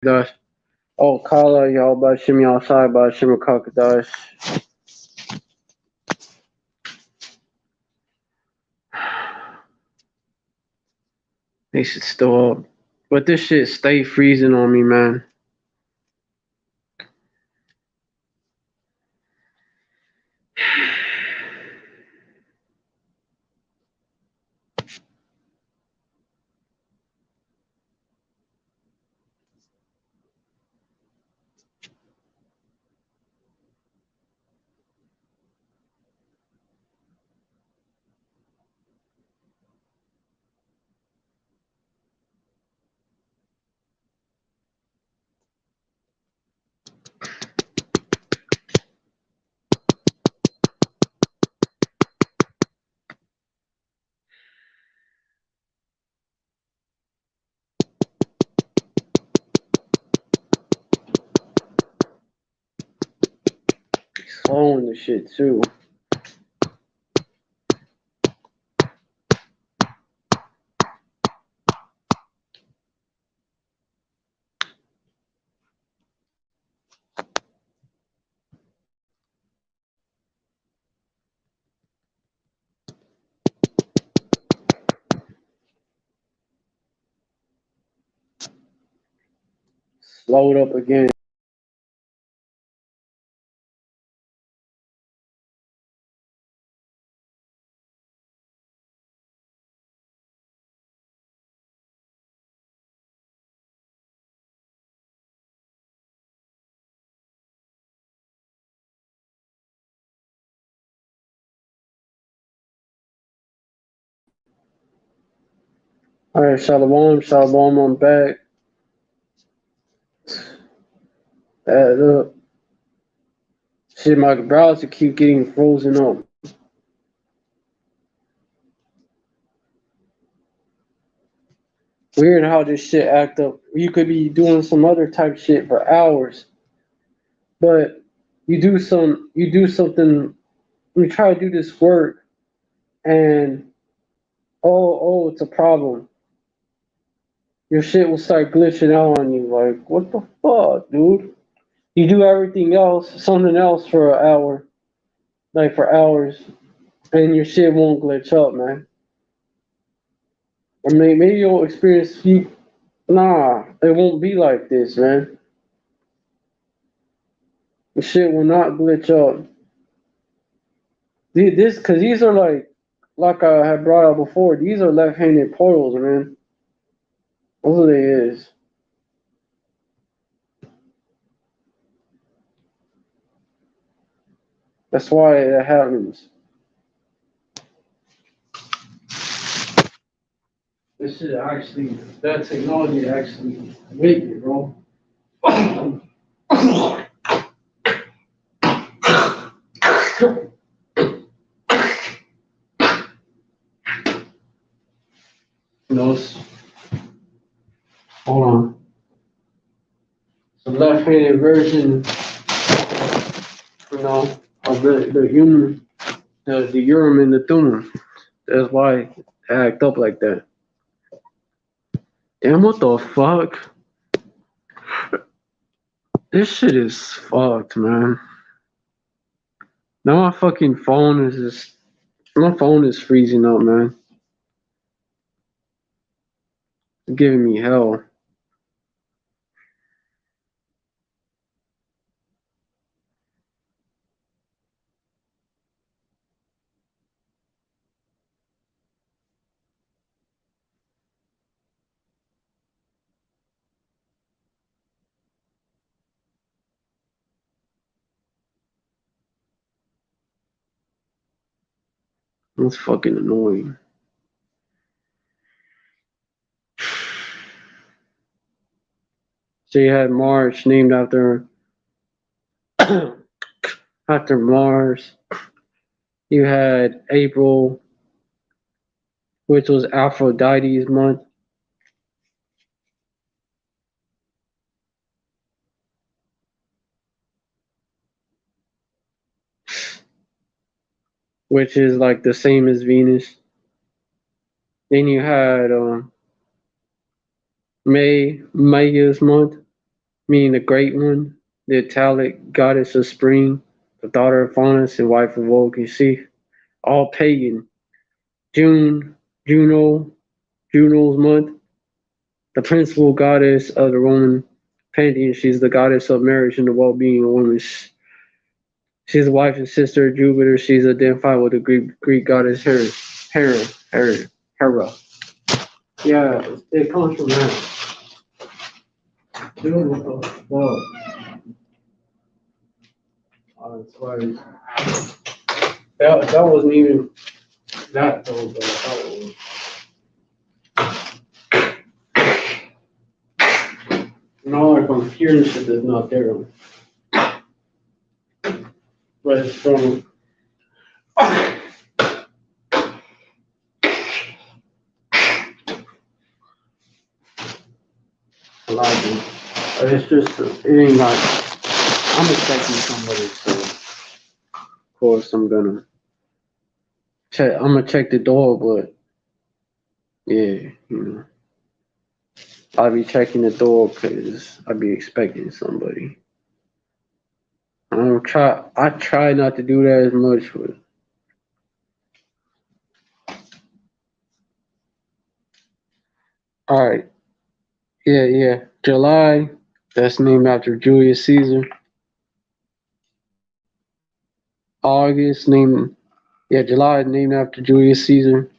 Dash. Oh, Kala, y'all Bashim, y'all side Bashim, Kakadash. They should still up. But this shit stay freezing on me, man. Slowing the shit too. Slowed up again. Alright, Shalom, Shalom, I'm back. Add up. Shit, my browser keep getting frozen up. Weird how this shit act up. You could be doing some other type shit for hours, but you do something. You try to do this work, and it's a problem. Your shit will start glitching out on you. Like, what the fuck, dude? You do everything else, something else for an hour, like for hours, and your shit won't glitch up, man. I mean, maybe you'll experience. Nah, it won't be like this, man. The shit will not glitch up. Cause these are like I had brought up before. These are left-handed portals, man. That's what it is. That's why it happens. This shit actually, that technology actually make it, bro. No, hold on. It's a left-handed version, of the human, the urim and the thummim. That's why it act up like that. Damn, what the fuck? This shit is fucked, man. Now my fucking phone is just, my phone is freezing up, man. It's giving me hell. That's fucking annoying. So you had March named after after Mars. You had April, which was Aphrodite's month, which is like the same as Venus. Then you had May, Maya's month, meaning the great one, the Italic goddess of spring, the daughter of Faunus and wife of Vulcan. See, all pagan. June, Juno's month, the principal goddess of the Roman pantheon. She's the goddess of marriage and the well-being of women. She's the wife and sister of Jupiter. She's identified with the Greek goddess Hera. Yeah, it comes from that. Dude, what the fuck? Sorry. That wasn't even that though, but that was. No, like I'm hearing shit that's not there. But it's from. I like it. But it's just, it ain't like. I'm expecting somebody, so of course I'm gonna check. I'm gonna check the door, but yeah, I'll be checking the door because I'll be expecting somebody. I try not to do that as much, but all right. Yeah. July, that's named after Julius Caesar. July is named after Julius Caesar.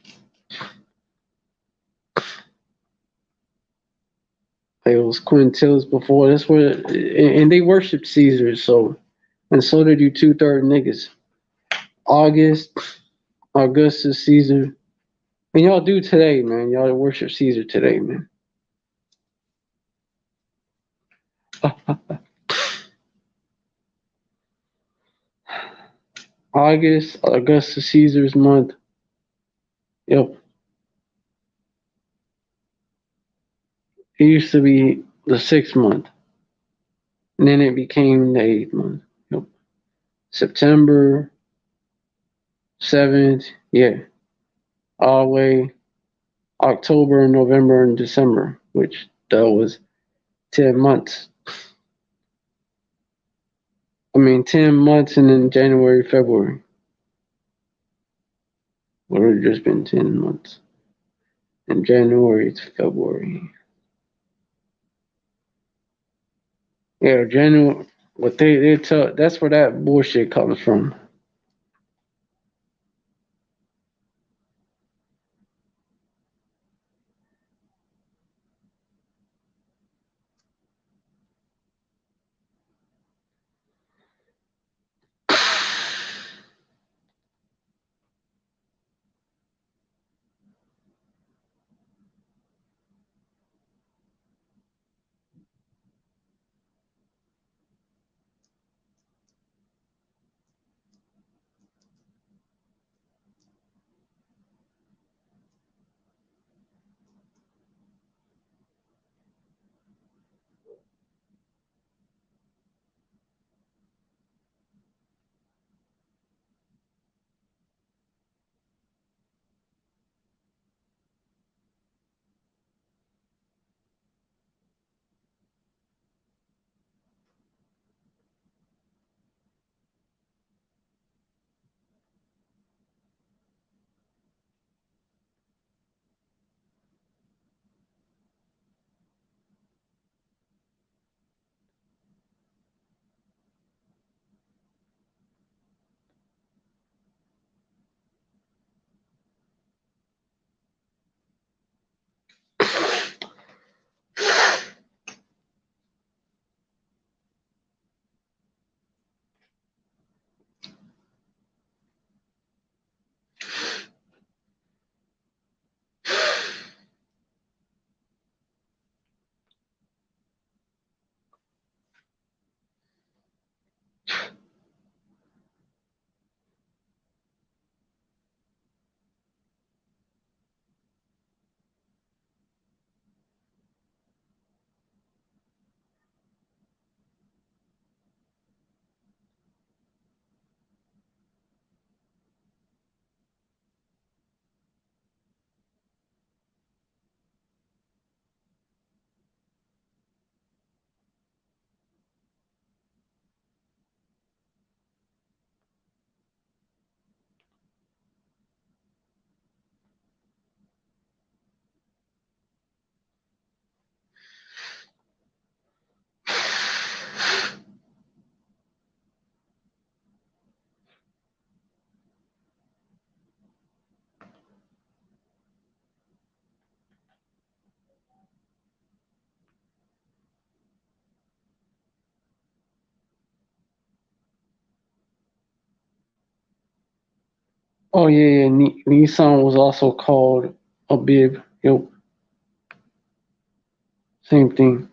It was Quintilis before. That's where, and they worshipped Caesar, and so did you 2/3 niggas. Augustus Caesar. And y'all do today, man. Y'all worship Caesar today, man. Augustus Caesar's month. Yep. It used to be the 6th month. And then it became the 8th month. Yep. September 7th. Yeah. All the way October, November, and December, which that was 10 months. I mean, 10 months and then January, February. Would have just been 10 months. And January to February. Yeah, January. What they tell, that's where that bullshit comes from. Oh yeah, yeah. Nissan was also called a bib. Yep, same thing.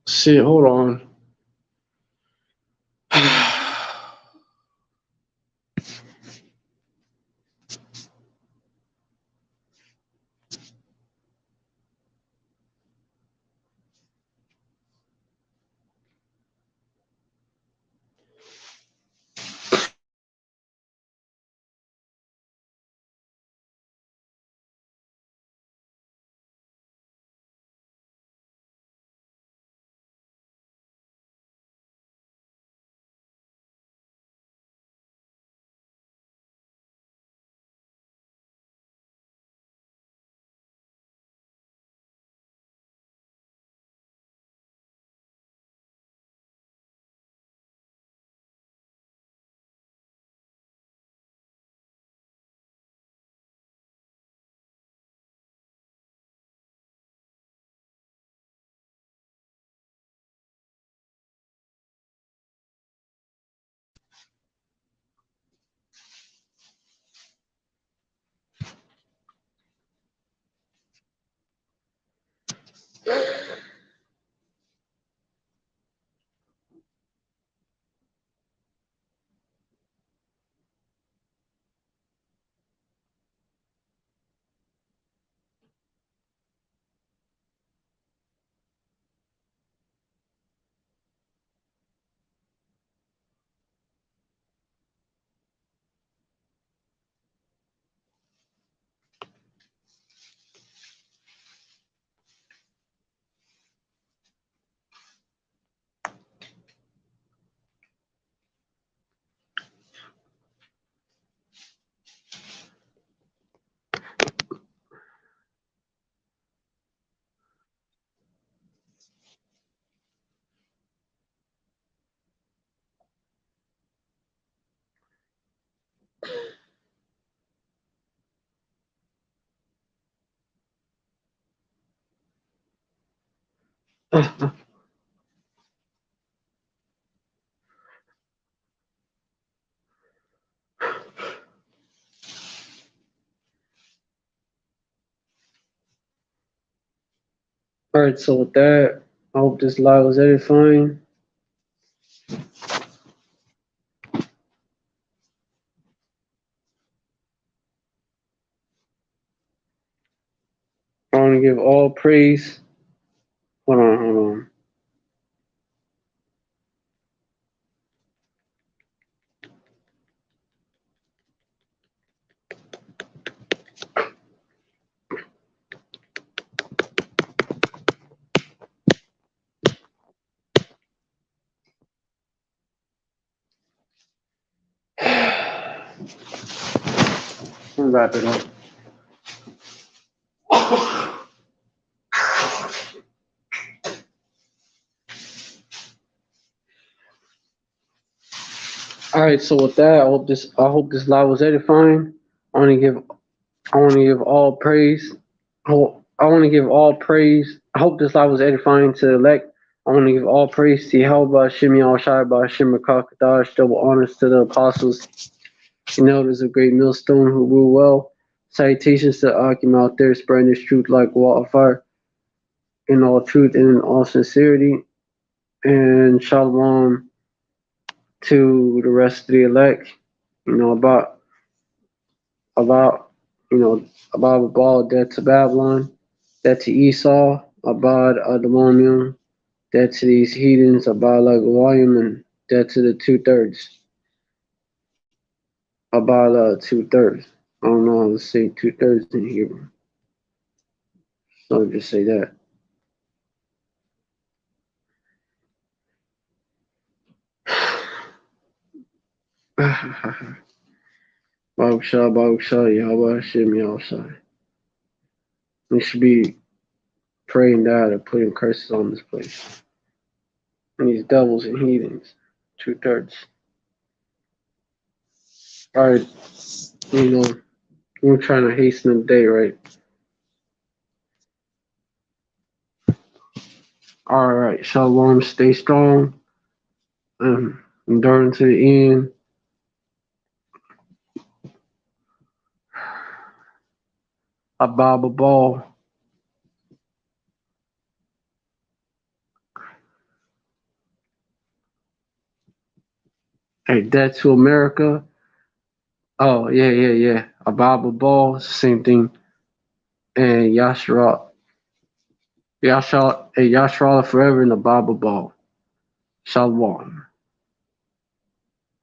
Shit, hold on. Alright, so with that, I hope this live was edifying. I want to give all praise. Hold on. We'll wrap it up. All right, so with that, I hope this live was edifying. I want to give all praise. I want to give all praise. I hope this live was edifying to the elect. I want to give all praise to Yahweh, Shem Yahushai, Shem Rakakadash, double honors to the apostles and elders of Great Millstone who rule well. Salutations to Akim out there spreading this truth like wildfire in all truth and in all sincerity. And shalom to the rest of the elect. You know, about about Baal, dead to Babylon, dead to Esau, Abad Adamamium, dead to these heathens, Abad Lagawayim, and dead to the 2/3. Abad 2/3. I don't know how to say 2/3 in Hebrew, so I'll just say that. Baruch Shah, Yahweh Hashem Yahushai. We should be praying that and putting curses on this place. And these devils and heathens. 2/3. Alright, we're trying to hasten the day, right? Alright, Shalom, stay strong. Enduring to the end. Ababa Ball. Hey, Dead to America. Oh, yeah. A Bible Ball, same thing. And Yashara Forever in the Bible Ball. Shalom.